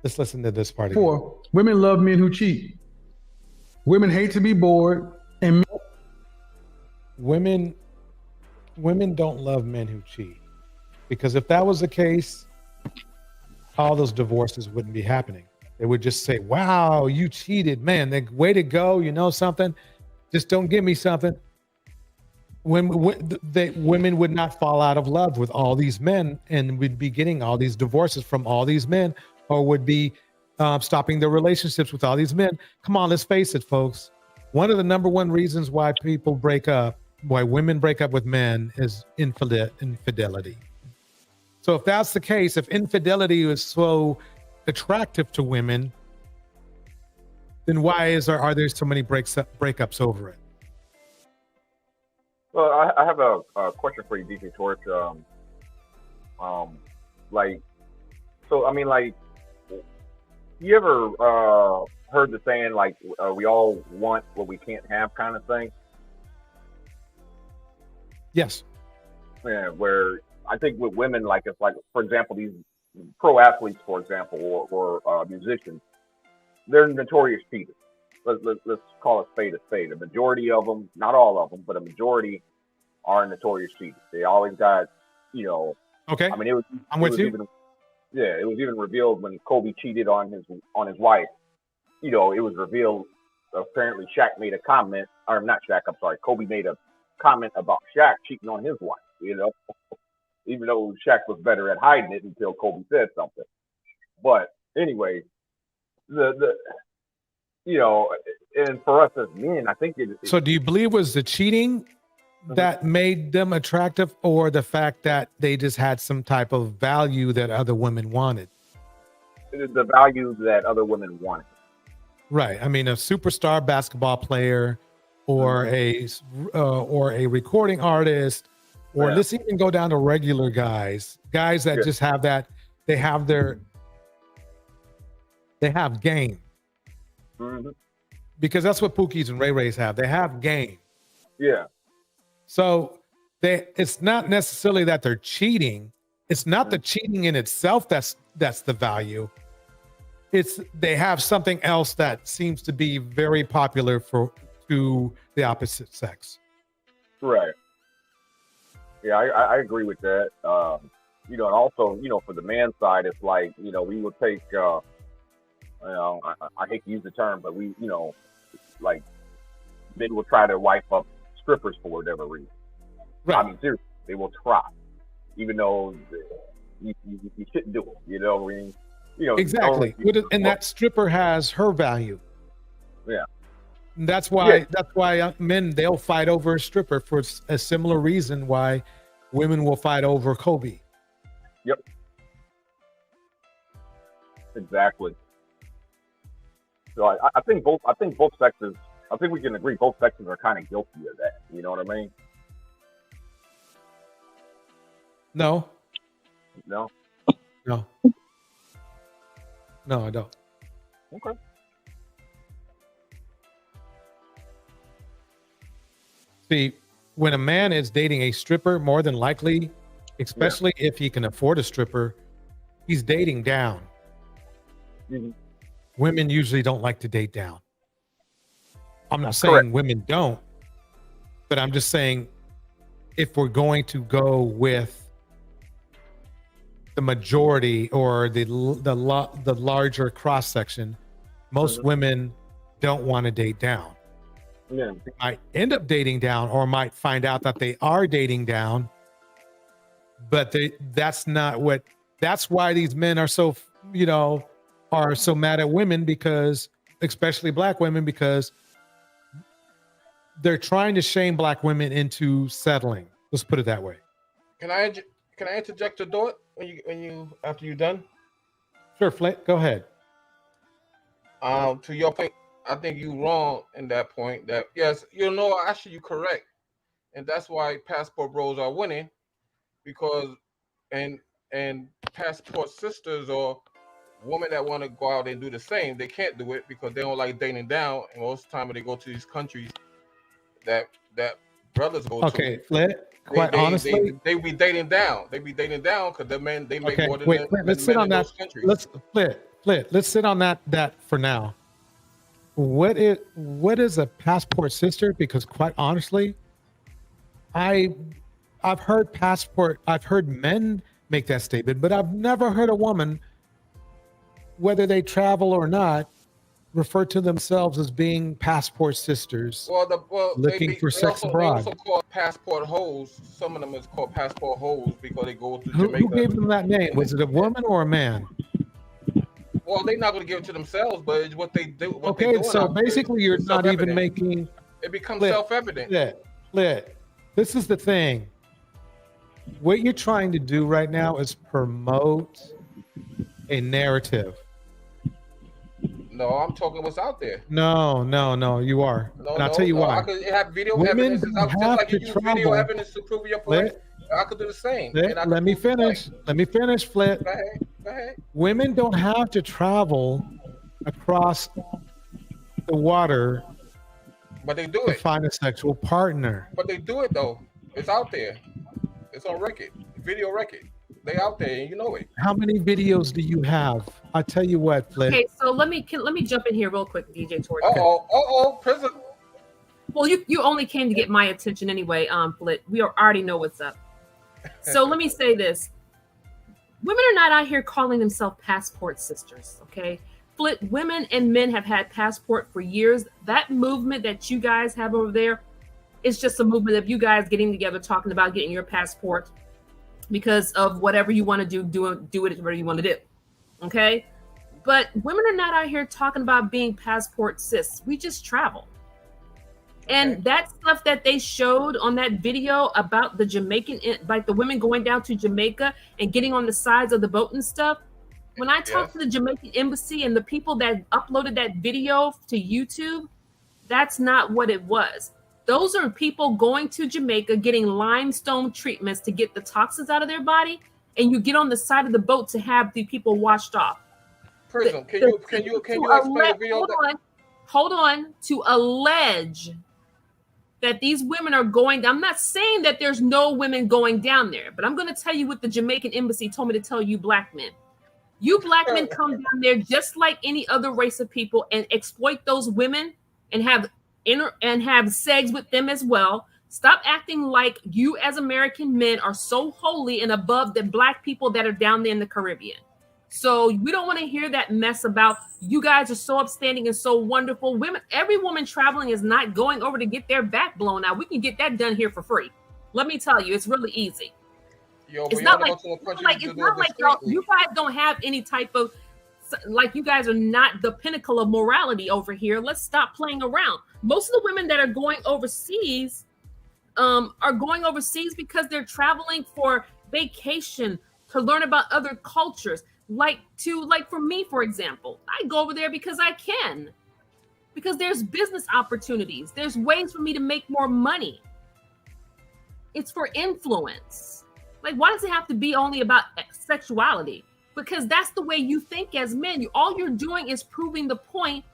Let's listen to this part again. 4, women love men who cheat. Women hate to be bored, and women don't love men who cheat, because if that was the case, all those divorces wouldn't be happening. They would just say, wow, you cheated, man, way to go, you know something, just don't give me something. Women would not fall out of love with all these men and would be getting all these divorces from all these men, or would be stopping their relationships with all these men. Come on, let's face it, folks. One of the number one reasons why women break up with men is infidelity. So if that's the case, if infidelity is so attractive to women, then why are there so many breakups over it? Well, I have a question for you, DJ Torch. You ever heard the saying, like, we all want what we can't have, kind of thing? Yes. Yeah, where I think with women, like, it's like, for example, these pro athletes, for example, or musicians, they're notorious cheaters. Let's call it spade a spade. A majority of them, not all of them, but a majority are notorious cheaters. They always got, you know. Okay. I mean, I'm with you. It was even revealed when Kobe cheated on his wife. You know, it was revealed. Apparently, Shaq made a comment, or not Shaq. I'm sorry, Kobe made a comment about Shaq cheating on his wife. You know, even though Shaq was better at hiding it until Kobe said something. But anyway, and for us as men, I think So do you believe it was the cheating that made them attractive, or the fact that they just had some type of value that other women wanted? The value that other women wanted. Right. I mean, a superstar basketball player, or a recording artist, or let's even go down to regular guys that just have that. They have game. Mm-hmm. Because that's what Pookies and Ray Rays have. They have game. Yeah. So it's not necessarily that they're cheating. It's not the cheating in itself that's the value. It's they have something else that seems to be very popular to the opposite sex. Right. Yeah, I agree with that. And also, for the man side, it's like, we will take, I hate to use the term, but we, like, men will try to wipe up strippers for whatever reason. Right. I mean, seriously, they will try, even though you shouldn't do it. You know what I mean? Exactly. And that stripper has her value. Yeah. And that's why men, they'll fight over a stripper for a similar reason why women will fight over Kobe. Yep. Exactly. So I think both sexes. I think we can agree both sexes are kind of guilty of that. You know what I mean? No. No. No. No, I don't. Okay. See, when a man is dating a stripper, more than likely, especially if he can afford a stripper, he's dating down. Mm-hmm. Women usually don't like to date down. I'm not saying women don't, but I'm just saying if we're going to go with the majority or the larger cross section, most women don't want to date down. Yeah. They might end up dating down or might find out that they are dating down, but that's why these men are so, are so mad at women, because especially black women, because they're trying to shame black women into settling. Let's put it that way. Can I interject a thought when you after you're done? Sure, Flint, go ahead. To your point, I think you're wrong in that point. That yes, actually you're correct, and that's why passport bros are winning, because and passport sisters or women that want to go out and do the same, they can't do it because they don't like dating down. And most of the time when they go to these countries that brothers go to. Okay, Flint, quite honestly, they be dating down. They be dating down because the men they make more than Flint, let's sit on that. Let's sit on that for now. What is a passport sister? Because quite honestly, I've heard men make that statement, but I've never heard a woman, whether they travel or not, refer to themselves as being passport sisters. Looking for sex abroad. They also call passport hoes. Some of them is called passport hoes because they go to Jamaica. Who gave them that name? Was it a woman or a man? Well, they're not going to give it to themselves, but it's what they do. Okay, so basically you're not even making... It becomes self-evident. This is the thing. What you're trying to do right now is promote a narrative. No, I'm talking what's out there. No, you are. And I'll tell you why. I could have video Women evidence. Just like you use video evidence to prove your point. I could do the same. Let me finish. Flint. Go ahead. Women don't have to travel across the water, but they do to find a sexual partner. But they do it though. It's out there. It's on record. Video record. They out there, and you know it. How many videos do you have? I'll tell you what, Flint. Okay, so let me jump in here real quick, DJ Tori. Prison. Well, you only came to get my attention anyway, Flint. We already know what's up. So let me say this. Women are not out here calling themselves passport sisters, okay? Flint, women and men have had passport for years. That movement that you guys have over there is just a movement of you guys getting together, talking about getting your passport because of whatever you want to do it whatever you want to do, okay? But women are not out here talking about being passport cis. We just travel. And that stuff that they showed on that video about the Jamaican, like the women going down to Jamaica and getting on the sides of the boat and stuff. When I talked to the Jamaican embassy and the people that uploaded that video to YouTube, that's not what it was. Those are people going to Jamaica, getting limestone treatments to get the toxins out of their body, and you get on the side of the boat to have the people washed off. Prism, can you explain the video? Hold on. To allege that these women are going, I'm not saying that there's no women going down there, but I'm going to tell you what the Jamaican embassy told me to tell you black men. You black men come down there just like any other race of people and exploit those women and have sex with them as well. Stop acting like you as American men are so holy and above the black people that are down there in the Caribbean. So we don't want to hear that mess about you guys are so upstanding and so wonderful. Women, every woman traveling is not going over to get their back blown out. We can get that done here for free. Let me tell you, it's really easy. It's not like you guys don't have any type of, like you guys are not the pinnacle of morality over here. Let's stop playing around. Most of the women that are going overseas because they're traveling for vacation, to learn about other cultures. Like for me, for example, I go over there because I can, because there's business opportunities. There's ways for me to make more money. It's for influence. Like, why does it have to be only about sexuality? Because that's the way you think as men. All you're doing is proving the point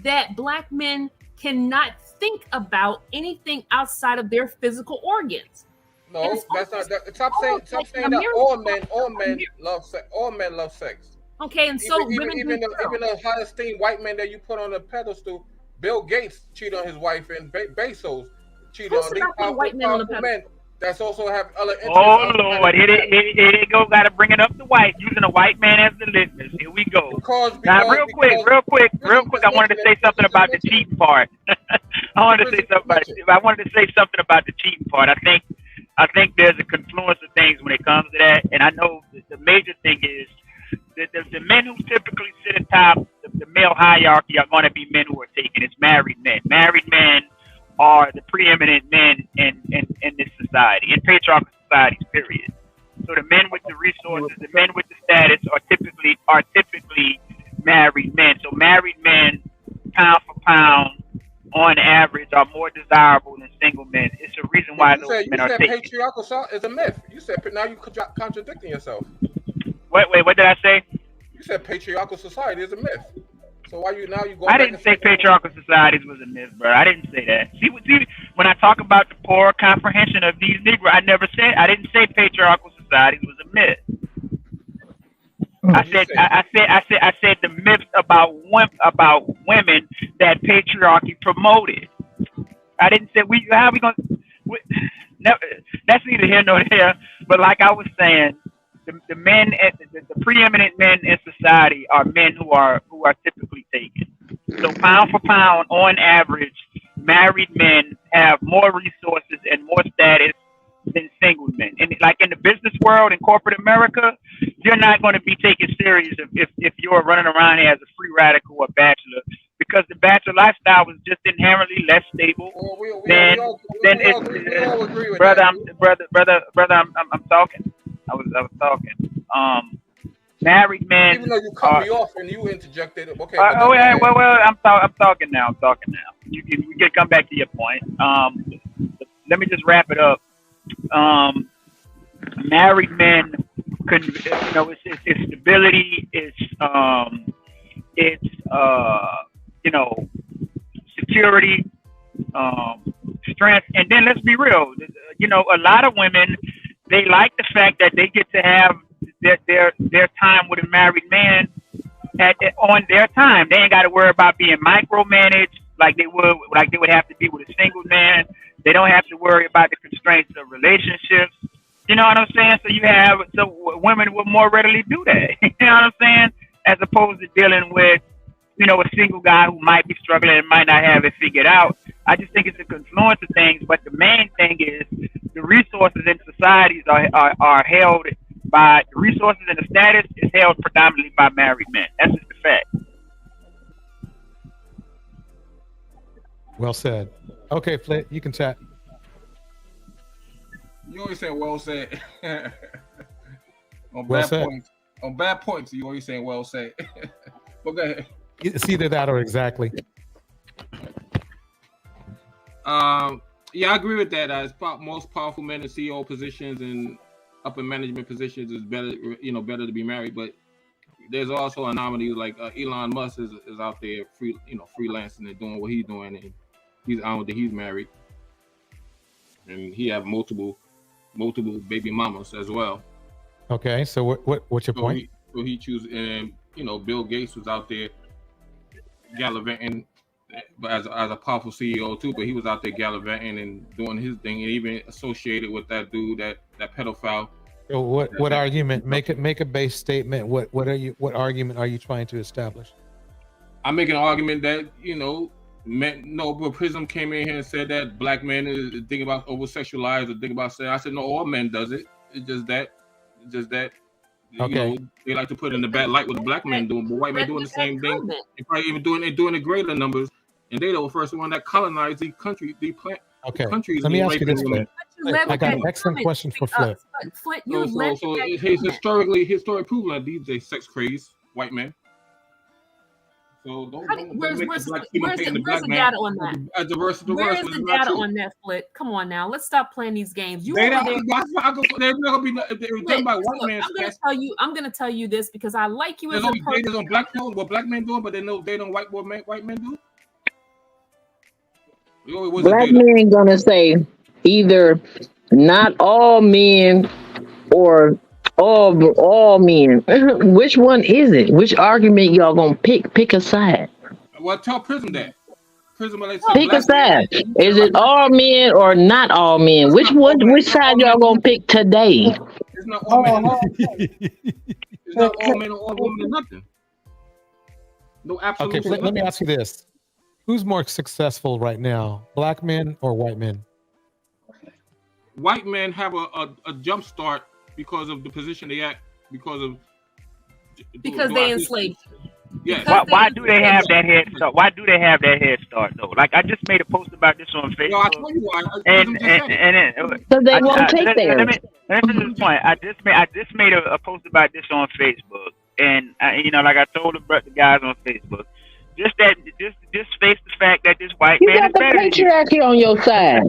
that black men cannot think about anything outside of their physical organs. No, that's not. Stop saying that all men love sex. All men love sex. Okay, and so even the high esteemed white man that you put on a pedestal, Bill Gates cheated on his wife, and Bezos cheated on these powerful men. That's also have other interests. Oh Lord, here they go. Got to bring it up to white, using a white man as the litmus. Here we go. Now, real quick. I wanted to say something about the cheating part. I wanted to say something about the cheating part. I think there's a confluence of things when it comes to that, and I know the major thing is that the men who typically sit atop the male hierarchy are going to be men who are taken. It's married men. Married men are the preeminent men in this society, in patriarchal societies, period. So the men with the resources, the men with the status are typically married men. So married men, pound for pound, on average, are more desirable than single men. It's a reason why those men are taken. You said patriarchal is a myth. You said now you're contradicting yourself. Wait, what did I say? You said patriarchal society is a myth. So why you go? I didn't say patriarchal societies was a myth, bro. I didn't say that. See, when I talk about the poor comprehension of these Negroes, I didn't say patriarchal societies was a myth. I said the myths about women that patriarchy promoted. I didn't say how we gonna. That's neither here nor there. But like I was saying, the men, the preeminent men in society are men who are typically taken. So pound for pound, on average, married men have more resources and more status than single men. And like in the business world, in corporate America, you're not going to be taken serious if you're running around here as a free radical or bachelor, because the bachelor lifestyle was just inherently less stable than it's. Brother, I'm talking. I was talking. Married men. Even though you cut me off and you interjected. Okay. Well, I'm talking now. You can come back to your point. Let me just wrap it up. Married men, it's stability, it's security, strength, and then let's be real. A lot of women, they like the fact that they get to have their time with a married man on their time. They ain't got to worry about being micromanaged like they would have to be with a single man. They don't have to worry about the constraints of relationships. You know what I'm saying? So women will more readily do that. You know what I'm saying? As opposed to dealing with, a single guy who might be struggling and might not have it figured out. I just think it's a confluence of things. But the main thing is the resources in societies are held by the resources, and the status is held predominantly by married men. That's just a fact. Well said. Okay, Flit, you can chat. You always say well said. On bad points, you always saying well said. But go ahead. It's either that or exactly. Yeah, I agree with that. As most powerful men in CEO positions and upper management positions, is better, better to be married. But there's also anomalies like Elon Musk is out there freelancing and doing what he's doing, and he's married, and he have multiple baby mamas as well. Okay, so what's your point? He chooses, and Bill Gates was out there gallivanting, but as a powerful CEO too. But he was out there gallivanting and doing his thing, and even associated with that dude, that pedophile. So what argument? Make a base statement. What argument are you trying to establish? I'm making an argument that but Prism came in here and said that black men is thinking about over-sexualized or thinking about saying. I said no, all men does it. It's just that. Okay. They like to put in the bad light what the black men doing, but white men doing the same thing. They probably even doing the greater numbers, and they the first one that colonized these countries. Countries. Let me ask you this, Flip. I got an excellent question for Flip. Flip, so it's historically proven that these are sex crazed white men. So where's the data on that? Where's the data on that, Flip? Come on now, let's stop playing these games. They're not gonna be done by white men. I'm gonna tell you this because I like you as a person. There's on black people what black men doing, but they know they don't white men do. Black men gonna say either not all men or all men. Which one is it? Which argument y'all gonna pick? Pick a side. Well, tell Prism that. Prism, when they say Pick a black man, side. Is it all men or not all men? Which one? Which side y'all gonna pick today? it's not all men. It's not all men or all women or nothing. No absolute. Okay, let me ask you this: who's more successful right now, black men or white men? White men have a jump start because of the position they at, because they enslaved. Yes. Why do they have that head start? Why do they have that head start though? Like I just made a post about this on Facebook. No, I told you why. So they won't take theirs. Let me this point. I just made a post about this on Facebook, and like I told the guys on Facebook, just face the fact that this white You man got is the better than you. patriarchy on your side.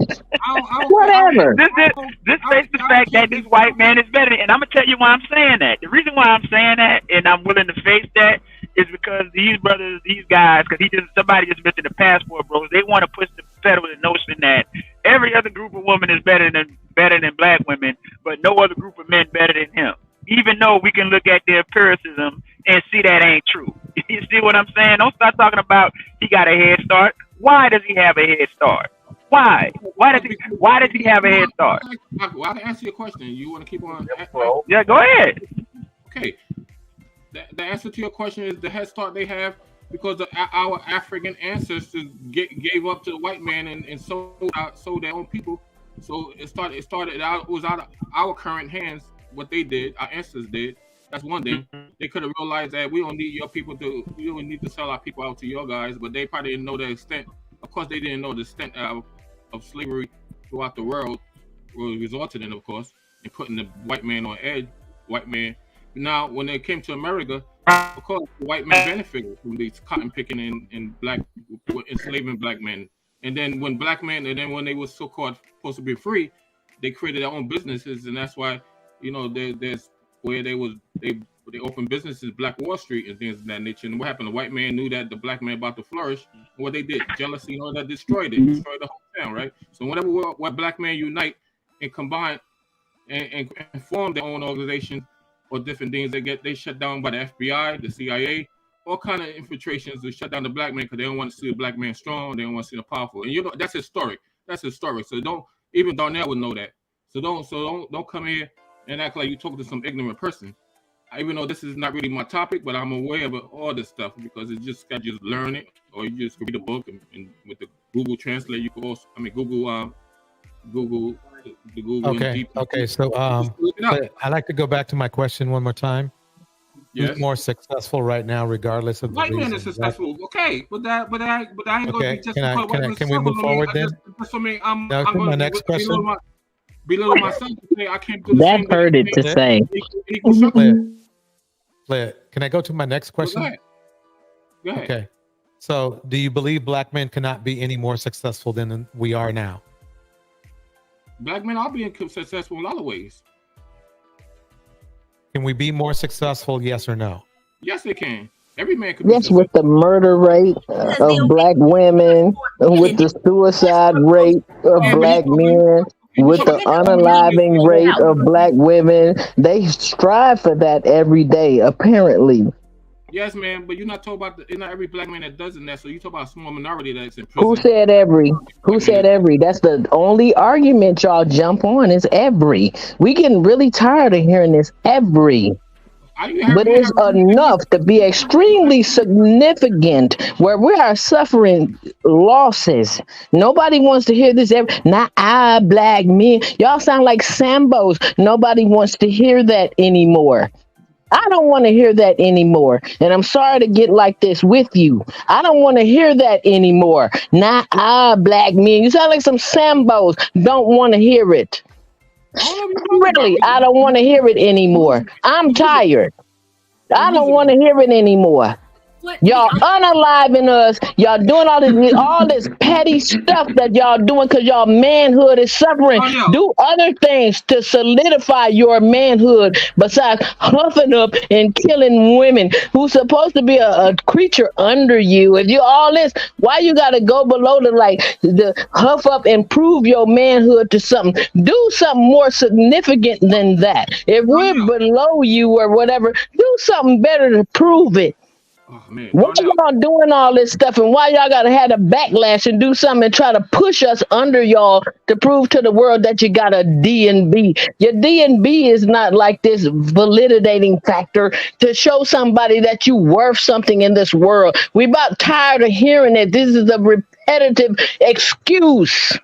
Whatever. Just face the fact that this white man is better than, and I'm gonna tell you why I'm saying that. The reason why I'm saying that, and I'm willing to face that, is because these brothers, these guys, because somebody just mentioned the passport bros. They want to push the pedal the notion that every other group of women is better than black women, but no other group of men better than him. Even though we can look at the empiricism and see that ain't true. You see what I'm saying? Don't start talking about he got a head start. Why does he have a head start? Why? Why does he have a head start? Well, I can answer your question. You want to keep on? Yeah, go ahead. Okay. The answer to your question is the head start they have because our African ancestors gave up to the white man and sold their own people. So it started out. It was out of our current hands. What they did, our ancestors did. That's one thing. They could have realized that we don't need your people we don't need to sell our people out to your guys, but they probably didn't know the extent. Of course, they didn't know the extent of slavery throughout the world resulted in, of course, in putting the white man on edge. White man. Now, when they came to America, of course, the white man benefited from these cotton picking and black enslaving black men. And then when when they were so-called supposed to be free, they created their own businesses, and that's why there's where they opened businesses, Black Wall Street and things of that nature. And what happened? The white man knew that the black man about to flourish, and what they did, jealousy and all that, destroyed the whole town, right? So whenever what black men unite and combine and form their own organization or different things, they shut down by the FBI, the CIA, all kind of infiltrations to shut down the black man because they don't want to see the black man strong, they don't want to see the powerful, and that's historic. So even Darnell would know that. So don't come here and act like you talk to some ignorant person. Even though this is not really my topic, but I'm aware of all this stuff because it's just got just learn it, or you just read a book and with the Google Translate, you can also Google. Okay. So I like to go back to my question one more time. Yes. Who's more successful right now, regardless of the white man reason, is successful? Right? Okay, but I ain't gonna be just can we move forward then? I'm my next question. Belittle myself to say I can't do the That hurt it to say. Can I go to my next question? Go ahead. Okay. So, do you believe black men cannot be any more successful than we are now? Black men are being successful in a lot of ways. Can we be more successful? Yes or no? Yes, they can. Every man can. Yes, with the murder rate of black women, with the suicide rate of black men, with the unaliving rate of black women. They strive for that every day, apparently. Yes, man, but you're not talking about it's not every black man that does that. So you talk about a small minority that's in prison. Who said every? That's the only argument y'all jump on is every. We getting really tired of hearing this every. But it's enough to be extremely significant where we are suffering losses. Nobody wants to hear this. Not black men. Y'all sound like Sambos. Nobody wants to hear that anymore. I don't want to hear that anymore. And I'm sorry to get like this with you. I don't want to hear that anymore. Not black men. You sound like some Sambos. Don't want to hear it. Really, I don't want to hear it anymore. I'm tired. I don't want to hear it anymore. Y'all unaliving us. Y'all doing all this petty stuff that y'all doing because y'all manhood is suffering. Do other things to solidify your manhood besides huffing up and killing women who's supposed to be a creature under you. If you all this, why you gotta go below the huff up and prove your manhood to something? Do something more significant than that. If we're below you or whatever, do something better to prove it. Oh, man. Why y'all doing all this stuff, and why y'all gotta have a backlash and do something and try to push us under y'all to prove to the world that you got a D and B? Your D and B is not like this validating factor to show somebody that you worth something in this world. We about tired of hearing it. This is a repetitive excuse.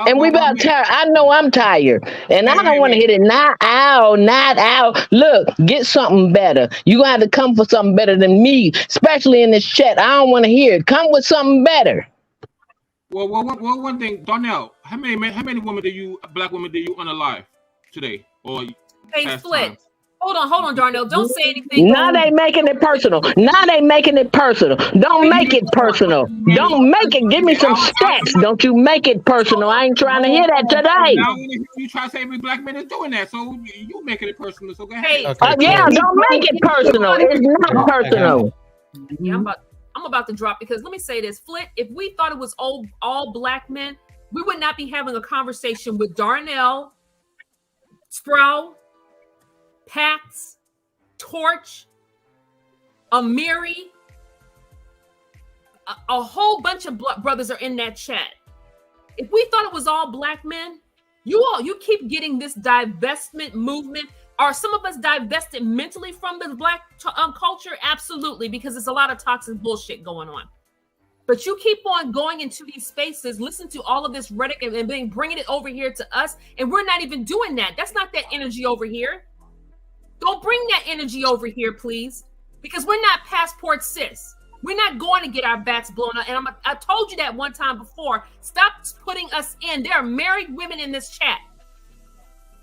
And we about tired. I know I'm tired. And I don't want to hit it. Not out. Look, get something better. You're going to have to come for something better than me, especially in this chat. I don't want to hear it. Come with something better. Well, one thing, Darnell, how many black women do you unalive today? Or hey, Split. Hold on, Darnell. Don't say anything. Now they making it personal. Don't make it personal. Don't make it. Give me some stats. Don't you make it personal. I ain't trying to hear that today. Now you try to say every black man is doing that, so you making it personal. So go ahead. Hey, don't make it personal. It's not personal. Yeah, I'm about to drop because let me say this, Flit. If we thought it was all black men, we would not be having a conversation with Darnell, Sproul, Pax, Torch, Amiri, a whole bunch of brothers are in that chat. If we thought it was all black men, you keep getting this divestment movement. Are some of us divested mentally from the black culture? Absolutely, because there's a lot of toxic bullshit going on. But you keep on going into these spaces, listen to all of this rhetoric and bringing it over here to us, and we're not even doing that. That's not that energy over here. Don't bring that energy over here, please, because we're not passport cis. We're not going to get our backs blown up. And I told you that one time before. Stop putting us in. There are married women in this chat.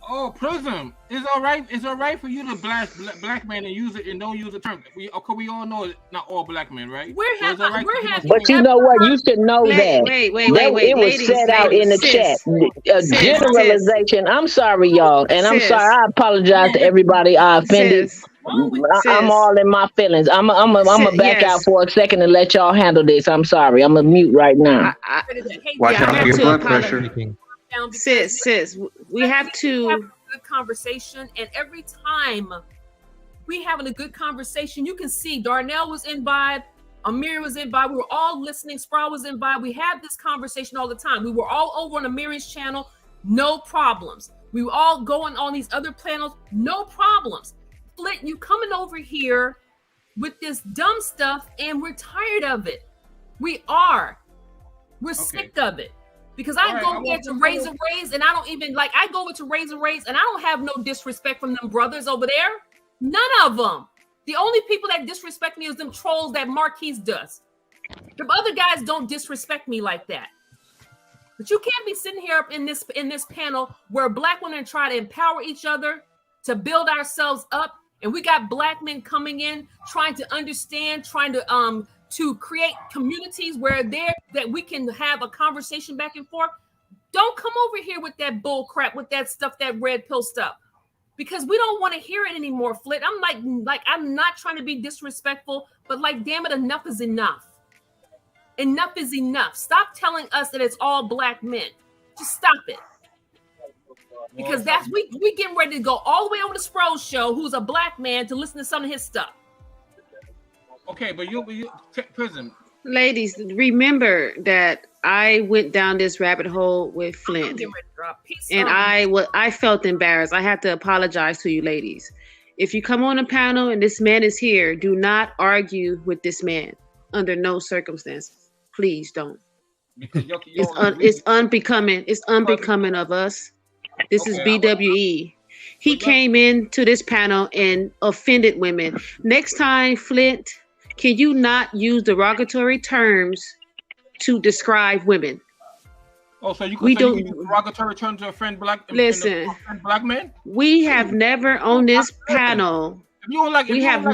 Oh, Prism, it's all right. It's all right for you to blast black men and use it and don't use the term. We all know it's not all black men, right? But you know what? You should know that. Wait. It was said out in the chat. Generalization. I'm sorry, y'all, and I'm sorry. I apologize to everybody I offended. I'm all in my feelings. I'm gonna back out for a second and let y'all handle this. I'm sorry. I'm gonna mute right now. Watch out for your blood pressure. Sis, we have to have a good conversation, and every time we having a good conversation, you can see Darnell was in vibe, Amir was in vibe, we were all listening, Sproul was in vibe. We had this conversation all the time. We were all over on Amir's channel, no problems. We were all going on these other panels, no problems. Flit, you coming over here with this dumb stuff, and we're tired of it. We're sick of it. Because I go there to raise, and I don't even I go to raise, and I don't have no disrespect from them brothers over there. None of them. The only people that disrespect me is them trolls that Marquise does. The other guys don't disrespect me like that. But you can't be sitting here in this panel where black women try to empower each other to build ourselves up, and we got black men coming in trying to understand, trying to create communities where that we can have a conversation back and forth. Don't come over here with that bull crap, with that stuff, that red pill stuff, because we don't want to hear it anymore, Flit. I'm like I'm not trying to be disrespectful, but damn it, enough is enough. Enough is enough. Stop telling us that it's all black men. Just stop it. Because that's we getting ready to go all the way over to Spro's show, who's a black man, to listen to some of his stuff. Okay, but you Prism. Ladies, remember that I went down this rabbit hole with Flint, and I felt embarrassed. I have to apologize to you, ladies. If you come on a panel and this man is here, do not argue with this man under no circumstances. Please don't. It's unbecoming. It's unbecoming of us. This is BWE. He came into this panel and offended women. Next time, Flint, can you not use derogatory terms to describe women? Oh, so you can use derogatory terms to offend black men? We have never on this panel We have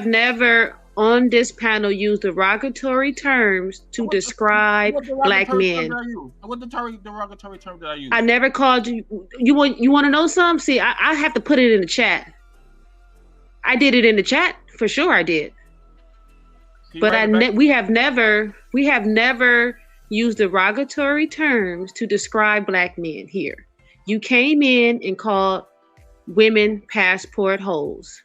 never on this panel used derogatory terms to describe black men. What derogatory term did I use? I never called you. You want to know something? See, I have to put it in the chat. I did it in the chat for sure. I did. But we have never used derogatory terms to describe black men here. You came in and called women passport holes.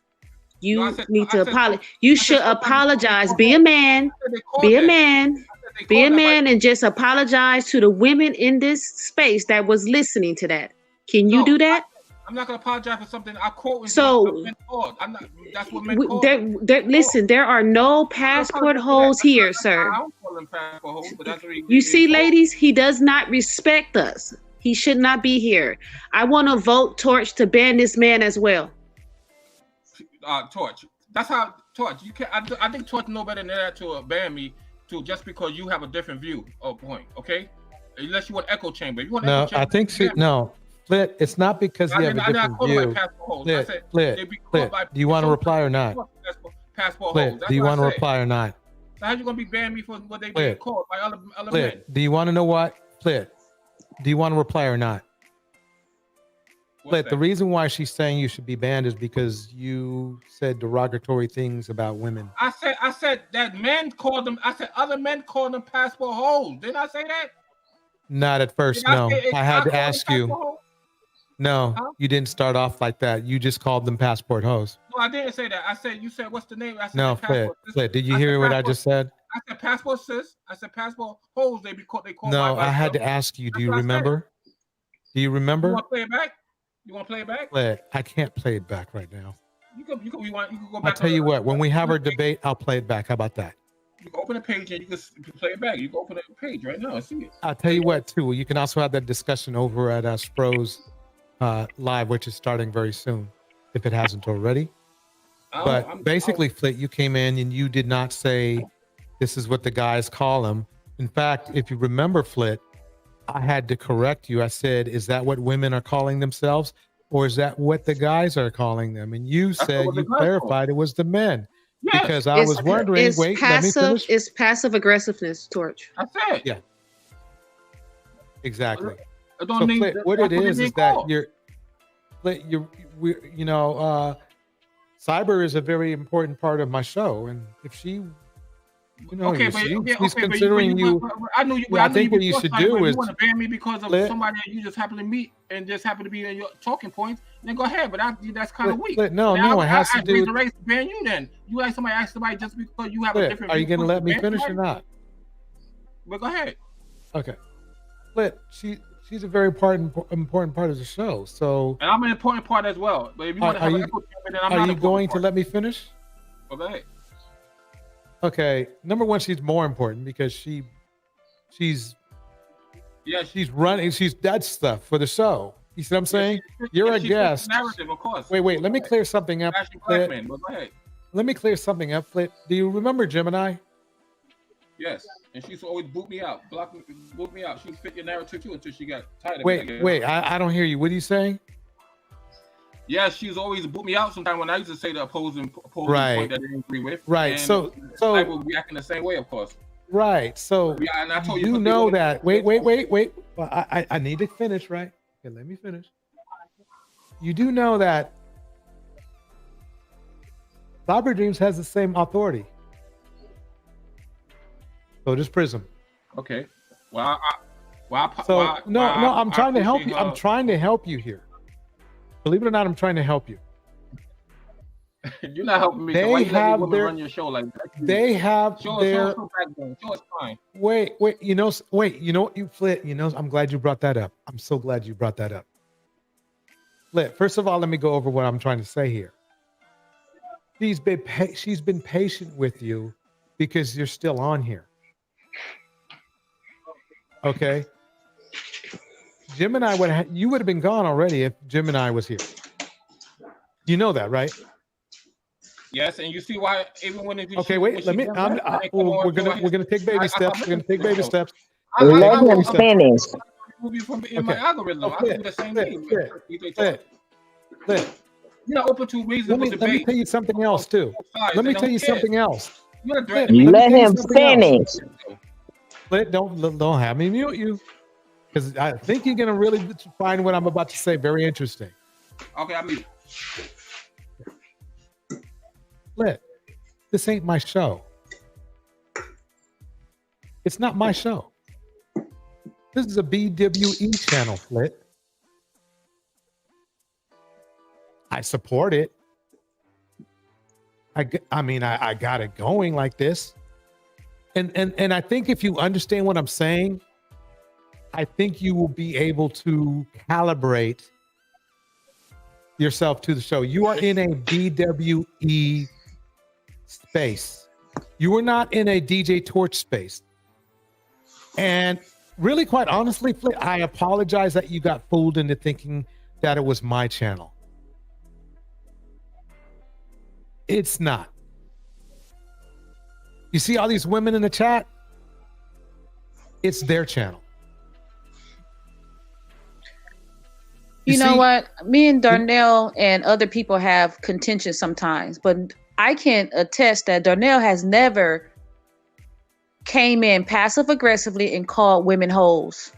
You need to apologize. You should apologize. Be a man. Be a man. Be a man and just apologize to the women in this space that was listening to that. Can you do that? I'm not going to apologize for something I quote. So, I'm not, that's what men call. Listen, there are no passport holes here, sir. I don't call them passport holes, but that's what you see, ladies, he does not respect us. He should not be here. I want to vote Torch to ban this man as well. Torch. That's how Torch. You can't. I think Torch know better than that to ban me to just because you have a different view or point. Okay, unless you want echo chamber. If you want echo chamber, I think no. Flit, it's not because you have a different view. Flit, do you want to reply or not? Flit, do you want to reply or not? So how you gonna be banning me for what they being called by other men? Do you want to know what? Flit, do you want to reply or not? Flit, the reason why she's saying you should be banned is because you said derogatory things about women. I said that men called them. I said other men called them passport holes. Didn't I say that? Not at first, no. I had to ask you. No, you didn't start off like that. You just called them passport hoes. No, I didn't say that. I said, you said, what's the name? I said, no, Flit. Did you hear what I just said? I said passport sis. I said passport hoes. They call. No, I had to ask you. Do you remember? Do you remember? You want to play it back? You want to play it back? Flit, I can't play it back right now. You can go back. I'll tell you what. When we have our debate, I'll play it back. How about that? You can open a page and you can play it back. You can open a page right now and see it. I'll tell you what, too. You can also have that discussion over at Spro's live, which is starting very soon, if it hasn't already. But basically, Flit, you came in and you did not say this is what the guys call them. In fact, if you remember, Flit, I had to correct you. I said, is that what women are calling themselves? Or is that what the guys are calling them? And you said, you clarified it was the men. Yes. Because I was wondering, wait, let me finish. It's passive aggressiveness, Torch. That's it. Yeah. Exactly. So, Flit, what it is that cyber is a very important part of my show. And if she, she's considering you. I knew you. I think what you should do is. You want to ban me because of somebody that you just happen to meet and just happen to be in your talking points, then go ahead. But that's kind of weak. No, it has to do. The race to ban you. Then you like somebody ask somebody just because you have a different. Are you going to let me finish or not? But go ahead. Okay, Flit, she's a very important part of the show. So. And I'm an important part as well. But if you want to have an echo chamber, then I'm not. Are you going to let me finish? Okay. Okay, number one, she's more important because she's running. She's that stuff for the show. You see what I'm saying? You're a guest. Narrative, of course. Wait. Let me clear something up. Let me clear something up, Flit. Do you remember Gemini? Yes, and she used to always boot me out, boot me out. She fit your narrative too until she got tired of it. Wait. I don't hear you. What are you saying? Yeah, she was always boot me out sometimes when I used to say the opposing point that I didn't agree with. Right. And so I would react in the same way, of course. Right. So yeah, and I told you know that. Wait. Well, I need to finish, right? Okay, let me finish. You do know that Cyber Dreams has the same authority. So does Prism. Okay. I'm trying to help you. I'm trying to help you here. Believe it or not, I'm trying to help you. You're not helping me. They have their run your show like that. They have their. Show us fine. Wait. You know what, you Flit. I'm glad you brought that up. I'm so glad you brought that up. Flit. First of all, let me go over what I'm trying to say here. She's been patient with you because you're still on here. Okay. Gemini you would have been gone already if Gemini was here. You know that, right? Yes, and you see why even when okay, wait. Let me. We're gonna take baby steps. We're gonna take baby steps. Let him finish. My algorithm. I do the same thing. You're not open to reasonable Let me debate. tell you something else too. Let me tell you something else. You're not Flip, threatening me. Let him finish. Flip, don't have me mute you, because I think you're gonna really find what I'm about to say very interesting. Okay, I mean, Flip, this ain't my show. It's not my show. This is a BWE channel, Flip. I support it. I mean, I got it going like this. And I think if you understand what I'm saying, I think you will be able to calibrate yourself to the show. You are in a BWE space. You are not in a DJ Torch space. And really, quite honestly, Flip, I apologize that you got fooled into thinking that it was my channel. It's not. You see all these women in the chat? It's their channel. You know what? Me and Darnell and other people have contention sometimes, but I can attest that Darnell has never came in passive aggressively and called women hoes.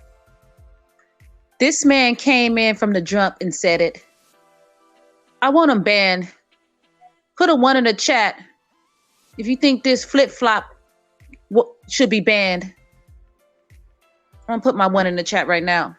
This man came in from the jump and said it. I want him banned. Put a 1 in the chat if you think this flip-flop should be banned. I'm gonna put my 1 in the chat right now.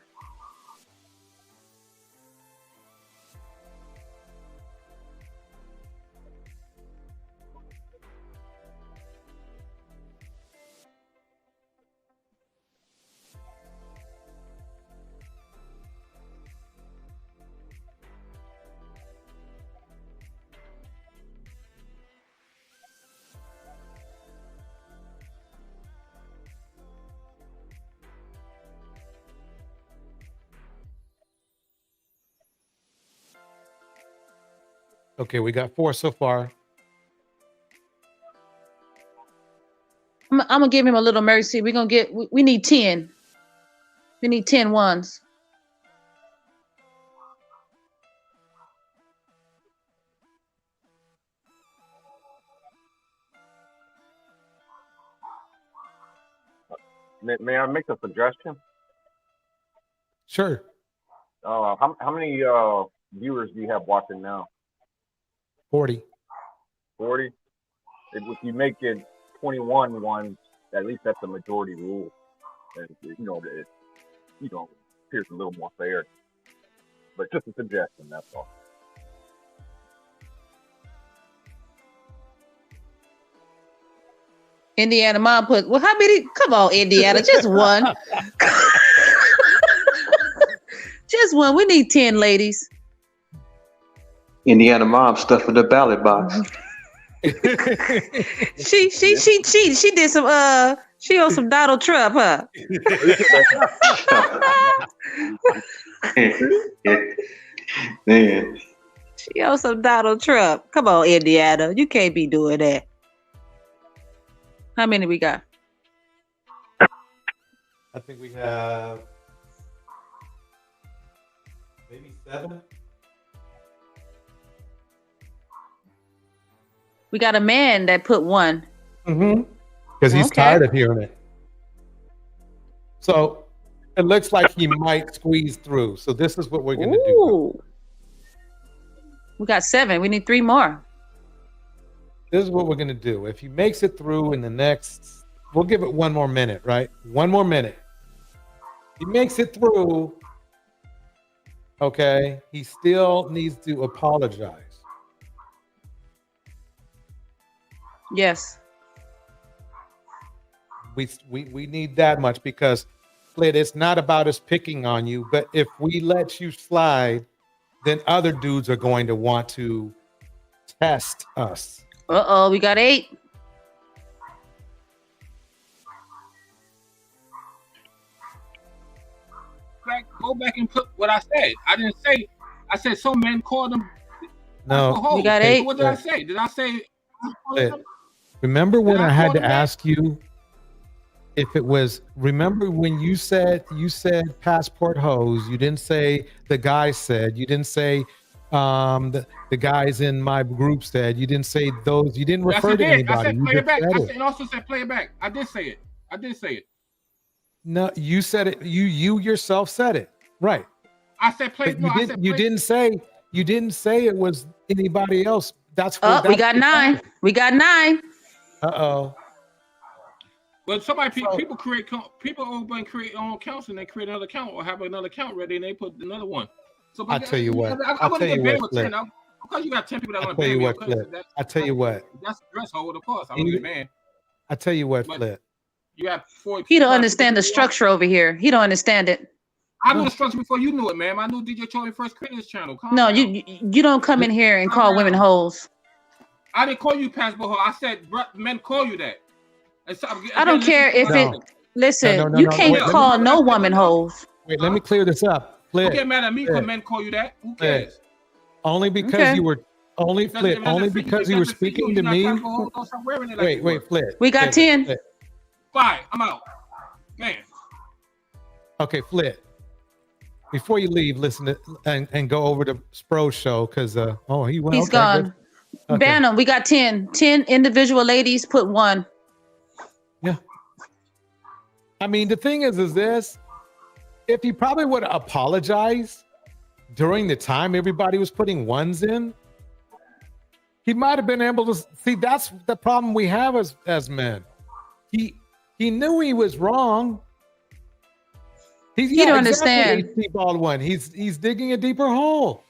Okay, we got 4 so far. I'm gonna give him a little mercy. We're gonna get. We need 10. We need 10 ones. May I make a suggestion? Sure. How many viewers do you have watching now? 40. 40? If you make it 21 ones, at least that's the majority rule. And, it appears a little more fair. But just a suggestion, that's all. Indiana mom put, well, how many? Come on, Indiana, just one. Just one. We need 10 ladies. Indiana mom stuff in the ballot box. She did some she on some Donald Trump, huh? Man. She on some Donald Trump. Come on, Indiana. You can't be doing that. How many we got? I think we have maybe 7. We got a man that put 1. Mm-hmm. Because he's tired of hearing it. So it looks like he might squeeze through. So this is what we're going to do. We got 7. We need 3 more. This is what we're going to do. If he makes it through in the next, we'll give it 1 more minute, right? 1 more minute. He makes it through. Okay. He still needs to apologize. Yes. We need that much because, Flit, it's not about us picking on you, but if we let you slide, then other dudes are going to want to test us. Uh-oh, we got 8. Go back and put what I said. I didn't say. I said some men call them. No, we got 8. What did I say? Did I say? Remember when I had to ask you if it was, remember when you said passport hose, you didn't say the guy said, you didn't say the guys in my group said. You didn't say those. You didn't refer to anybody. I said You play it just back. said I it. said, and also said play it back. I did say it. No, you said it. You yourself said it. Right. I said play. But No, you I didn't. said You play. didn't say. You didn't say it was anybody else. That's what. We got 9. We got 9. Uh-oh. Well, people open create own accounts and they create another account or have another account ready and they put another one. So I'll tell you what. I wouldn't get banned with 10. Because you got 10 people that want to ban me. I tell you what. That's the threshold, of course. I wouldn't get banned. I tell you what, Flip. You have 4. He don't understand the structure over here. He don't understand it. I knew the structure before you knew it, man. I knew DJ Charlie first created this channel. No, you don't come in here and call women hoes. I didn't call you passport hoe. I said men call you that. I don't care if it. Listen, you can't call no woman hoes. Wait, let me clear this up. Don't get mad at me because men call you that. Who cares? Only because you were because you were speaking to me. Wait, Flip. We got 10. Fine, I'm out. Man. Okay, Flip. Before you leave, listen to and go over to Spro's show because he went. He's gone. Okay. Ban him. We got 10. 10 individual ladies. Put 1. Yeah. I mean, the thing is this: if he probably would apologize during the time everybody was putting 1s in, he might have been able to see. That's the problem we have as men. He knew he was wrong. He don't understand. Baldwin. He's digging a deeper hole.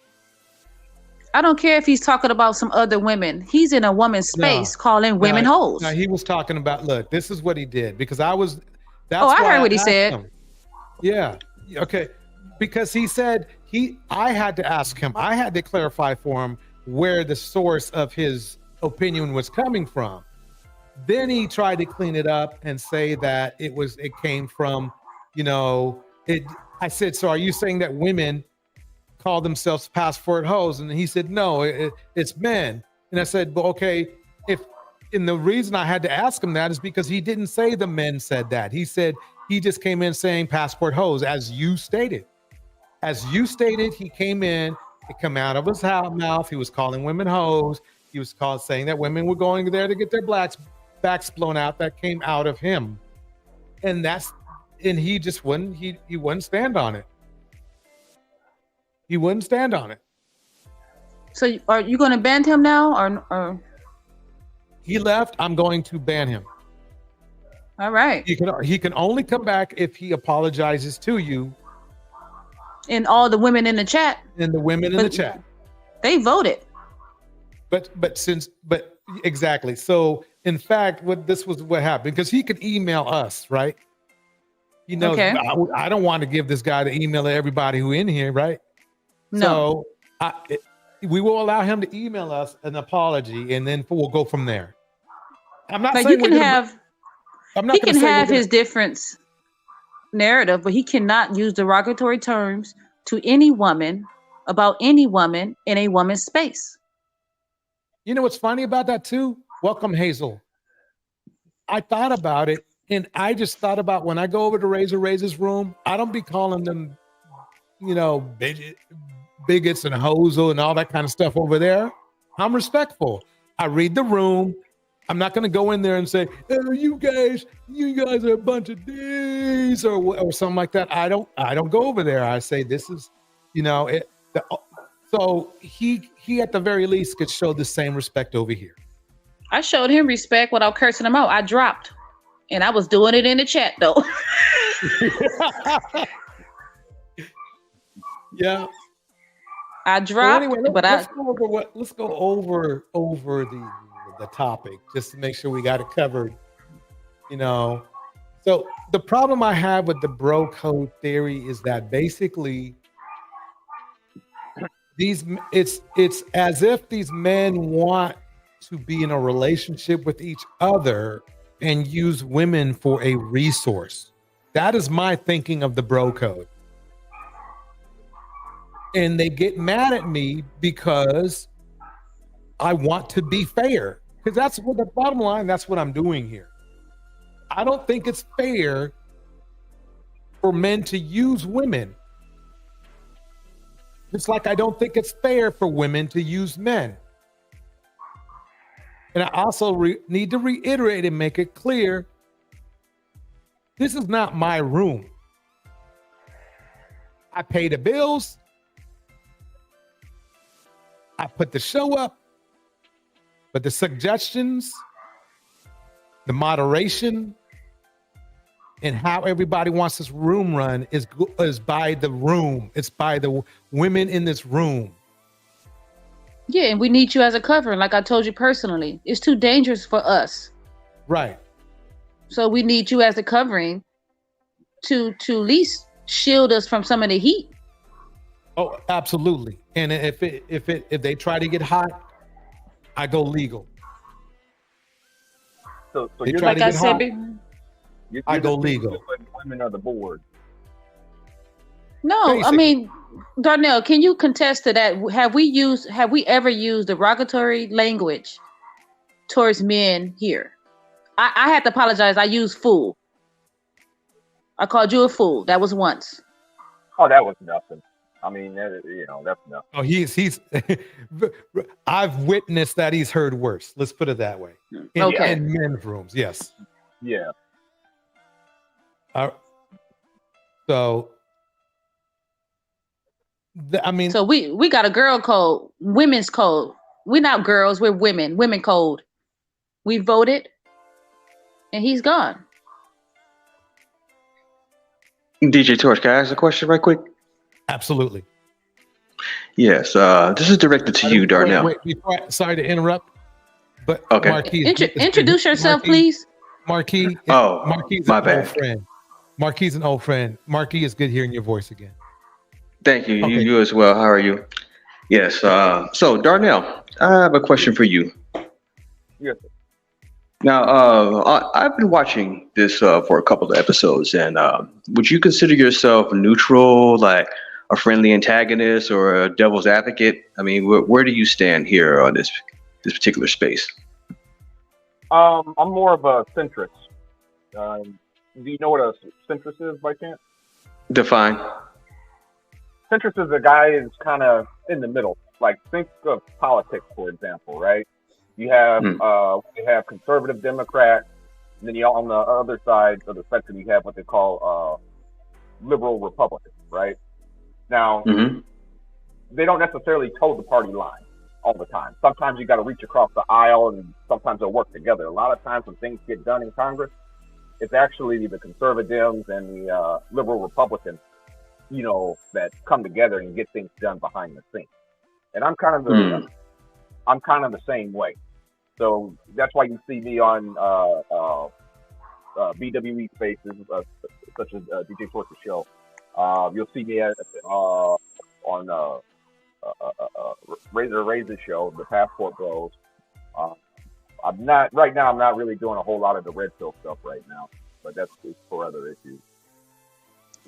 I don't care if he's talking about some other women. He's in a woman's space calling women hoes. No, he was talking about. Look, this is what he did because I was. I heard what he said. Him. Yeah. Okay. Because he said I had to ask him. I had to clarify for him where the source of his opinion was coming from. Then he tried to clean it up and say that it came from, I said, so are you saying that women call themselves passport hoes? And he said, no, it's men. And I said, well, okay, and the reason I had to ask him that is because he didn't say the men said that. He said he just came in saying passport hoes, as you stated. As you stated, he came in, it come out of his mouth. He was calling women hoes. He was saying that women were going there to get their backs blown out. That came out of him. And he just wouldn't, he wouldn't stand on it. He wouldn't stand on it. So are you going to ban him now or? He left. I'm going to ban him. All right. He can only come back if he apologizes to you. And all the women in the chat. And the women in the chat. They voted. But exactly. So in fact, this was what happened because he could email us, right? He knows I don't want to give this guy the email to everybody who in here, right? No. So we will allow him to email us an apology, and then we'll go from there. I'm not saying he can have his different narrative, but he cannot use derogatory terms to any woman about any woman in a woman's space. You know what's funny about that too? Welcome, Hazel. I thought about it, and I just thought about when I go over to Razor's room, I don't be calling them, bigots and hozo and all that kind of stuff over there. I'm respectful. I read the room. I'm not going to go in there and say, oh, you guys are a bunch of D's or something like that. I don't go over there. I say, this is, so he at the very least could show the same respect over here. I showed him respect without cursing him out. I dropped, and I was doing it in the chat though. Yeah. I dropped, so anyway, let's go over the topic just to make sure we got it covered. So the problem I have with the bro code theory is that basically it's as if these men want to be in a relationship with each other and use women for a resource. That is my thinking of the bro code. And they get mad at me because I want to be fair. Because that's what the bottom line, that's what I'm doing here. I don't think it's fair for men to use women. Just like I don't think it's fair for women to use men. And I also need to reiterate and make it clear, this is not my room. I pay the bills. I put the show up. But the suggestions, the moderation, and how everybody wants this room run is by the room. It's by the women in this room. Yeah, and we need you as a covering, like I told you personally. It's too dangerous for us. Right. So we need you as a covering to at least shield us from some of the heat. Oh, absolutely. And if they try to get hot, I go legal. So they you're try like to I get said, hot, I go legal. Women are the board. No, Basically. I mean, Darnell, can you contest to that? Have we ever used derogatory language towards men here? I had to apologize. I used fool. I called you a fool. That was once. Oh, that was nothing. I mean, that's nothing. Oh, he's. I've witnessed that he's heard worse. Let's put it that way. In men's rooms, yes. Yeah. So, I mean, so we got a girl code, women's code. We're not girls, we're women. Women code. We voted, and he's gone. DJ Torch, can I ask a question right quick? Absolutely. Yes, this is directed to you, Darnell. Wait, sorry to interrupt, but okay. Marquis, introduce yourself, please. Marquis. Marquis is an old friend. Marquis is an old friend. Marquis, is good hearing your voice again. Thank you. Okay. You as well. How are you? Yes. So Darnell, I have a question for you. Yes. Now, I've been watching this for a couple of episodes, and would you consider yourself neutral, like a friendly antagonist or a devil's advocate? I mean, where do you stand here on this particular space? I'm more of a centrist. Do you know what a centrist is by chance? Define. Centrist is a guy who's kind of in the middle. Like, think of politics, for example, right? You have conservative Democrats, and then on the other side of the spectrum, you have what they call liberal Republicans, right? Now, they don't necessarily toe the party line all the time. Sometimes you got to reach across the aisle, and sometimes they'll work together. A lot of times when things get done in Congress, it's actually the conservatives and the liberal Republicans, that come together and get things done behind the scenes. And I'm kind of the same way. So that's why you see me on BWE spaces, such as DJ Torch's show. You'll see me on Razor show, the Passport Bros. I'm not really doing a whole lot of the red pill stuff right now, but that's for other issues.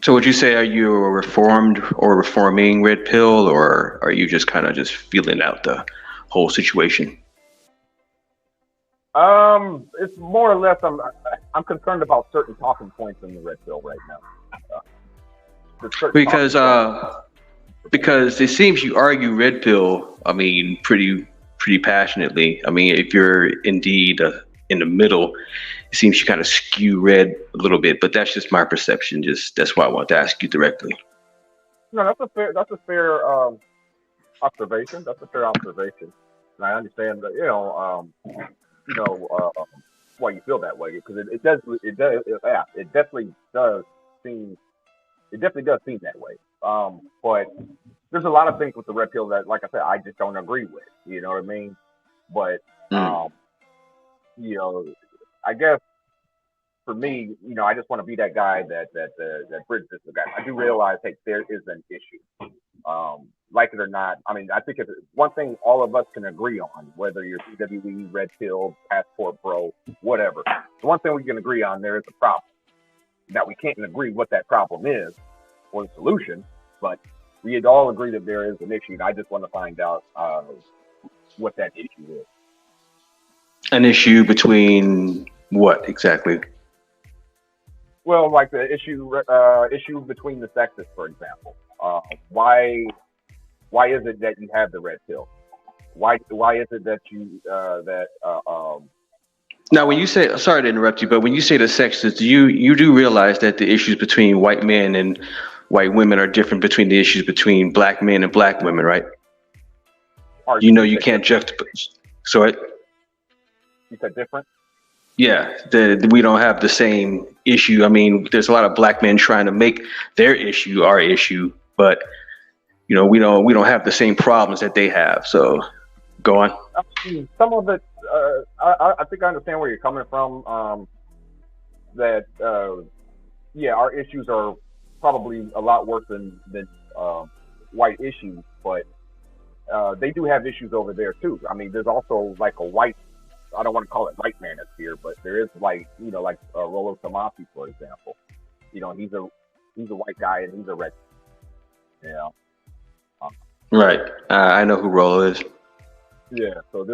So would you say, are you a reformed or reforming red pill, or are you just kind of just feeling out the whole situation? It's more or less I'm concerned about certain talking points in the red pill right now. Because it seems you argue red pill, I mean, pretty passionately. I mean, if you're indeed in the middle, it seems you kind of skew red a little bit, but that's just my perception. That's why I want to ask you directly. No, that's a fair observation. That's a fair observation, and I understand that why you feel that way, because it definitely does seem that way. But there's a lot of things with the red pill that, like I said, I just don't agree with. You know what I mean? But I guess for me, I just want to be that guy that bridges the gap. I do realize, hey, there is an issue. Like it or not, I mean, I think it's one thing all of us can agree on, whether you're PWE, Red Pill, Passport Bro, whatever. The one thing we can agree on, there is a problem. Now, we can't agree what that problem is or the solution, but we all agree that there is an issue, and I just want to find out what that issue is. An issue between what exactly? Well, like the issue between the sexes, for example. Why Why is it that you have the red pill? Why is it that you Now, when you say, sorry to interrupt you, but when you say the sexist, you do realize that the issues between white men and white women are different between the issues between black men and black women, right? You know, you can't juxtapose. Sorry. You said different? Yeah, we don't have the same issue. I mean, there's a lot of black men trying to make their issue our issue, but you know, we don't have the same problems that they have. So, go on. Some of it, I think I understand where you're coming from. Our issues are probably a lot worse than white issues, but they do have issues over there too. I mean, there's also like a white, I don't want to call it white manosphere, but there is like, you know, like Rollo Tomasi, for example. You know, he's a white guy and he's a red. You know. Right. I know who Rollo is. Yeah. So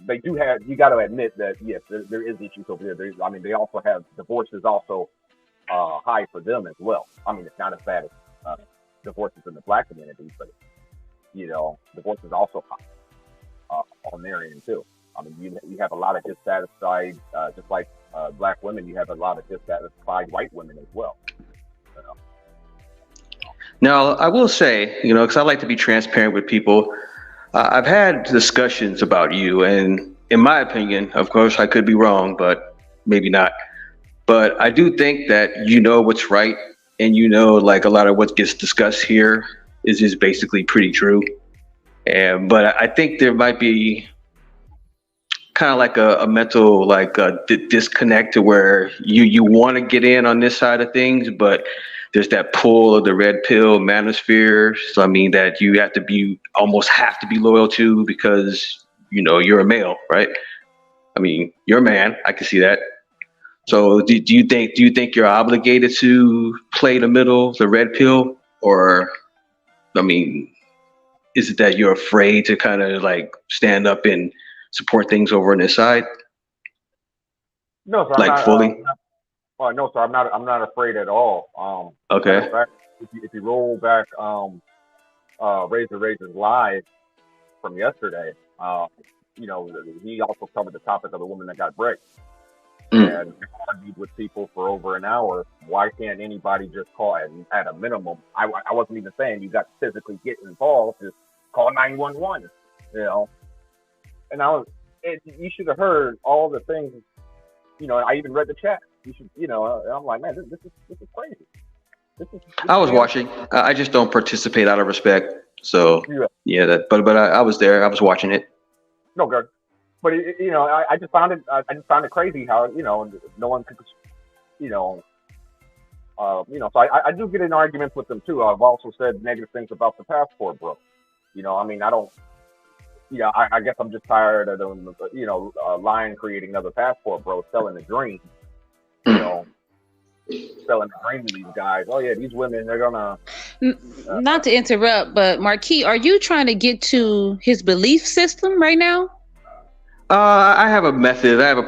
they do have. You got to admit that yes, there is issues over there. I mean, they also have divorces also high for them as well. I mean, it's not as bad as divorces in the black community, but you know, divorce is also high on their end too. I mean, you have a lot of dissatisfied, just like black women, you have a lot of dissatisfied white women as well. You know? Now, I will say, you know, because I like to be transparent with people, I've had discussions about you, and in my opinion, of course, I could be wrong, but maybe not. But I do think that you know what's right, and you know, like a lot of what gets discussed here is just basically pretty true. But I think there might be kind of like a mental disconnect to where you want to get in on this side of things, but there's that pull of the red pill manosphere. So I mean that you almost have to be loyal to because you know you're a male, right? I mean you're a man. I can see that. So do you think you're obligated to play the middle, the red pill, or I mean, is it that you're afraid to kind of like stand up and support things over on this side? No, sir. Like fully. No, sir. I'm not afraid at all. Okay. In fact, if you roll back, Razor's live from yesterday, you know, he also covered the topic of the woman that got bricked. And argued with people for over an hour. Why can't anybody just call at a minimum? I wasn't even saying you got to physically get involved. Just call 911. You know. And you should have heard all the things. You know, I even read the chat. You should, you know. I'm like, man, this is crazy. I was watching. I just don't participate out of respect. So yeah, but I was there. I was watching it. No, good. But you know, I just found it crazy how, you know, no one could, you know. So I do get in arguments with them too. I've also said negative things about the passport, bro. You know, I mean, I don't. Yeah, I guess I'm just tired of them, you know, lying, creating another passport, bro, selling the dream. You know, selling the dream to these guys. Oh yeah, these women, they're gonna. Not to interrupt, but Marquis, are you trying to get to his belief system right now? I have a method. I have a